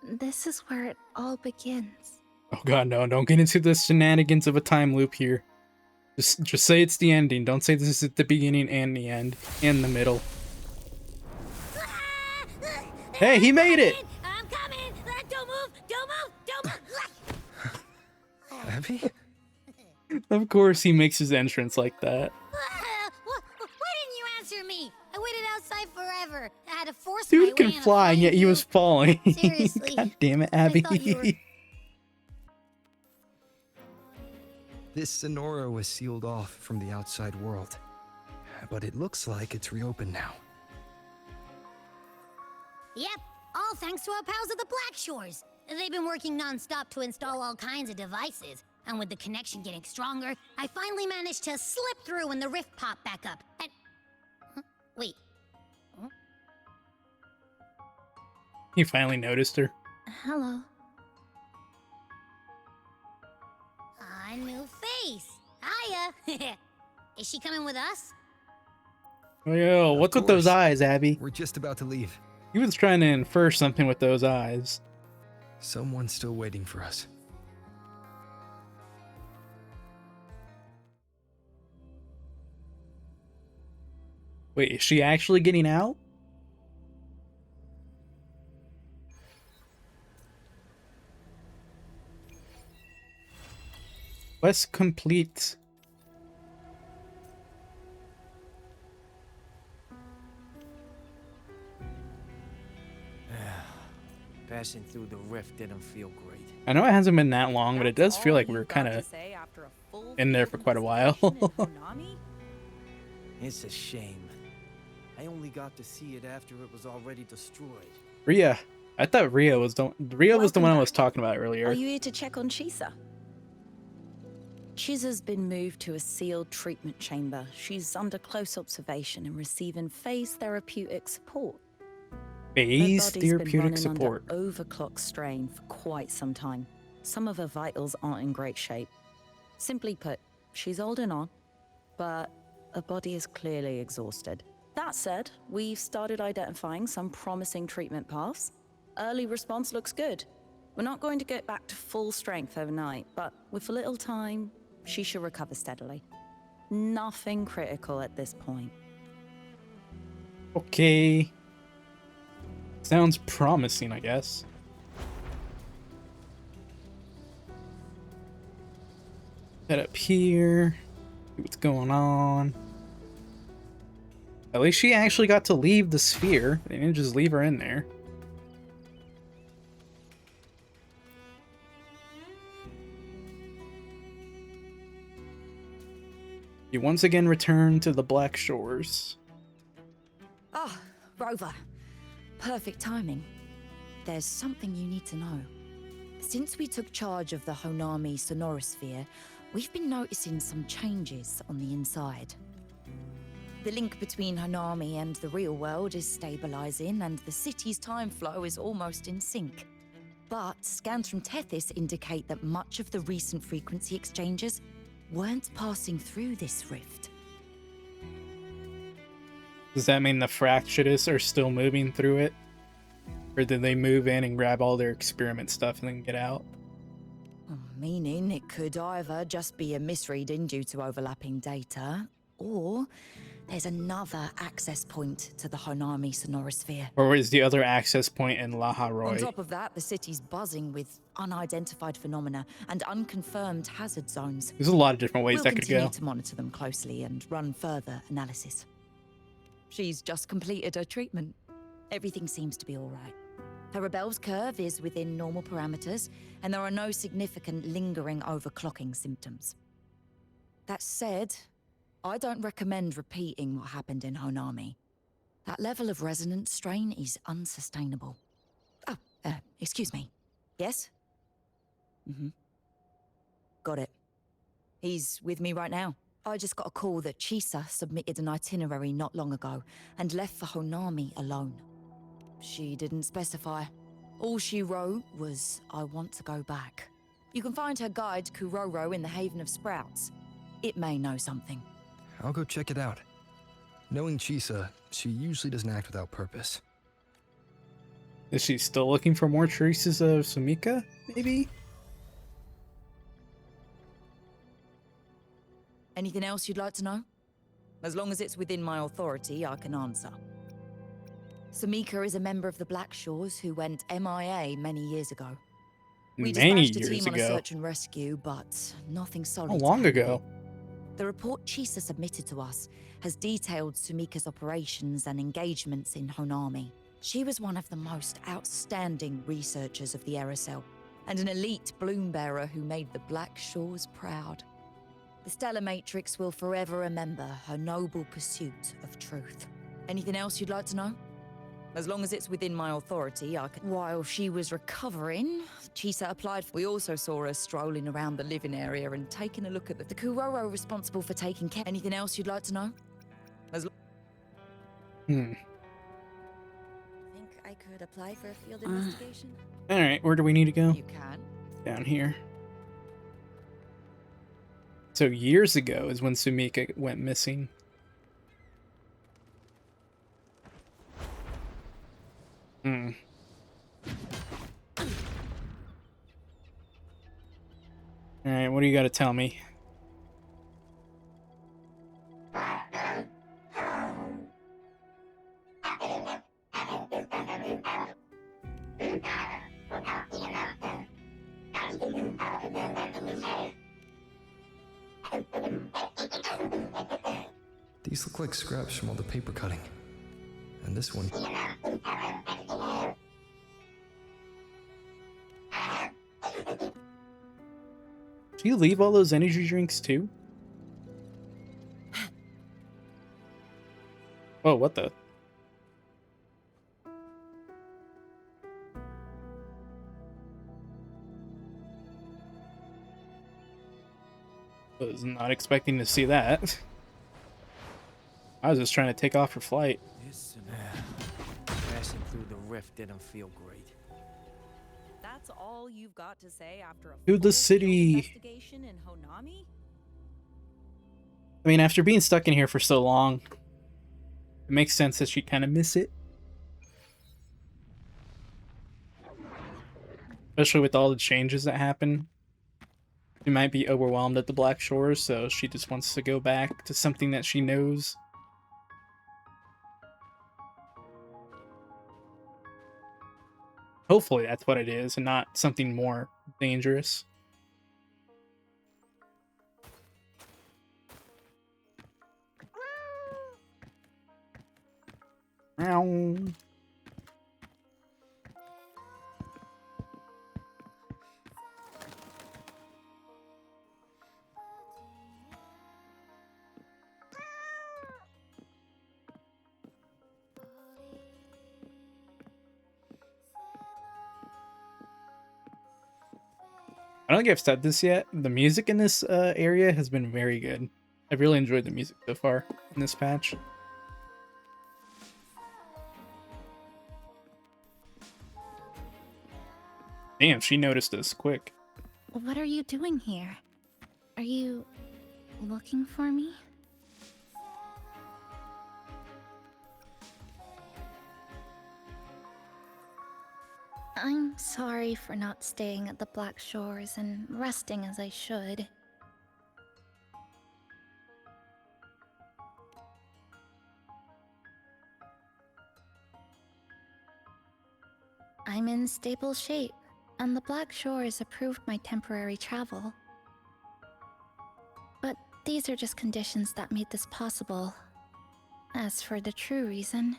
this is where it all begins. Oh god, no, don't get into the shenanigans of a time loop here. Just say it's the ending. Don't say this is the beginning and the end. And the middle. Hey, he made it! I'm coming! Don't move! Don't move! Don't move! Abby? Of course he makes his entrance like that. Why didn't you answer me? I waited outside forever. I had to force Dude my can way in fly, and yet he was falling. Seriously. God damn it, Abby. This Sonora was sealed off from the outside world, but it looks like it's reopened now. Yep, all thanks to our pals at the Black Shores. They've been working non-stop to install all kinds of devices, and with the connection getting stronger, I finally managed to slip through when the rift popped back up. And... Huh? Wait. Huh? He finally noticed her. Hello. A new face. Hiya. Is she coming with us? Oh, yo, what's with those eyes, Abby? We're just about to leave. He was trying to infer something with those eyes. Someone's still waiting for us. Wait, is she actually getting out? Quest complete. Passing through the rift didn't feel great. I know it hasn't been that long, but it does feel like we were kind of in there for quite a while. It's a shame. I only got to see it after it was already destroyed. Ria. I thought Ria was the one I was talking about earlier. Are you here to check on Chisa? Chisa's been moved to a sealed treatment chamber. She's under close observation and receiving phase therapeutic support. Phase Her body's therapeutic been support. Under overclock strain for quite some time. Some of her vitals aren't in great shape. Simply put, she's holding on, but her body is clearly exhausted. That said, we've started identifying some promising treatment paths. Early response looks good. We're not going to get back to full strength overnight, but with a little time, she should recover steadily. Nothing critical at this point. Okay. Sounds promising, I guess. Head up here. See what's going on. At least she actually got to leave the sphere. They didn't just leave her in there. You once again return to the Black Shores. Ah, Rover. Perfect timing. There's something you need to know. Since we took charge of the Honami Sonorosphere, we've been noticing some changes on the inside. The link between Honami and the real world is stabilizing, and the city's time flow is almost in sync. But scans from Tethys indicate that much of the recent frequency exchanges weren't passing through this rift. Does that mean the Fractious are still moving through it? Or did they move in and grab all their experiment stuff and then get out? Meaning it could either just be a misreading due to overlapping data, or there's another access point to the Honami sonorosphere. Or is the other access point in On Laharoy? top of that, the city's buzzing with unidentified phenomena and unconfirmed hazard zones. There's a lot of different ways We'll that could continue go. to monitor them closely and run further analysis. She's just completed her treatment. Everything seems to be all right. Her rebel's curve is within normal parameters, and there are no significant lingering overclocking symptoms. That said, I don't recommend repeating what happened in Honami. That level of resonance strain is unsustainable. Oh, excuse me. Yes? Mm-hmm. Got it. He's with me right now. I just got a call that Chisa submitted an itinerary not long ago and left for Honami alone. She didn't specify. All she wrote was, I want to go back. You can find her guide, Kuroro, in the Haven of Sprouts. It may know something. I'll go check it out. Knowing Chisa, she usually doesn't act without purpose. Is she still looking for more traces of Sumika, maybe? Anything else you'd like to know? As long as it's within my authority, I can answer. Sumika is a member of the Black Shores who went MIA many years ago. We dispatched a team on a search and rescue, but nothing solid. How long ago? The report Chisa submitted to us has detailed Sumika's operations and engagements in Honami. She was one of the most outstanding researchers of the Aerocell, and an elite bloom bearer who made the Black Shores proud. The Stellar Matrix will forever remember her noble pursuit of truth. Anything else you'd like to know? As long as it's within my authority, I can... While she was recovering, Chisa applied... We also saw her strolling around the living area and taking a look at the Kuroro responsible for taking care... Anything else you'd like to know? As Hmm. Think I could apply for a field investigation? Alright, where do we need to go? You can. Down here. So years ago is when Sumika went missing. Hmm. Alright, what do you got to tell me? These look like scraps from all the paper cutting. And this one... Do you leave all those energy drinks too? Oh, what the? Was not expecting to see that. I was just trying to take off her flight. Passing through the rift didn't feel great. That's all you've got to say after a To the full city. investigation in Honami? I mean, after being stuck in here for so long, it makes sense that she'd kind of miss it. Especially with all the changes that happen. She might be overwhelmed at the Black Shores, so she just wants to go back to something that she knows. Hopefully that's what it is, and not something more dangerous. Meow. I don't think I've said this yet. The music in this area has been very good. I've really enjoyed the music so far in this patch. Damn, she noticed us quick. What are you doing here? Are you looking for me? I'm sorry for not staying at the Black Shores and resting as I should. I'm in stable shape, and the Black Shores approved my temporary travel. But these are just conditions that made this possible. As for the true reason,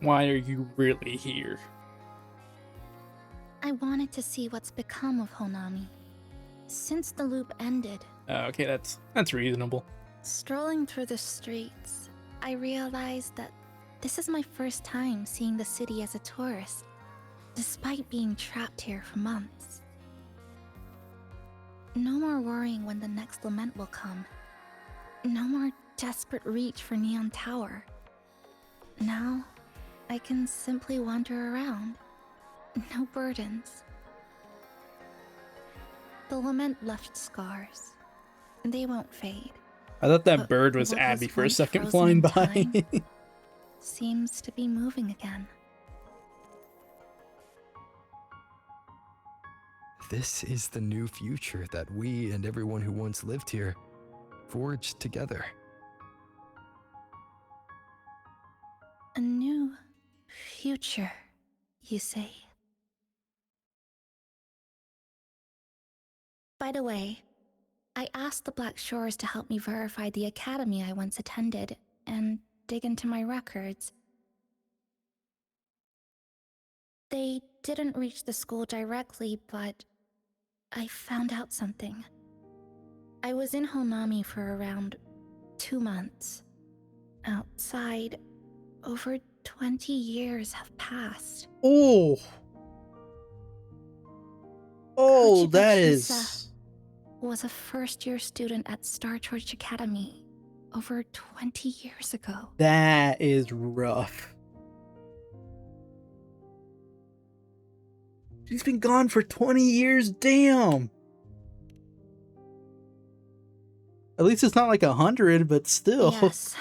Why are you really here? I wanted to see what's become of Honami. Since the loop ended, Okay, that's reasonable. strolling through the streets, I realized that this is my first time seeing the city as a tourist, despite being trapped here for months. No more worrying when the next lament will come. No more desperate reach for Neon Tower. Now, I can simply wander around. No burdens. The lament left scars. They won't fade. I thought that But bird was what Abby for a once second frozen flying in by. time seems to be moving again. This is the new future that we and everyone who once lived here forged together. A new future, you say? By the way, I asked the Black Shores to help me verify the academy I once attended and dig into my records. They didn't reach the school directly, but I found out something. I was in Honami for around 2 months. Outside, over 20 years have passed. Oh, that Kuchibachisa is was a first-year student at Star Church Academy over 20 years ago. rough. She's been gone for 20 years, damn. At least it's not like 100, but still. Yes,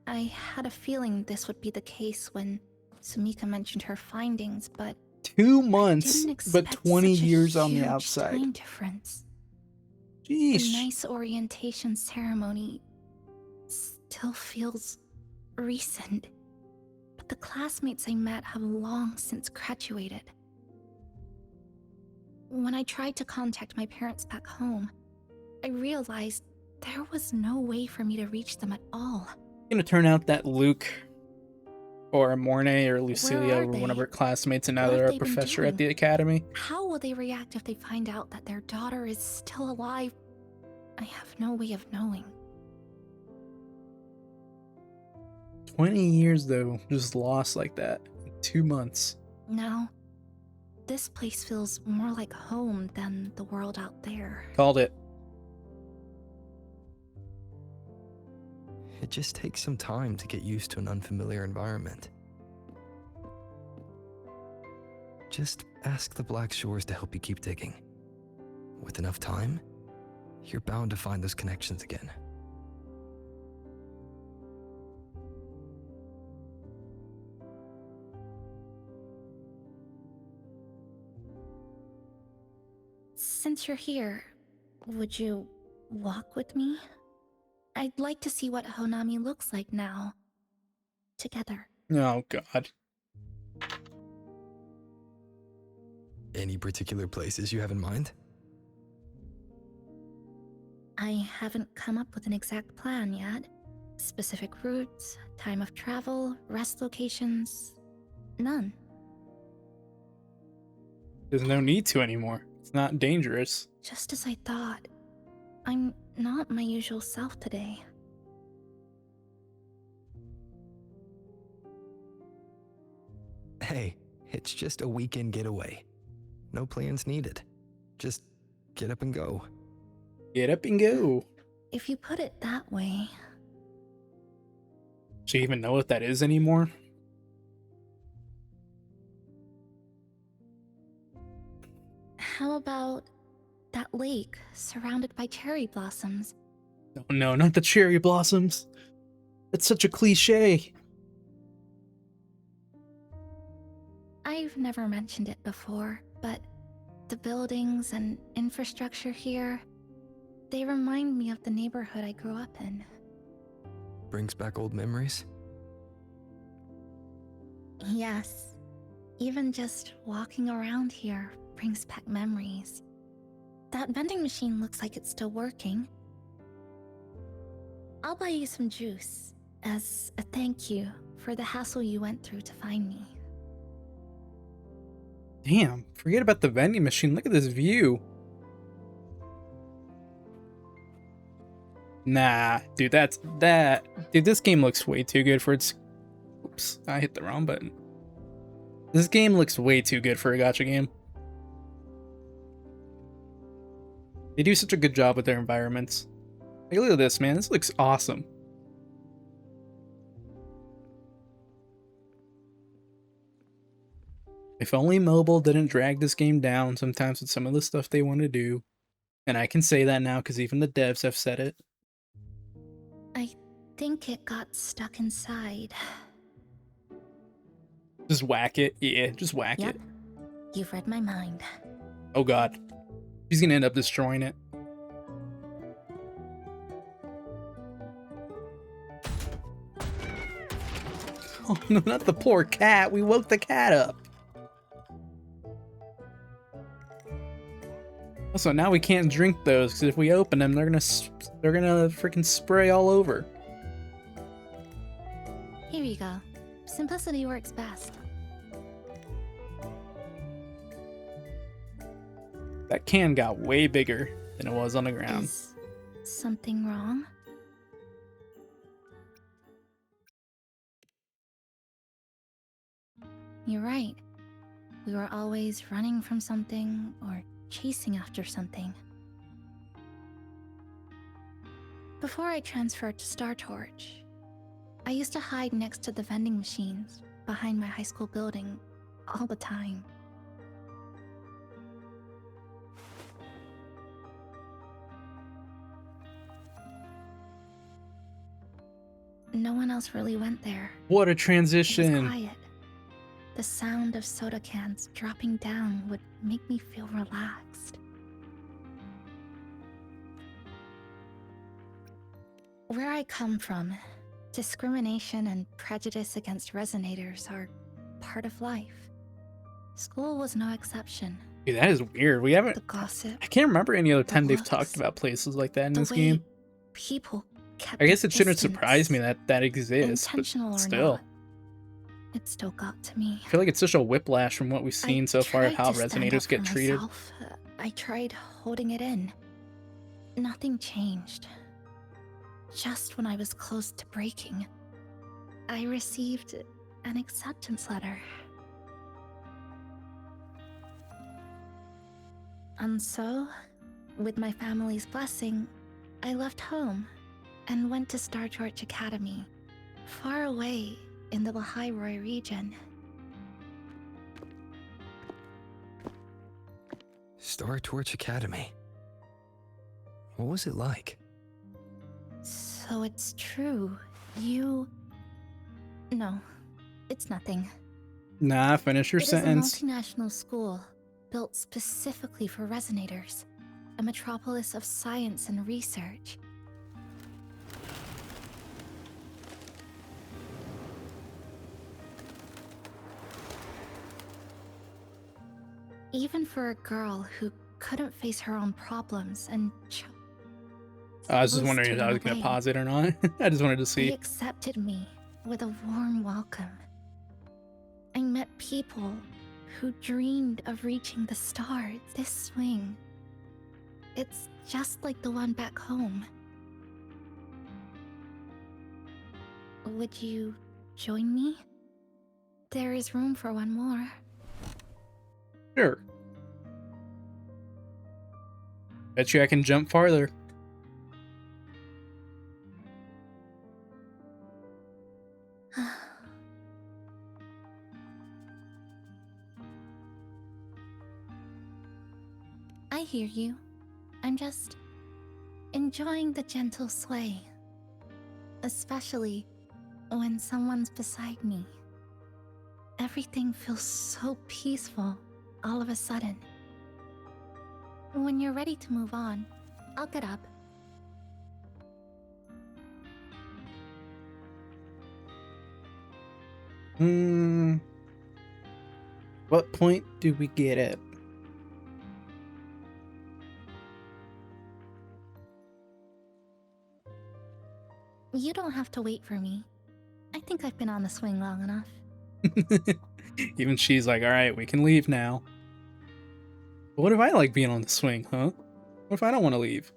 I had a feeling this would be the case when Sumika mentioned her findings, but 2 months, didn't but expect 20 such a years on the huge outside. time difference. Jeez. The nice orientation ceremony still feels recent, but the classmates I met have long since graduated. When I tried to contact my parents back home, I realized there was no way for me to reach them at all. It's gonna turn out that Luke or Mornay or Where Lucilia are were one of they? her classmates, and now What have they're a they been professor at doing? the academy. How will they react if they find out that their daughter is still alive? I have no way of knowing. 20 years, though, just lost like that in 2 months. Now, this place feels more like home than the world out there. Called it. It just takes some time to get used to an unfamiliar environment. Just ask the Black Shores to help you keep digging. With enough time, you're bound to find those connections again. Since you're here, would you walk with me? I'd like to see what Honami looks like now. Together. Oh, God. Any particular places you have in mind? I haven't come up with an exact plan yet. Specific routes, time of travel, rest locations, none. There's no need to anymore. It's not dangerous. Just as I thought. I'm not my usual self today. Hey, it's just a weekend getaway. No plans needed. Just get up and go. Get up and go. If you put it that way. Do you even know what that is anymore? How about that lake surrounded by cherry blossoms? Oh, no, not the cherry blossoms. It's such a cliche. I I've never mentioned it before, but the buildings and infrastructure here, they remind me of the neighborhood I grew up in. Brings back old memories? Yes. Even just walking around here brings back memories. That vending machine looks like it's still working. I'll buy you some juice as a thank you for the hassle you went through to find me. Damn, forget about the vending machine. Look at this view. Nah, dude, dude, this game looks way too good for its... Oops, I hit the wrong button. This game looks way too good for a gacha game. They do such a good job with their environments. Like, look at this, man. This looks awesome. If only mobile didn't drag this game down sometimes with some of the stuff they want to do. And I can say that now because even the devs have said it. I think it got stuck inside. Just whack it. Yeah, just whack Yep. it. You've read my mind. Oh god. She's gonna end up destroying it. Oh no, not the poor cat. We woke the cat up. Also, now we can't drink those because if we open them, they're gonna freaking spray all over. Here you go. Simplicity works best. That can got way bigger than it was on the ground. Is something wrong? You're right. We were always running from something or chasing after something. Before I transferred to Star Torch, I used to hide next to the vending machines behind my high school building all the time. No one else really went there. What a It was transition. quiet. The sound of soda cans dropping down would make me feel relaxed. Where I come from, discrimination and prejudice against resonators are part of life. School was no exception. Dude, that is weird. We haven't... The gossip, I can't remember any other the time they've looks, talked about places like that in the this way game. people kept I guess a it shouldn't distance, surprise me that that exists, but intentional or still. not. It still got to me. I feel like it's such a whiplash from what we've seen so far of Tried how to stand resonators up get for treated. myself. I tried holding it in. Nothing changed. Just when I was close to breaking, I received an acceptance letter. And so, with my family's blessing, I left home and went to Star Torch Academy, far away in the Lahairoi region. Star Torch Academy. What was it like? So it's true. You... No, it's nothing. Nah, finish your It sentence. is a multinational school built specifically for resonators, a metropolis of science and research. Even for a girl who couldn't face her own problems and I was just was wondering if I was taken going to away. pause it or not. I just wanted to They see. accepted me with a warm welcome. I met people who dreamed of reaching the stars. This swing, it's just like the one back home. Would you join me? There is room for one more. Sure. Bet you I can jump farther. I hear you. I'm just enjoying the gentle sway. Especially when someone's beside me. Everything feels so peaceful all of a sudden. When you're ready to move on, I'll get up. What point do we get at? You don't have to wait for me. I think I've been on the swing long enough. Even she's like, alright, we can leave now. But what if I like being on the swing, huh? What if I don't want to leave?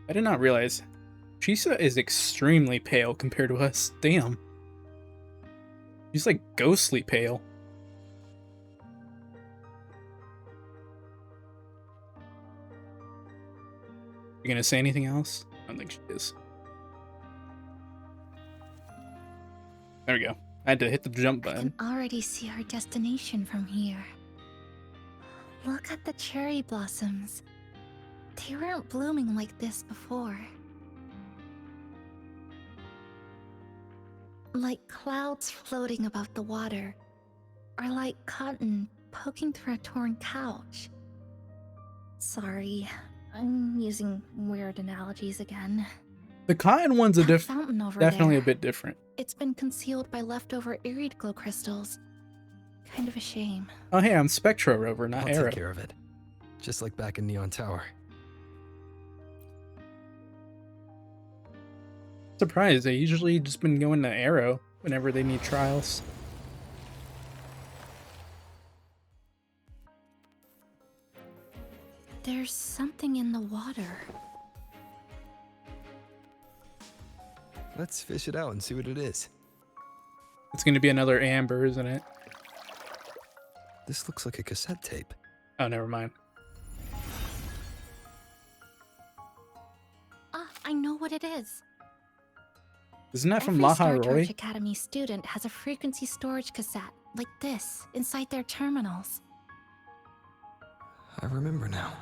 I did not realize Chisa is extremely pale compared to us. Damn. She's like ghostly pale. You gonna say anything else? I don't think she is. There we go. I had to hit the jump I button. can already see our destination from here. Look at the cherry blossoms. They weren't blooming like this before. Like clouds floating above the water, or like cotton poking through a torn couch. Sorry, I'm using weird analogies again. The cotton one's a fountain over definitely there. a bit different. It's been concealed by leftover irid glow crystals. Kind of a shame. Oh hey, I'm Spectro Rover, not I'll Arrow. take care of it. Just like back in Neon Tower. Surprised, they usually just been going to Arrow whenever they need trials. There's something in the water. Let's fish it out and see what it is. It's gonna be another amber, isn't it? This looks like a cassette tape. Oh, never mind. Ah, I know what it is. Isn't that from Every Laha Star Roy? Torch Academy student has a frequency storage cassette, like this, inside their terminals. I remember now.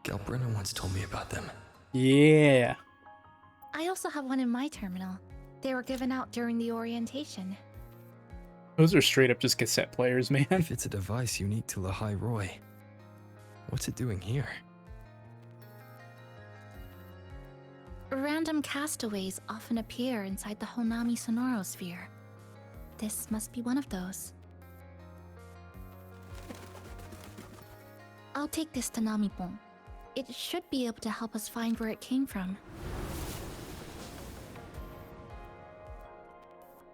Galbrina once told me about them. Yeah. I also have one in my terminal. They were given out during the orientation. Those are straight up just cassette players, man. If it's a device unique to Lahai Roy, what's it doing here? Random castaways often appear inside the Honami Sonorosphere. This must be one of those. I'll take this to Namipon. It should be able to help us find where it came from.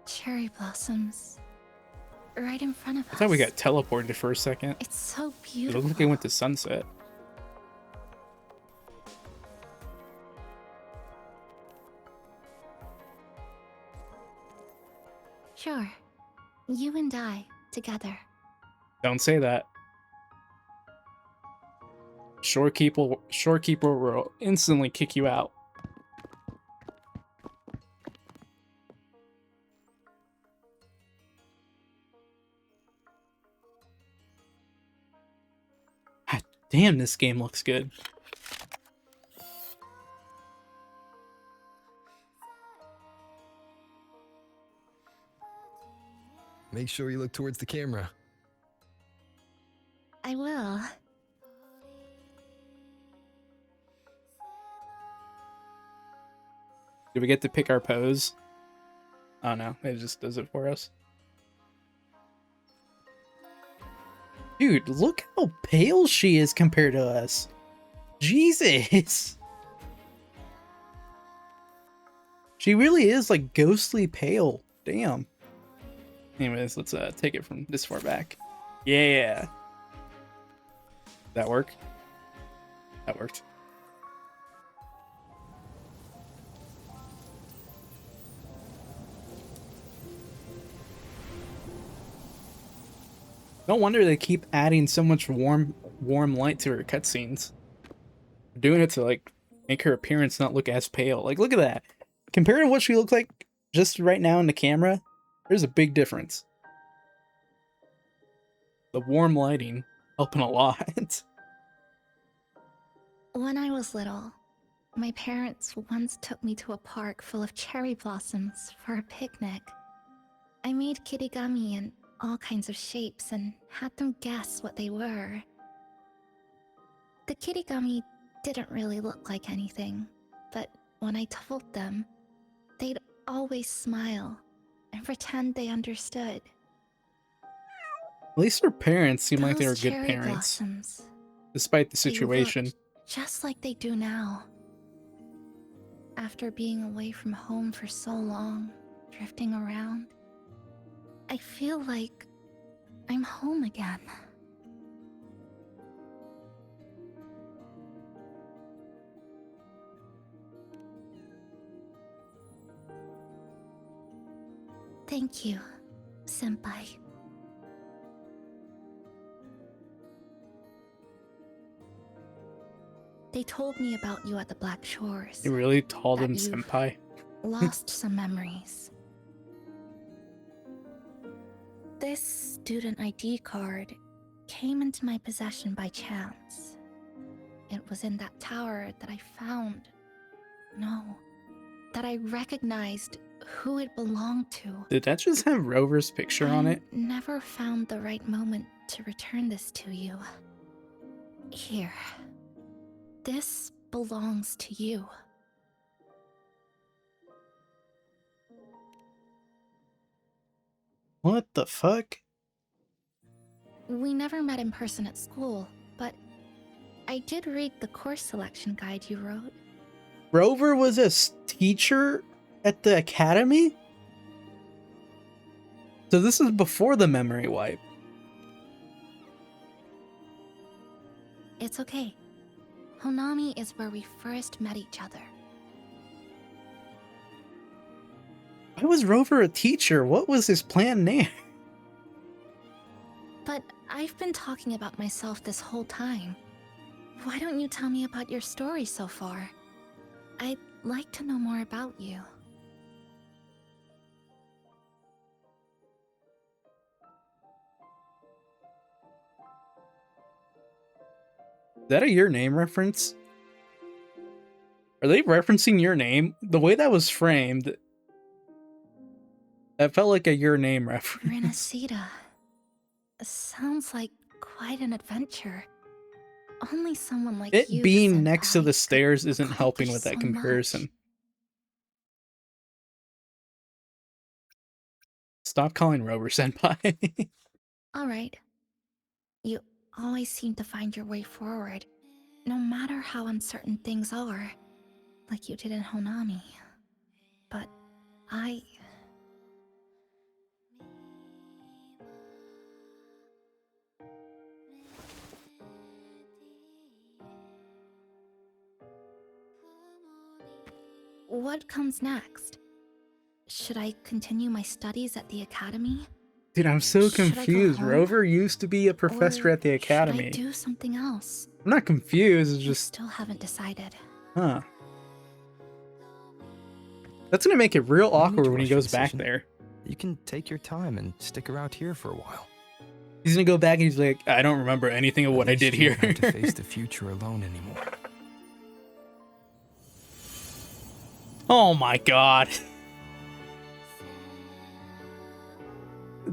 Cherry blossoms. Right in front of us. I thought we got teleported for a second. It's so It beautiful. looked like it went to sunset. Sure. You and I, together. Don't say that. Shorekeeper will instantly kick you out. God damn, this game looks good. Make sure you look towards the camera. I will. Do we get to pick our pose? Oh no, it just does it for us. Dude, look how pale she is compared to us. Jesus. She really is like ghostly pale. Damn. Anyways, let's take it from this far back. Yeah. That work? That worked. No wonder they keep adding so much warm light to her cutscenes. Doing it to like make her appearance not look as pale. Like, look at that. Compared to what she looked like just right now in the camera, there's a big difference. The warm lighting helping a lot. When I was little, My parents once took me to a park full of cherry blossoms for a picnic. I made kirigami in all kinds of shapes and had them guess what they were. The kirigami didn't really look like anything, but when I told them, they'd always smile and pretend they understood. At least her parents seem like they were Those good cherry parents, blossoms, despite the they situation. looked just like they do now. After being away from home for so long, drifting around, I feel like I'm home again. Thank you, Senpai. They told me about you at the Black Shores. You really told that him you've senpai? Lost some memories. This student ID card came into my possession by chance. It was in that tower that I found. No, that I recognized who it belonged to. Did that just have Rover's picture on it? Never found the right moment to return this to you. Here. This belongs to you. What the fuck? We never met in person at school, but I did read the course selection guide you wrote. Rover was a teacher at the academy? So this is before the memory wipe. It's okay. Honami is where we first met each other. Why was Rover a teacher? What was his plan there? But I've been talking about myself this whole time. Why don't you tell me about your story so far? I'd like to know more about you. Is that a Your Name reference? Are they referencing Your Name? The way that was framed, that felt like a Your Name reference. Renacida. Sounds like quite an adventure. Only someone like It you, being next to Senpai, the stairs isn't could helping accomplish with that so comparison. much. Stop calling Rover senpai. Alright. You always seem to find your way forward, no matter how uncertain things are, like you did in Honami. But I... What comes next? Should I continue my studies at the academy? Dude, I'm so Should I go confused. home? Rover used to be a professor Or at the academy. Should I do something else? I'm not confused, it's I just... still haven't decided. Huh. That's gonna make it real You don't need awkward to when he rush your goes back decision. there. You can take your time and stick around here for a while. He's gonna go back and he's like, I don't remember anything of what I At did least you here. don't have to face the future alone anymore. Oh my god.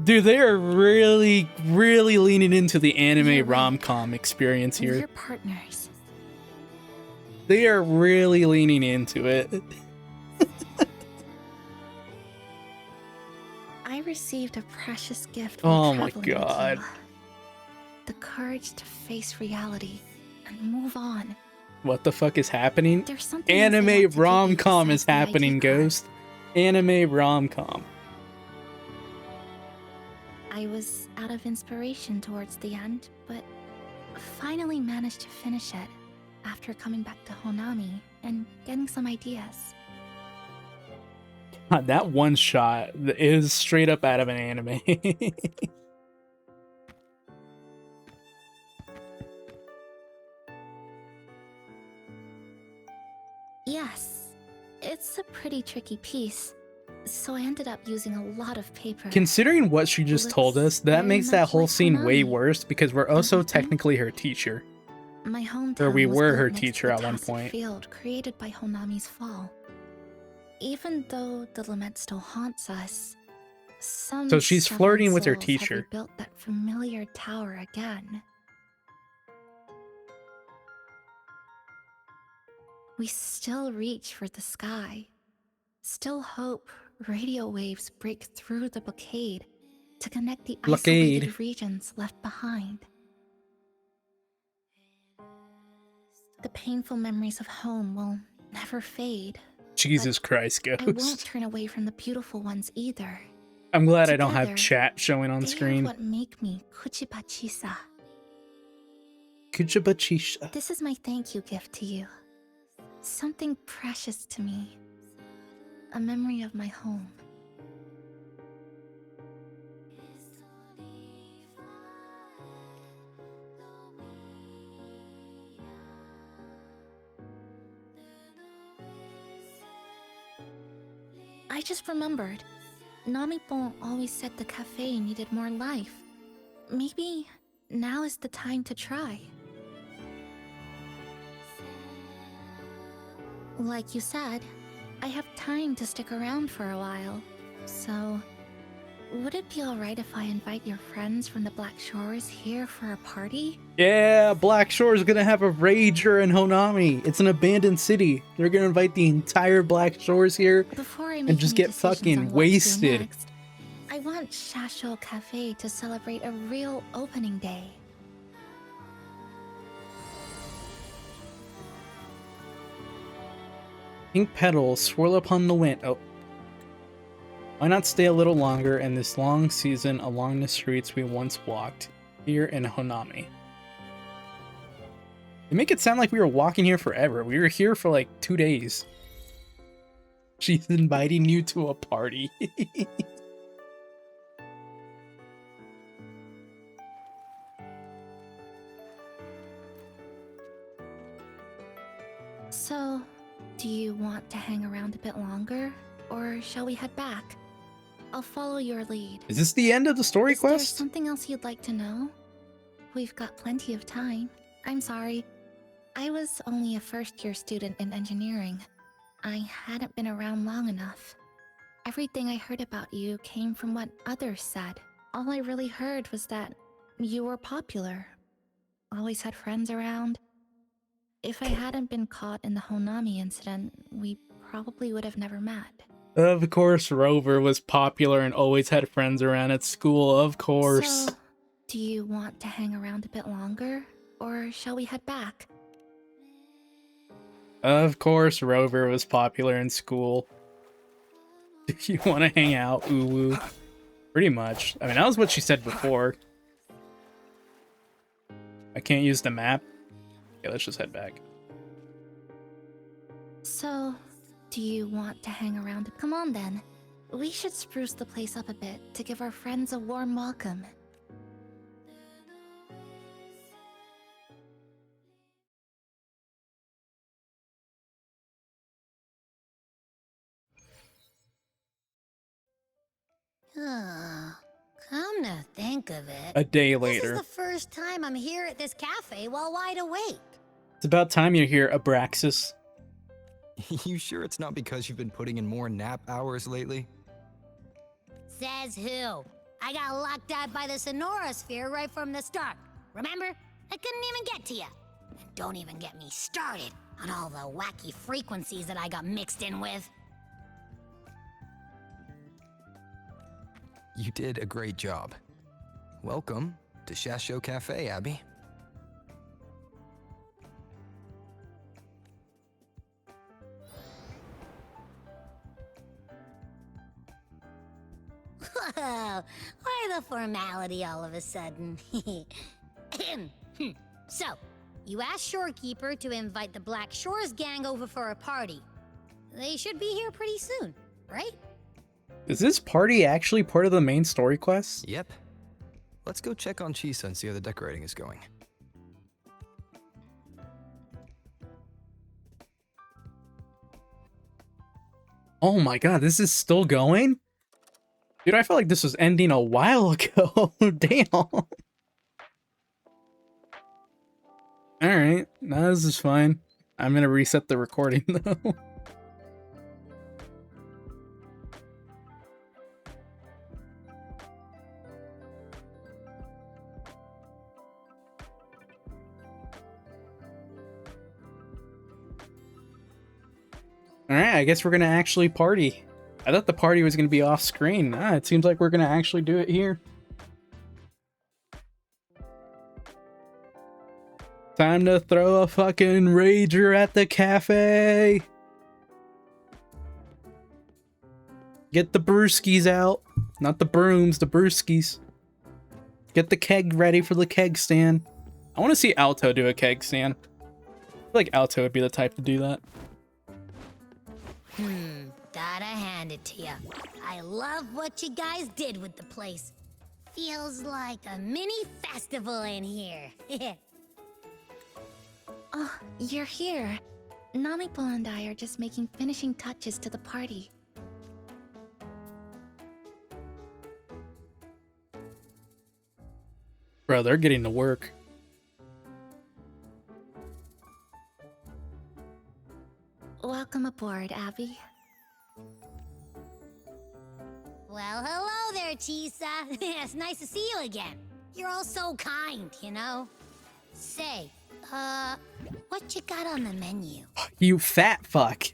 Dude, they are really, really leaning into the anime rom-com experience We're here. your partners. They are really leaning into it. I received a precious gift Oh while my traveling with god. you. The courage to face reality and move on. What the fuck is happening? There's something else I want to Anime give you rom-com is besides the ID happening, card. Ghost. Anime rom-com. I was out of inspiration towards the end, but finally managed to finish it after coming back to Honami and getting some ideas. God, that one shot is straight up out of an anime. Yes, it's a pretty tricky piece, so I ended up using a lot of paper. Considering what she just told us, that very makes that much whole like scene way Hanami, worse because we're also technically her teacher. My hometown Or we was were built her next teacher to at the one tacit point. field created by Honami's fall. Even though the lament still haunts us, some So she's stubborn flirting with her souls have teacher. rebuilt that familiar tower again. We still reach for the sky, still hope radio waves break through the blockade to connect the Blockade. isolated regions left behind. The painful memories of home will never fade. Jesus Christ, I won't Ghost. turn away from the beautiful ones either. I'm glad I don't have Together, chat showing on they screen. are what make me Kuchibachisa. Kuchibachisha. This is my thank you gift to you. Something precious to me. A memory of my home. I just remembered. Namipon always said the cafe needed more life. Maybe now is the time to try. Like you said, I have time to stick around for a while. So, would it be alright if I invite your friends from the Black Shores here for a party? Yeah, Black Shore's gonna have a rager in Honami. It's an abandoned city. They're gonna invite the entire Black Shores here Before I and make just any get decisions on fucking what to do wasted. next, I want Shasho Cafe to celebrate a real opening day. Pink petals swirl upon the wind. Oh. Why not stay a little longer in this long season along the streets we once walked here in Honami? They make it sound like we were walking here forever. We were here for like 2 days. She's inviting you to a party. So, do you want to hang around a bit longer, or shall we head back? I'll follow your lead. Is this the end of the story Is there quest? something else you'd like to know? We've got plenty of time. I'm sorry. I was only a first-year student in engineering. I hadn't been around long enough. Everything I heard about you came from what others said. All I really heard was that you were popular. Always had friends around. If I hadn't been caught in the Honami incident, we probably would have never met. Of course, Rover was popular and always had friends around at school, of course. So, do you want to hang around a bit longer, or shall we head back? Of course, Rover was popular in school. Do you want to hang out, Uwu? Pretty much. I mean, that was what she said before. I can't use the map. Okay, let's just head back. So, do you want to hang around? Come on then. We should spruce the place up a bit to give our friends a warm welcome. Come to think of it, A day this later. is the first time I'm here at this cafe while wide awake. It's about time you're here, Abraxas. You sure it's not because you've been putting in more nap hours lately? Says who? I got locked out by the Sonora Sphere right from the start. Remember? I couldn't even get to you. And don't even get me started on all the wacky frequencies that I got mixed in with. You did a great job. Welcome to Shasho Cafe, Abby. Whoa, why the formality all of a sudden? So, you asked Shorekeeper to invite the Black Shores gang over for a party. They should be here pretty soon, right? Is this party actually part of the main story quest? Yep. Let's go check on Chisa and see how the decorating is going. Oh my god, this is still going? Dude, I felt like this was ending a while ago. Damn. Alright, no, this is fine. I'm gonna reset the recording though. Alright, I guess we're gonna actually party. I thought the party was gonna be off screen. It seems like we're gonna actually do it here. Time to throw a fucking rager at the cafe. Get the brewskis out. Not the brooms, the brewskis. Get the keg ready for the keg stand. I want to see Alto do a keg stand. I feel like Alto would be the type to do that. Gotta hand it to ya. I love what you guys did with the place. Feels like a mini festival in here. Oh, you're here. Namipol and I are just making finishing touches to the party. Bro, they're getting to work. Welcome aboard, Abby. Well, hello there, Chisa. It's nice to see you again. You're all so kind, you know? Say, what you got on the menu? You fat fuck.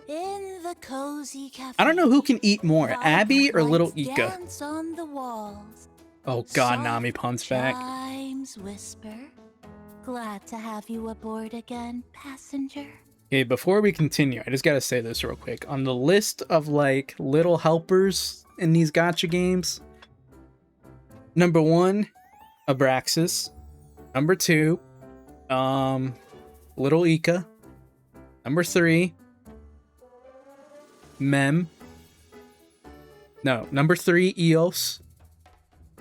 In the cozy cafe. I don't know who can eat more, Abby or Little lights Ika. dance on the walls. Oh god, Namipon's back. Chimes whisper. Glad to have you aboard again, passenger. Okay, before we continue, I just gotta say this real quick. On the list of, like, little helpers in these gacha games, number 1, Abraxas. Number 2, Little Ika. Number 3, Mem. No, number 3, Eos.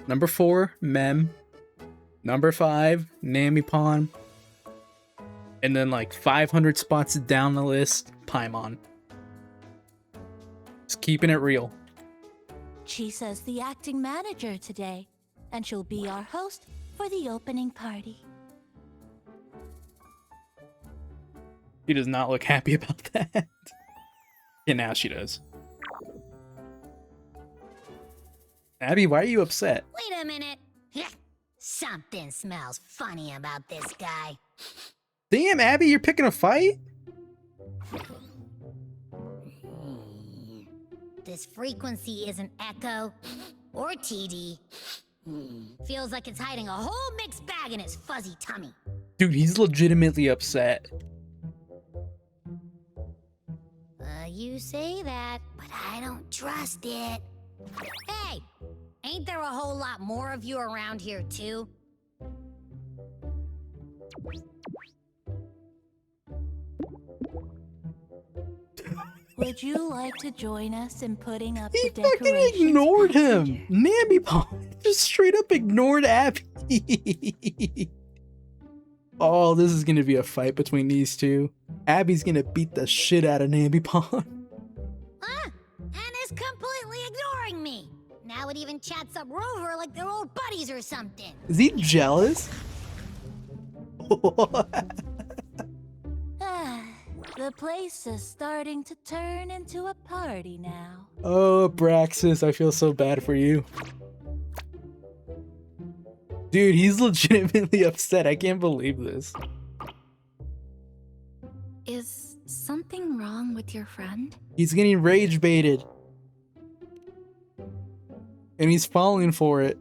Number 4, Mem. Number 5, Namipon. And then like 500 spots down the list, Paimon. Just keeping it real. Chisa's the acting manager today, and she'll be our host for the opening party. She does not look happy about that. Yeah, now she does. Abby, why are you upset? Wait a minute. Something smells funny about this guy. Damn, Abby, you're picking a fight? This frequency isn't Echo or TD. Feels like it's hiding a whole mixed bag in its fuzzy tummy. Dude, he's legitimately upset. You say that, but I don't trust it. Hey, ain't there a whole lot more of you around here too? Would you like to join us in putting up He the fucking decorations? ignored him. Namipon just straight up ignored Abby. Oh, this is gonna be a fight between these two. Abby's gonna beat the shit out of Namipon. And is completely ignoring me. Now it even chats up Rover like they're old buddies or something. Is he jealous? The place is starting to turn into a party now. Oh, Braxis, I feel so bad for you. Dude, he's legitimately upset. I can't believe this. Is something wrong with your friend? He's getting rage baited. And he's falling for it.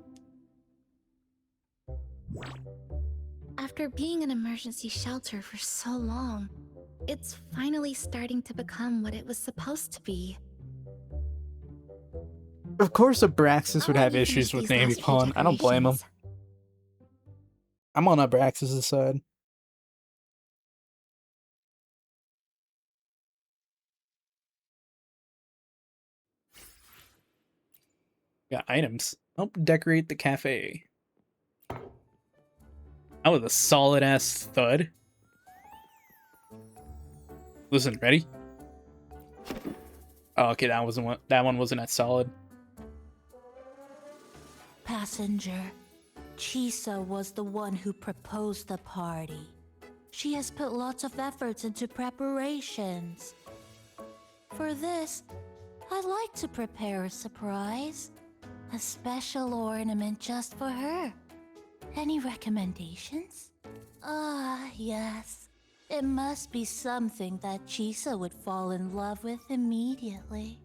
After being an emergency shelter for so long, it's finally starting to become what it was supposed to be. Of course Abraxas would have issues with Namipon. I don't blame him. I'm on Abraxas' side. Got items. Help decorate the cafe. That was a solid ass thud. Listen, ready? Oh, okay, that one wasn't that solid. Passenger, Chisa was the one who proposed the party. She has put lots of efforts into preparations. For this, I'd like to prepare a surprise. A special ornament just for her. Any recommendations? Yes. It must be something that Chisa would fall in love with immediately.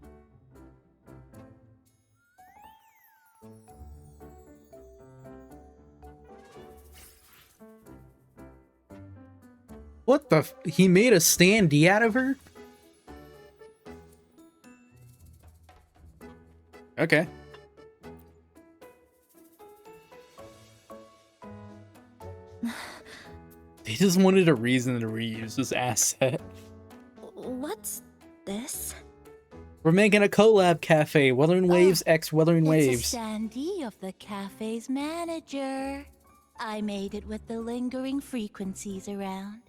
What the he made a standee out of her? Okay. They just wanted a reason to reuse this asset. What's this? We're making a collab cafe, Wuthering Waves x Wuthering Waves. It's a standee of the cafe's manager. I made it with the lingering frequencies around.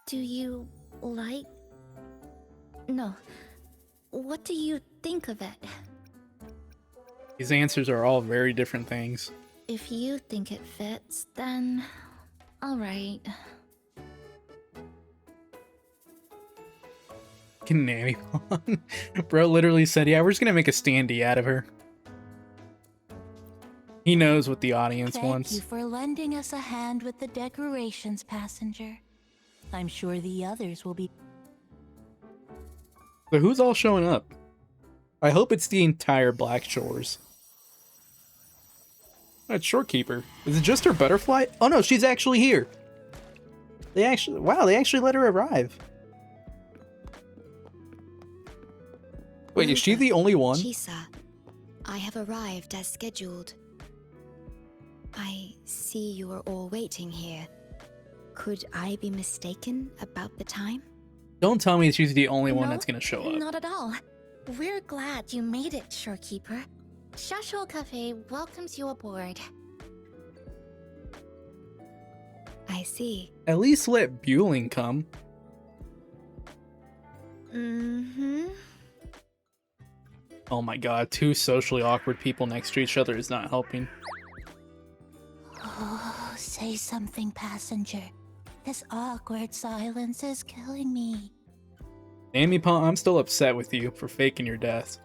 Do you like... No. What do you think of it? These answers are all very different things. If you think it fits, then... alright. Nanny Pong. Bro literally said, yeah, we're just gonna make a standee out of her. He knows what the audience wants. Thank you for lending us a hand with the decorations, passenger. I'm sure the others will be... So who's all showing up? I hope it's the entire Black Shores. That's Shorekeeper. Is it just her butterfly? Oh no, she's actually here. They actually let her arrive. Wait, is she the only one? Chisa, I have arrived as scheduled. I see you are all waiting here. Could I be mistaken about the time? Don't tell me she's the only one that's gonna show up. Not at all. We're glad you made it, Shorekeeper. Shasho Cafe welcomes you aboard. I see. At least let Bueling come. Mm-hmm. Oh my god, two socially awkward people next to each other is not helping. Oh, say something, passenger. This awkward silence is killing me. Amy Pong, I'm still upset with you for faking your death.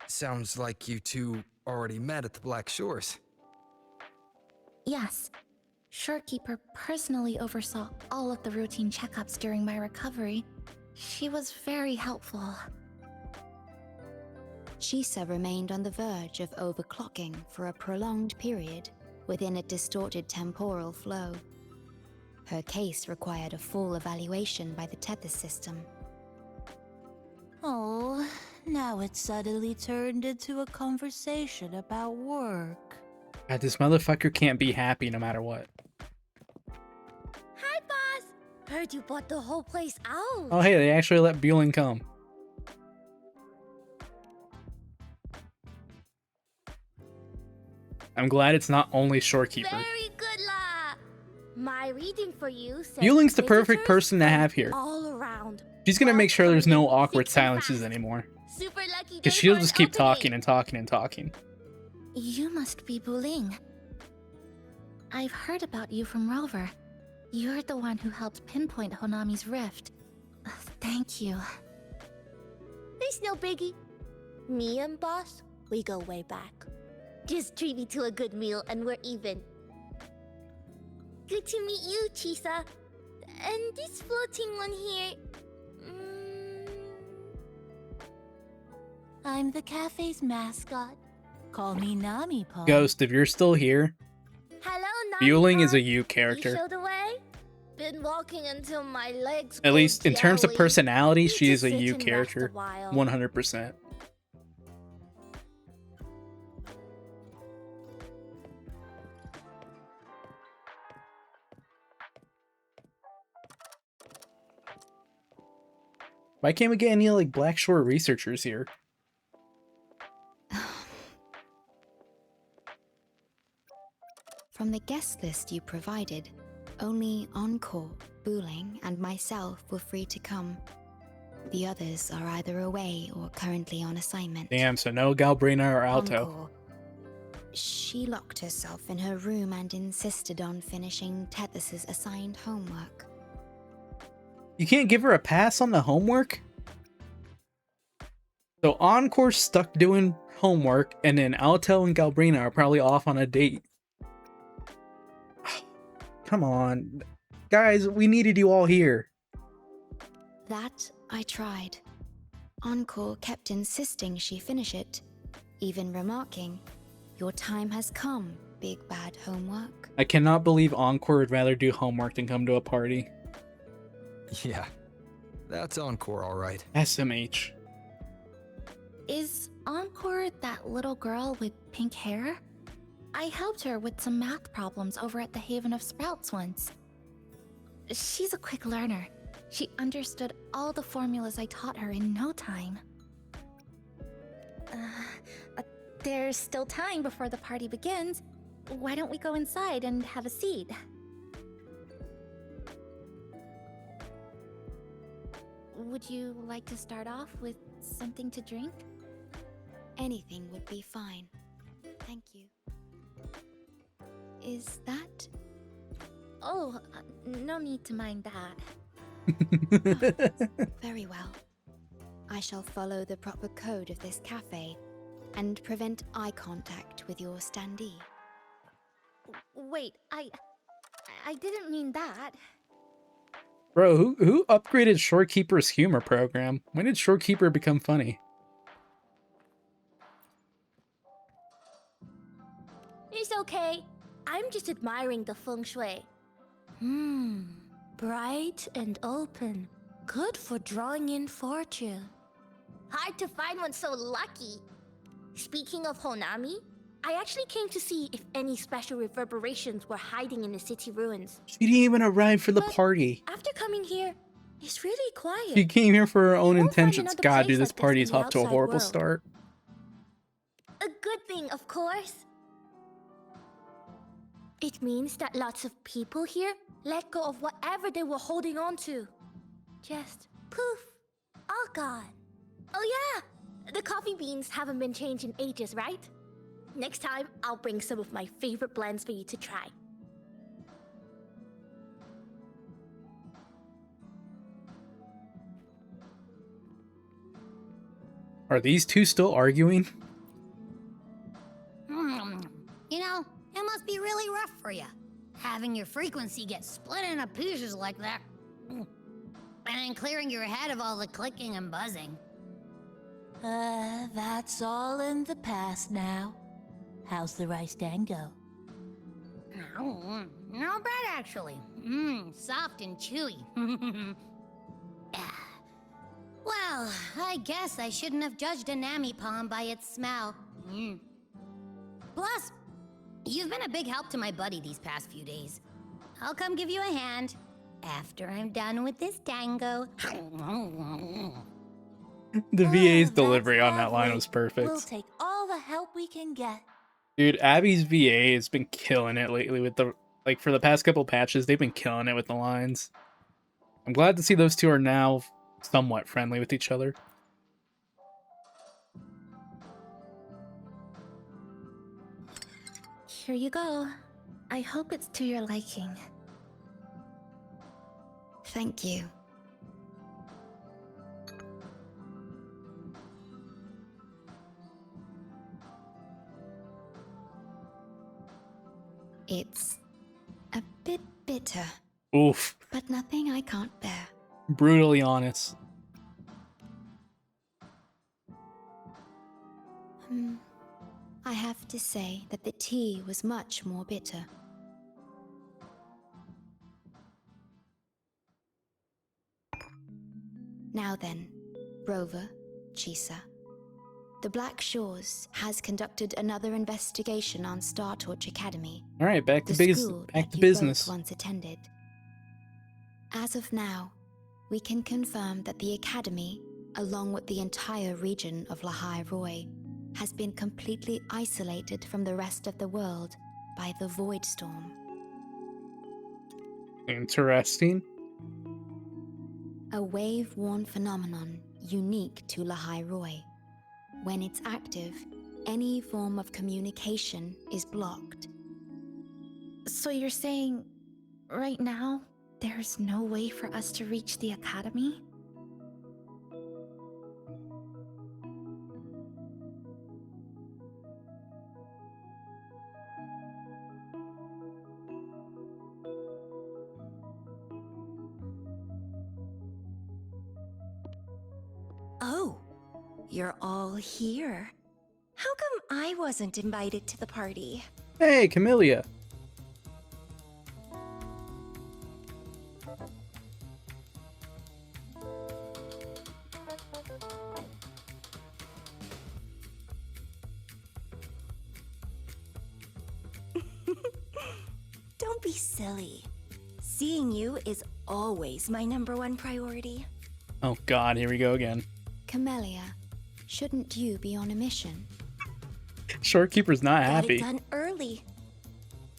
Sounds like you two already met at the Black Shores. Yes. Shorekeeper personally oversaw all of the routine checkups during my recovery. She was very helpful. Chisa remained on the verge of overclocking for a prolonged period within a distorted temporal flow. Her case required a full evaluation by the tether system. Oh, now it's suddenly turned into a conversation about work. God, this motherfucker can't be happy no matter what. Hi, boss! Heard you bought the whole place out. Oh hey, they actually let Bueling come. I'm glad it's not only Shorekeeper. Very good, La. My reading for you says Bueling's the perfect person to have here. all around. She's gonna make sure there's no awkward silences anymore. Super lucky. Because she'll just keep talking and talking and talking. You must be Bueling. I've heard about you from Rover. You're the one who helped pinpoint Honami's rift. Thank you. It's no biggie. Me and boss, we go way back. Just treat me to a good meal and we're even. Good to meet you, Chisa. And this floating one here. I'm the cafe's mascot. Call me Nami Pong. Ghost, if you're still here, Hello, Nami Bueling is a Pong. you You character. showed the way? Been walking until my legs At go least in terms of jelly. personality, Need she to is a sit you and rest character. a while. 100%. Why can't we get any like Black Shore researchers here? From the guest list you provided, only Encore, Bueling, and myself were free to come. The others are either away or currently on assignment. Damn, so no Galbrina or Alto. Encore. She locked herself in her room and insisted on finishing Tethys's assigned homework. You can't give her a pass on the homework? So Encore's stuck doing homework, and then Alto and Galbrina are probably off on a date. Come on. Guys, we needed you all here. That I tried. Encore kept insisting she finish it, even remarking, "Your time has come, big bad homework." I cannot believe Encore would rather do homework than come to a party. Yeah, that's Encore, all right. SMH. Is Encore that little girl with pink hair? I helped her with some math problems over at the Haven of Sprouts once. She's a quick learner. She understood all the formulas I taught her in no time. There's still time before the party begins. Why don't we go inside and have a seat? Would you like to start off with something to drink? Anything would be fine. Thank you. Is that... Oh, no need to mind that. Very well. I shall follow the proper code of this cafe and prevent eye contact with your standee. Wait, I didn't mean that. Bro, who upgraded Shorekeeper's humor program? When did Shorekeeper become funny? It's okay. I'm just admiring the feng shui. Bright and open. Good for drawing in fortune. Hard to find one so lucky. Speaking of Honami, I actually came to see if any special reverberations were hiding in the city ruins. She didn't even arrive for the party. After coming here, it's really quiet. She came here for her own intentions. another God, place dude, this like this party's in the off to a outside horrible world. start. A good thing, of course. It means that lots of people here let go of whatever they were holding on to. Just poof, all gone. Oh yeah, the coffee beans haven't been changed in ages, right? Next time, I'll bring some of my favorite blends for you to try. Are these two still arguing? You know, it must be really rough for you, having your frequency get split into pieces like that. And then clearing your head of all the clicking and buzzing. That's all in the past now. How's the rice dango? Not bad, actually. Soft and chewy. Well, I guess I shouldn't have judged a Nami palm by its smell. Plus, you've been a big help to my buddy these past few days. I'll come give you a hand after I'm done with this tango. The VA's delivery on that line was perfect. We'll take all the help we can get. Dude, Abby's VA has been killing it lately with the, like, for the past couple patches, they've been killing it with the lines. I'm glad to see those two are now somewhat friendly with each other. Here you go. I hope it's to your liking. Thank you. It's a bit bitter, Oof. but nothing I can't bear. Brutally honest. I have to say that the tea was much more bitter. Now then, Rover, Chisa. The Black Shores has conducted another investigation on Star Torch Academy. All right, back to the business. school Back that to you business. both once attended. As of now, we can confirm that the Academy, along with the entire region of Lahai Roy, has been completely isolated from the rest of the world by the Void Storm. Interesting. A wave-worn phenomenon unique to Lahai Roy. When it's active, any form of communication is blocked. So you're saying, right now, there's no way for us to reach the Academy? Oh, you're all here. How come I wasn't invited to the party? Hey, Camellia. Don't be silly. Seeing you is always my #1 priority. Oh god, here we go again. Camellia, shouldn't you be on a mission? Shorekeeper's not Got happy. it done early.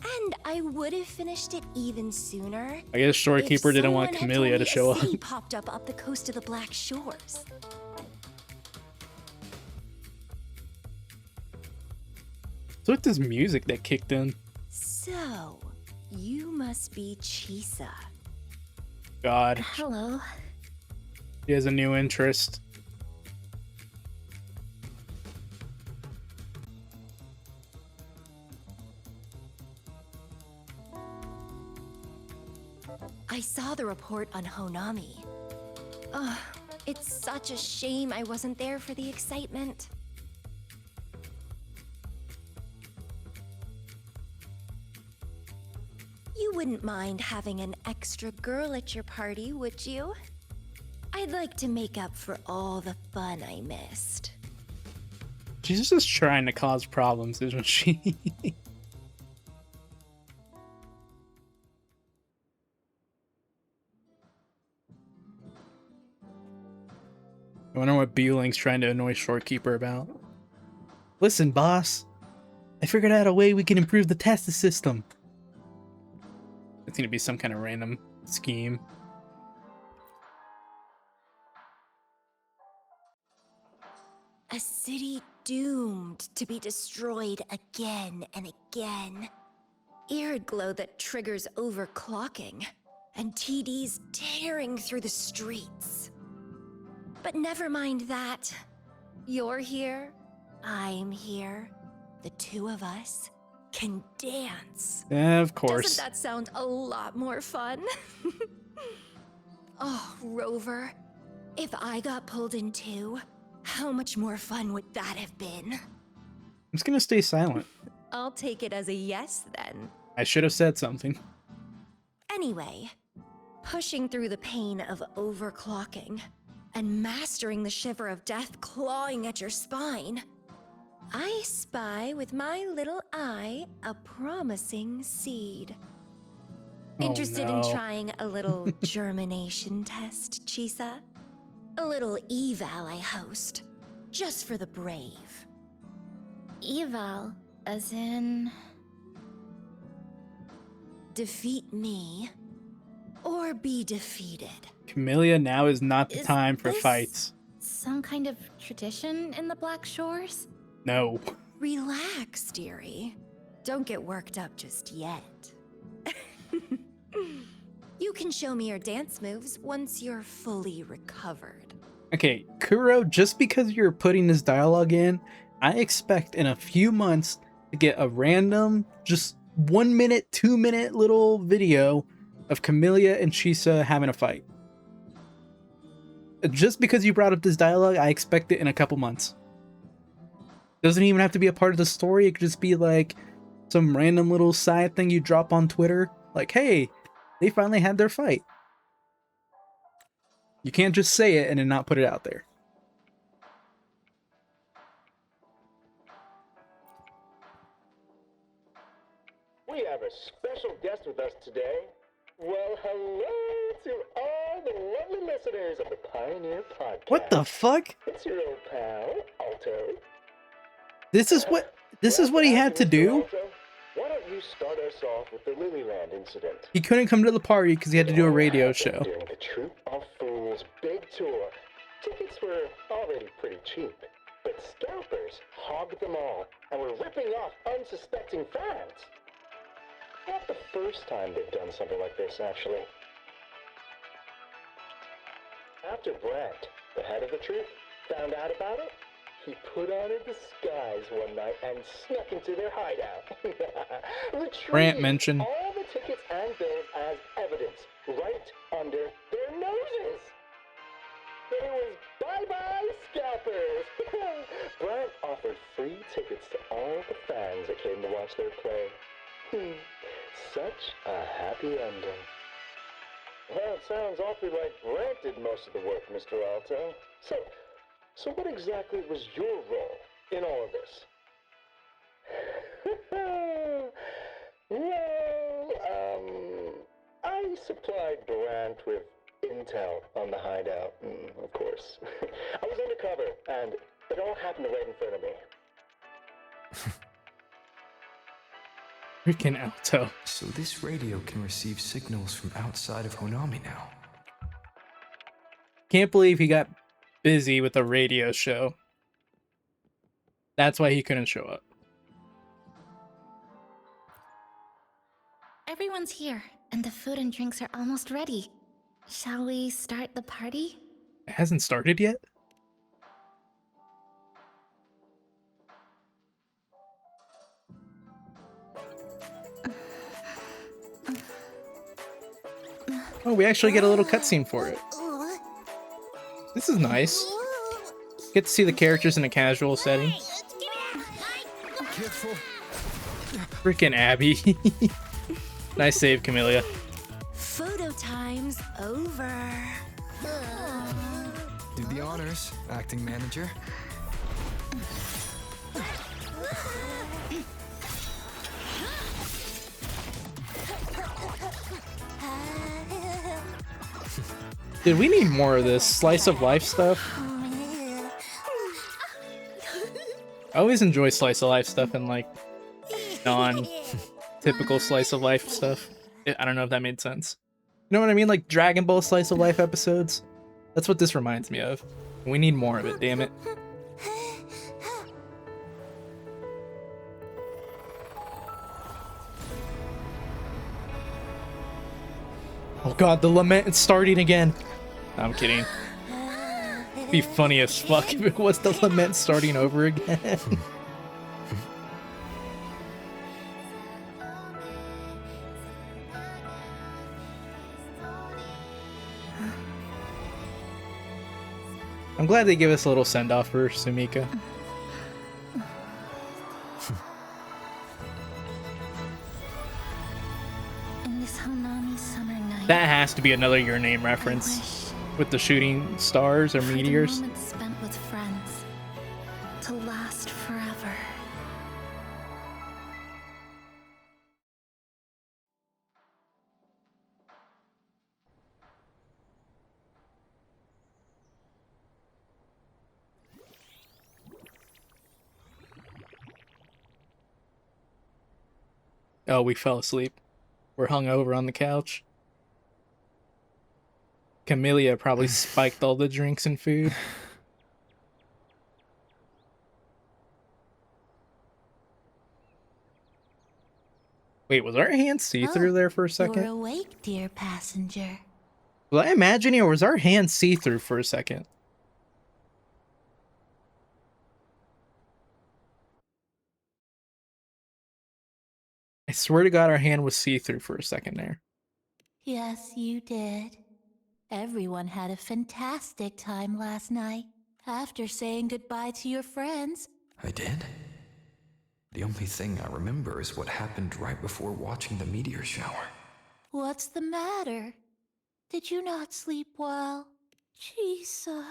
And I would have finished it even sooner. I guess Shorekeeper if didn't want someone had Camellia told to me show a up. city popped up the coast of the Black Shores. So with this music that kicked in. So, you must be Chisa. God. Hello. She has a new interest. I saw the report on Honami. Ugh, it's such a shame I wasn't there for the excitement. You wouldn't mind having an extra girl at your party, would you? I'd like to make up for all the fun I missed. She's just trying to cause problems, isn't she? I wonder what Bewling's trying to annoy Shorekeeper about. Listen, boss. I figured out a way we can improve the test system. It's gonna be some kind of random scheme. A city doomed to be destroyed again and again. Ear glow that triggers overclocking, and TDs tearing through the streets. But never mind that. You're here, I'm here. The two of us can dance. Yeah, of course. Doesn't that sound a lot more fun? Oh, Rover, if I got pulled in too, how much more fun would that have been? I'm just gonna stay silent. I'll take it as a yes then. I should have said something. Anyway, pushing through the pain of overclocking and mastering the shiver of death clawing at your spine, I spy with my little eye a promising seed. Interested in trying a little germination test, Chisa? A little eval I host, just for the brave. Eval, as in... Defeat me, or be defeated. Camellia, now is not the Is time for this fights. some kind of tradition in the Black Shores? No. Relax, dearie. Don't get worked up just yet. You can show me your dance moves once you're fully recovered. Okay, Kuro, just because you're putting this dialogue in, I expect in a few months to get a random, just 1 minute, 2 minute little video of Camellia and Chisa having a fight. Just because you brought up this dialogue, I expect it in a couple months. Doesn't even have to be a part of the story, it could just be like some random little side thing you drop on Twitter. Like, hey, they finally had their fight. You can't just say it and then not put it out there. We have a special guest with us today. Well, hello to all the lovely listeners of the Pioneer Podcast. What the fuck? It's your old pal, Alto. This is what he had to do? Why don't you start us off with the Lilyland incident? He couldn't come to the party because he had to do a radio show. During the Troop of Fools big tour, tickets were already pretty cheap, but scalpers hogged them all and were ripping off unsuspecting fans. Not the first time they've done something like this, actually. After Brent, the head of the troop, found out about it, he put on a disguise one night and snuck into their hideout. Brant Retrieved mentioned. all the tickets and bills as evidence right under their noses. It was bye-bye scalpers. Brant offered free tickets to all the fans that came to watch their play. Such a happy ending. Well, it sounds awfully like Brant did most of the work, Mr. Alto. So what exactly was your role in all of this? Well, I supplied Brant with intel on the hideout, of course. I was undercover, and it all happened right in front of me. Freaking Alto. So this radio can receive signals from outside of Honami now. Can't believe he got busy with a radio show. That's why he couldn't show up. Everyone's here, and the food and drinks are almost ready. Shall we start the party? It hasn't started yet? Oh, we actually get a little cutscene for it. This is nice. Get to see the characters in a casual setting. Careful. Freaking Abby. Nice save, Camellia. Photo time's over. Do the honors, acting manager. Dude, we need more of this slice of life stuff. I always enjoy slice of life stuff and like non-typical slice of life stuff. I don't know if that made sense. You know what I mean? Like Dragon Ball slice of life episodes. That's what this reminds me of. We need more of it, damn it. Oh god, the lament is starting again. No, I'm kidding. It'd be funny as fuck if it was the lament starting over again. I'm glad they give us a little send-off for Sumika. In this Honami summer night, That has to be another Your Name reference with the shooting stars or meteors. moments spent with friends to last forever. Oh, we fell asleep. We're hungover on the couch. Camellia probably spiked all the drinks and food. Wait, was our hand see-through there for a second? You're awake, dear passenger. Was I imagining, or was our hand see-through for a second? I swear to God, our hand was see-through for a second there. Yes, you did. Everyone had a fantastic time last night. After saying goodbye to your friends, I did? The only thing I remember is what happened right before watching the meteor shower. what's the matter? Did you not sleep well? Chisa.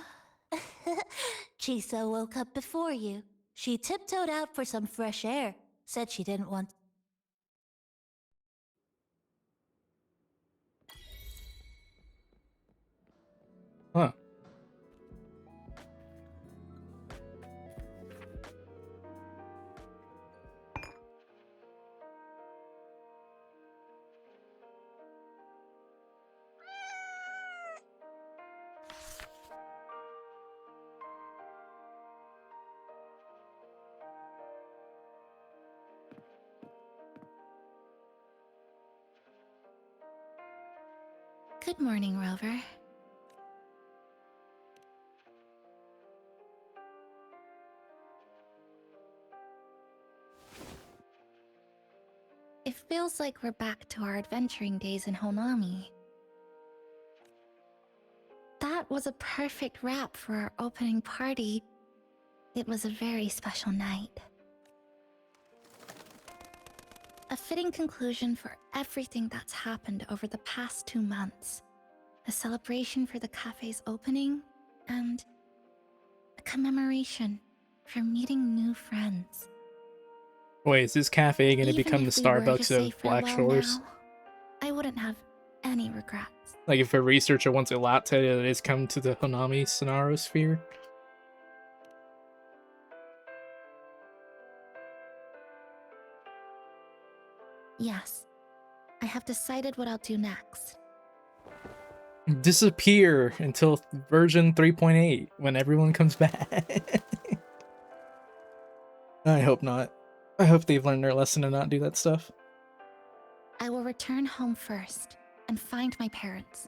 Chisa woke up before you. She tiptoed out for some fresh air. Said she didn't want. Huh. Good morning, Rover. It feels like we're back to our adventuring days in Honami. That was a perfect wrap for our opening party. It was a very special night. A fitting conclusion for everything that's happened over the past 2 months. A celebration for the cafe's opening, and a commemoration for meeting new friends. Wait, is this cafe going to Even become the if we were to Starbucks say of Black farewell Shores? now, I wouldn't have any regrets. Like if a researcher wants a latte that has come to the Hanami Sonaro sphere? Yes, I have decided what I'll do next. Disappear until version 3.8 when everyone comes back. I hope not. I hope they've learned their lesson and not do that stuff. I will return home first and find my parents.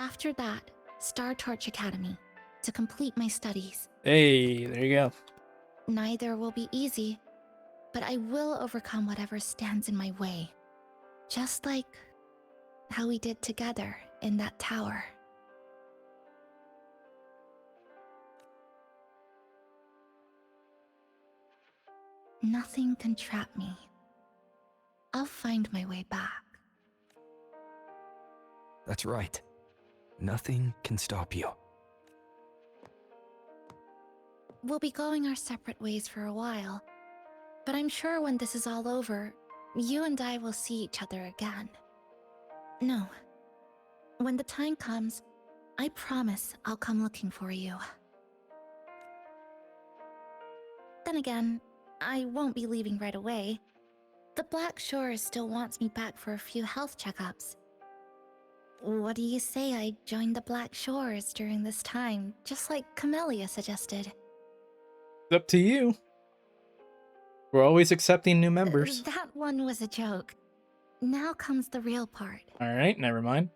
After that, Star Torch Academy to complete my studies. Hey, there you go. Neither will be easy, but I will overcome whatever stands in my way. Just like how we did together in that tower. Nothing can trap me. I'll find my way back. That's right. Nothing can stop you. We'll be going our separate ways for a while, but I'm sure when this is all over, you and I will see each other again. No. When the time comes, I promise I'll come looking for you. Then again, I won't be leaving right away. The Black Shores still wants me back for a few health checkups. What do you say I join the Black Shores during this time, just like Camellia suggested? It's up to you. We're always accepting new members. That one was a joke. Now comes the real part. Alright, never mind.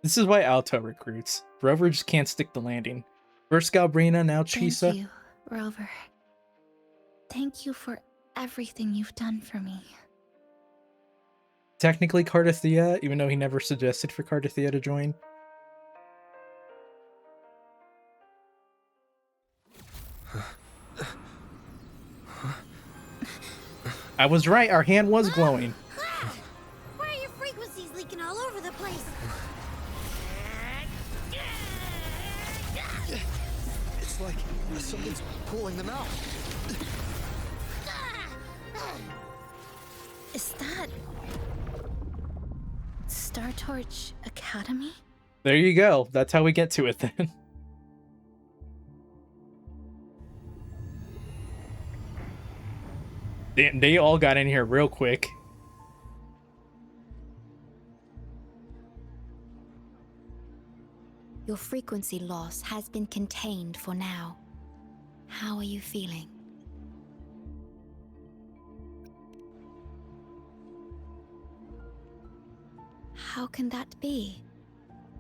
This is why Alto recruits. Rover just can't stick the landing. First Galbrina, now Chisa. Thank you, Rover. Thank you for everything you've done for me. Technically Cardathea, even though he never suggested for Cardathea to join. I was right, our hand was glowing. Why are your frequencies leaking all over the place? It's like something's pulling them out. Is that Star Torch Academy? There you go. That's how we get to it then. They all got in here real quick. Your frequency loss has been contained for now. How are you feeling? How can that be?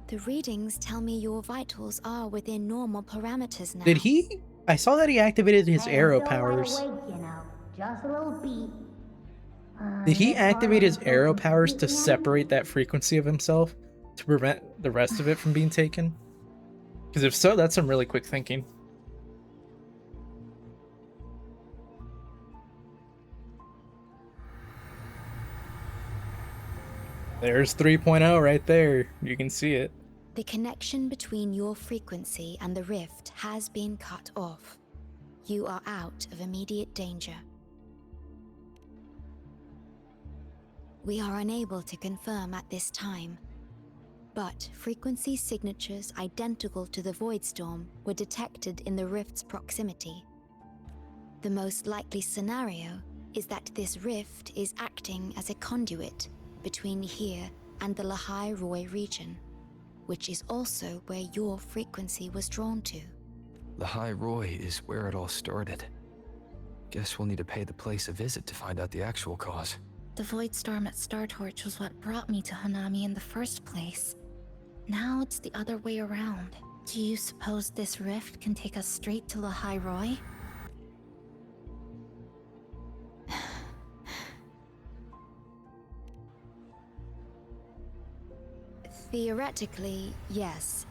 The readings tell me your vitals are within normal parameters now. Did he? I saw that he activated his arrow Don't powers. wait, you know. Just a little beat. Did he activate his arrow powers to separate that frequency of himself to prevent the rest of it from being taken? Because if so, that's some really quick thinking. There's 3.0 right there. You can see it. The connection between your frequency and the rift has been cut off. You are out of immediate danger. We are unable to confirm at this time, but frequency signatures identical to the Void Storm were detected in the rift's proximity. The most likely scenario is that this rift is acting as a conduit between here and the Lahai Roy region, which is also where your frequency was drawn to. Lahai Roy is where it all started. Guess we'll need to pay the place a visit to find out the actual cause. The Void Storm at Star Torch was what brought me to Hanami in the first place. Now it's the other way around. Do you suppose this rift can take us straight to Lahai Roy? Theoretically, yes.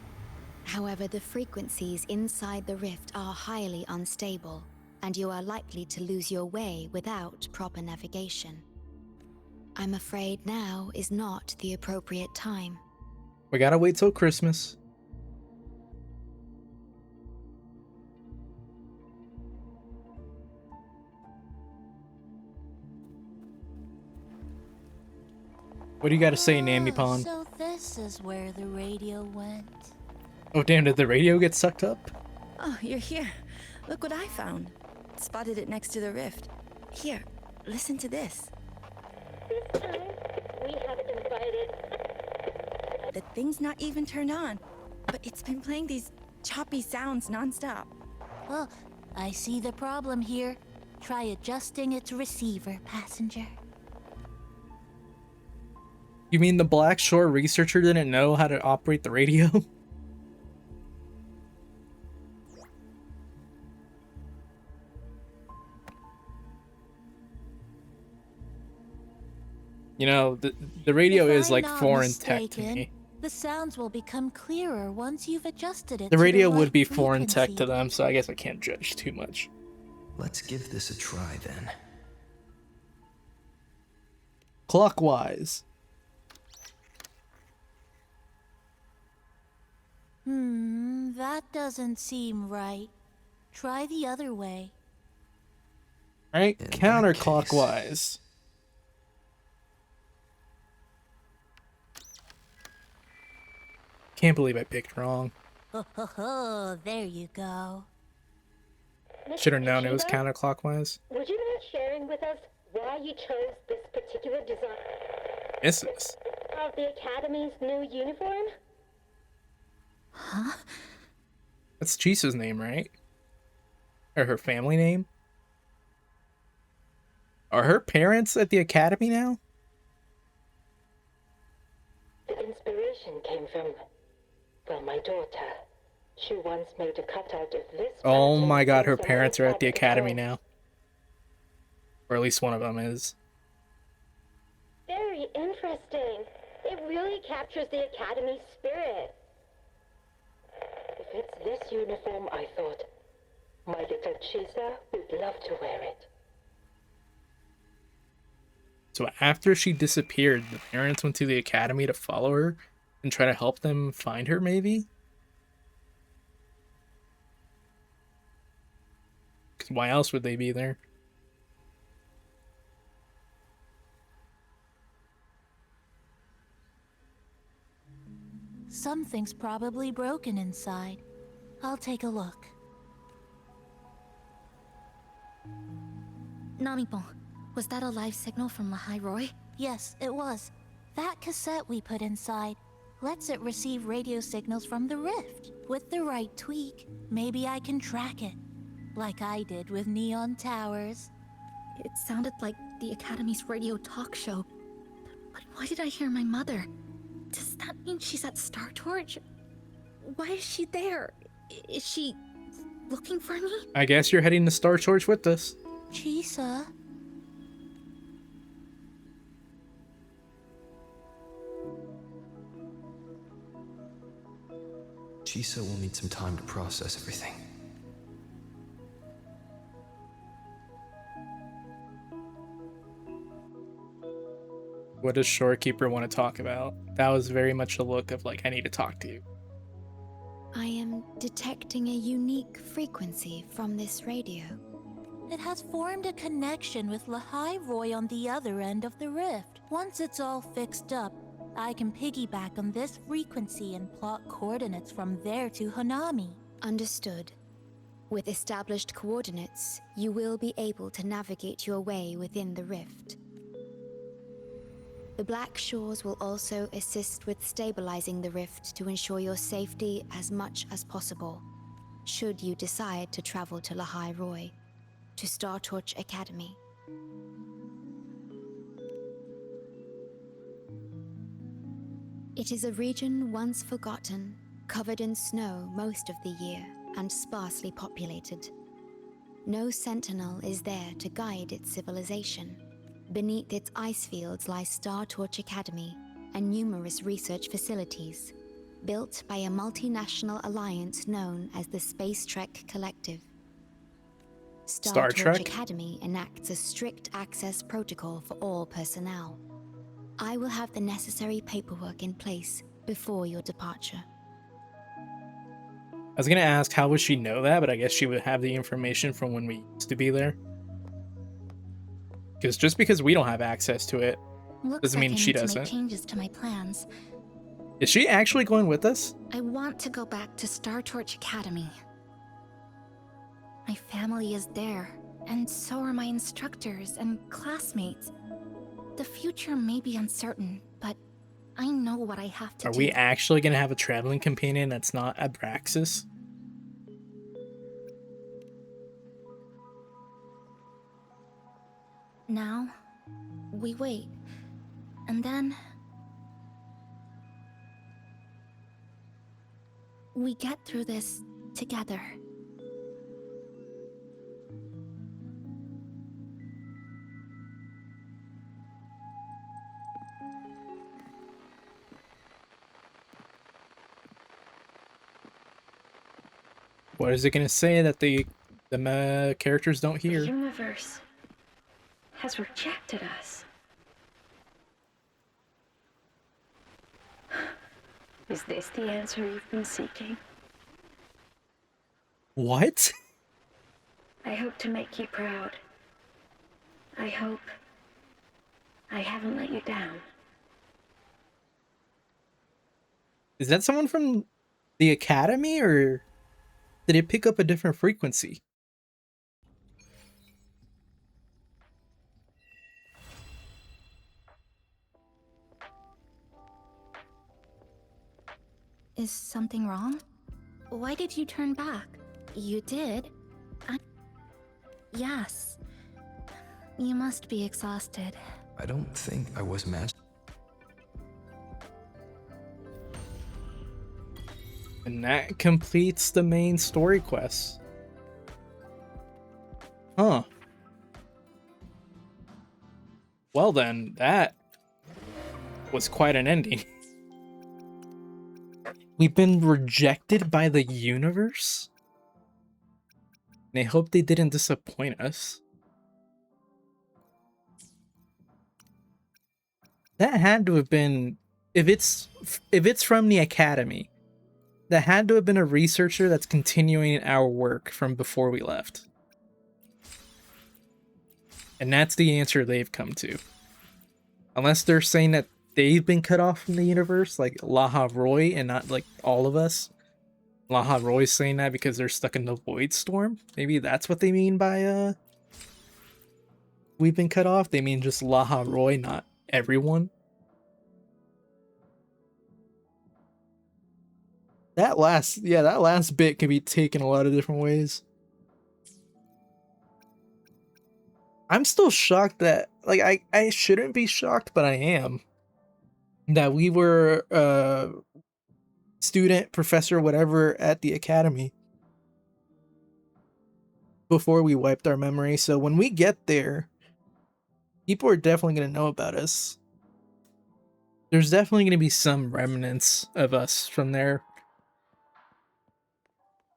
However, the frequencies inside the rift are highly unstable, and you are likely to lose your way without proper navigation. I'm afraid now is not the appropriate time. We gotta wait till Christmas. What do you gotta say, Nammy Pond? So this is where the radio went. Oh damn, did the radio get sucked up? Oh, you're here. Look what I found. Spotted it next to the rift. Here, listen to this. This time, we have invited... The thing's not even turned on, but it's been playing these choppy sounds nonstop. Well, I see the problem here. Try adjusting its receiver, passenger. You mean the Black Shore researcher didn't know how to operate the radio? You know, the radio is like foreign tech to me. The sounds will become clearer once you've adjusted it. The radio to the would right be foreign tech frequency. to them, so I guess I can't judge too much. Let's give this a try then. Clockwise. That doesn't seem right. Try the other way. Right? Counterclockwise. Can't believe I picked wrong. Oh, there you go. Should have known it was counterclockwise. Would you mind sharing with us why you chose this particular design Misses. of the Academy's new uniform? Huh? That's Chisa's name, right? Or her family name? Are her parents at the academy now? The inspiration came from, well, my daughter. She once made a cutout of this. Oh pattern my god, her from parents are at the fabric academy home. now. Or at least one of them is. Very interesting. It really captures the Academy's spirit. If it's this uniform, I thought, my little Chisa would love to wear it. So after she disappeared, the parents went to the academy to follow her and try to help them find her, maybe? Because why else would they be there? Something's probably broken inside. I'll take a look. Namipon, was that a live signal from Lahai Roy? Yes, it was. That cassette we put inside lets it receive radio signals from the rift. With the right tweak, maybe I can track it. Like I did with Neon Towers. It sounded like the Academy's radio talk show. But why did I hear my mother? Does that mean she's at Star Torch? Why is she there? Is she looking for me? I guess you're heading to Star Torch with us. Chisa? Chisa will need some time to process everything. What does Shorekeeper want to talk about? That was very much a look of like, I need to talk to you. I am detecting a unique frequency from this radio. It has formed a connection with Lahai Roy on the other end of the rift. Once it's all fixed up, I can piggyback on this frequency and plot coordinates from there to Hanami. Understood. With established coordinates, you will be able to navigate your way within the rift. The Black Shores will also assist with stabilizing the rift to ensure your safety as much as possible, should you decide to travel to Lahai Roy, to Star Torch Academy. It is a region once forgotten, covered in snow most of the year, and sparsely populated. No sentinel is there to guide its civilization. Beneath its ice fields lie Star Torch Academy and numerous research facilities, built by a multinational alliance known as the Space Trek Collective. Star Torch Trek? Academy enacts a strict access protocol for all personnel. I will have the necessary paperwork in place before your departure. I was gonna ask how would she know that, but I guess she would have the information from when we used to be there. Because just because we don't have access to it Looks doesn't like mean I she need to doesn't. make changes to my plans. Is she actually going with us? I want to go back to Star Torch Academy. My family is there, and so are my instructors and classmates. The future may be uncertain, but I know what I have to Are do. we actually gonna have a traveling companion that's not Abraxas? Now, we wait. And then... we get through this together. What is it gonna say that the characters don't The hear? universe has rejected us. Is this the answer you've been seeking? What? I hope to make you proud. I hope I haven't let you down. Is that someone from the Academy, or did it pick up a different frequency? Is something wrong? Why did you turn back? You did? Yes. You must be exhausted. I don't think I was matched. And that completes the main story quest. Huh. Well then, that was quite an ending. We've been rejected by the universe? And I hope they didn't disappoint us. That had to have been, if it's from the Academy, that had to have been a researcher that's continuing our work from before we left. And that's the answer they've come to. Unless they're saying that they've been cut off from the universe, like Laha Roy, and not like all of us. Laha Roy's saying that because they're stuck in the Void Storm. Maybe that's what they mean by we've been cut off. They mean just Laha Roy, not everyone. That last bit can be taken a lot of different ways. I'm still shocked that, like, I shouldn't be shocked, but I am. That we were student, professor, whatever at the Academy before we wiped our memory. So when we get there, people are definitely going to know about us. There's definitely going to be some remnants of us from there.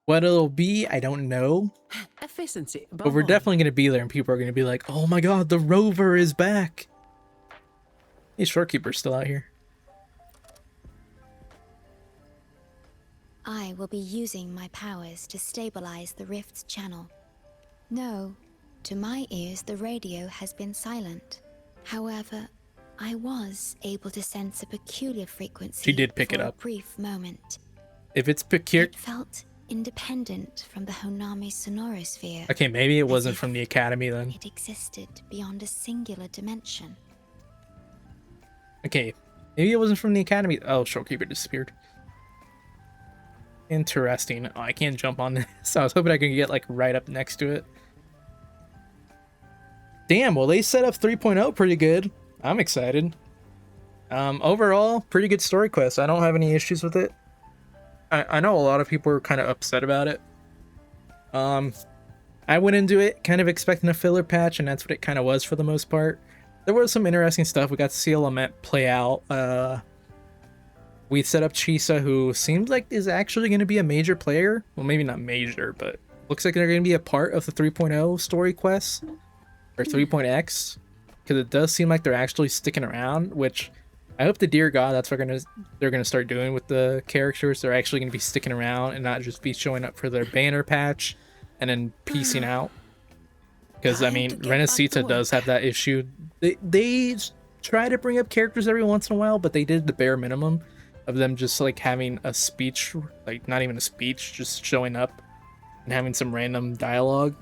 What it'll be, I don't know. Efficiency, But we're definitely going to be there, and people are going to be like, oh my god, the rover is back. Hey, Shorekeeper's still out here. I will be using my powers to stabilize the rift's channel. No, to my ears the radio has been silent. However, I was able to sense a peculiar frequency. She did pick it for up. a brief moment. If it's peculiar... It felt independent from the Honami sonorosphere. Okay, maybe it wasn't from the Academy then. It existed beyond a singular dimension. Okay, maybe it wasn't from the Academy. Oh, Shorekeeper disappeared. Interesting. Oh, I can't jump on this. I was hoping I could get, like, right up next to it. Damn, well, they set up 3.0 pretty good. I'm excited. Overall, pretty good story quest. I don't have any issues with it. I know a lot of people were kind of upset about it. I went into it kind of expecting a filler patch, and that's what it kind of was for the most part. There was some interesting stuff. We got to see Lament play out. We set up Chisa, who seems like is actually going to be a major player. Well, maybe not major, but looks like they're going to be a part of the 3.0 story quests, or 3.x, because it does seem like they're actually sticking around, which I hope to dear God that's what they're gonna start doing with the characters. They're actually gonna be sticking around and not just be showing up for their banner patch and then piecing out. Because I mean, Renesita does have that issue. They try to bring up characters every once in a while, but they did the bare minimum of them just like having a speech, like not even a speech, just showing up and having some random dialogue.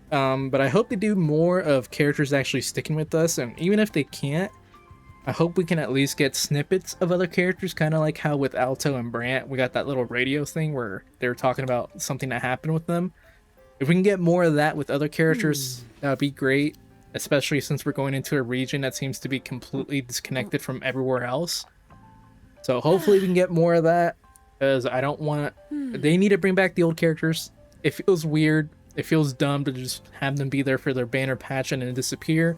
But I hope they do more of characters actually sticking with us, and even if they can't, I hope we can at least get snippets of other characters, kind of like how with Alto and Brant, we got that little radio thing where they were talking about something that happened with them. If we can get more of that with other characters, that would be great, especially since we're going into a region that seems to be completely disconnected from everywhere else. So hopefully we can get more of that, because I don't want... They need to bring back the old characters. It feels weird. It feels dumb to just have them be there for their banner patch and then disappear.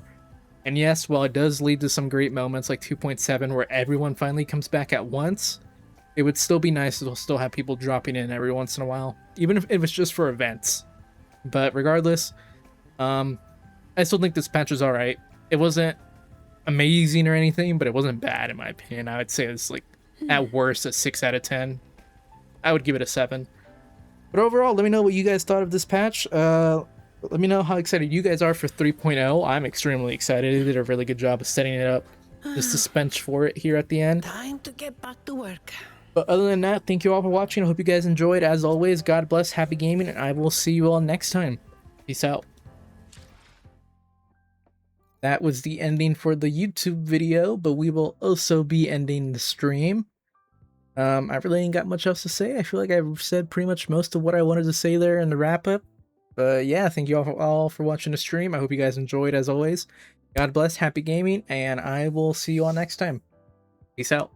And yes, while it does lead to some great moments like 2.7 where everyone finally comes back at once, it would still be nice to still have people dropping in every once in a while, even if it's just for events. But regardless, I still think this patch was alright. It wasn't amazing or anything, but it wasn't bad in my opinion. I would say it's like at worst a 6 out of 10. I would give it a 7. But overall, let me know what you guys thought of this patch. Let me know how excited you guys are for 3.0. I'm extremely excited. They did a really good job of setting it up. The suspense for it here at the end. Time to get back to work. But other than that, thank you all for watching. I hope you guys enjoyed. As always, God bless, happy gaming, and I will see you all next time. Peace out. That was the ending for the YouTube video, but we will also be ending the stream. I really ain't got much else to say. I feel like I've said pretty much most of what I wanted to say there in the wrap-up. But yeah, thank you all for watching the stream. I hope you guys enjoyed as always. God bless, happy gaming, and I will see you all next time. Peace out.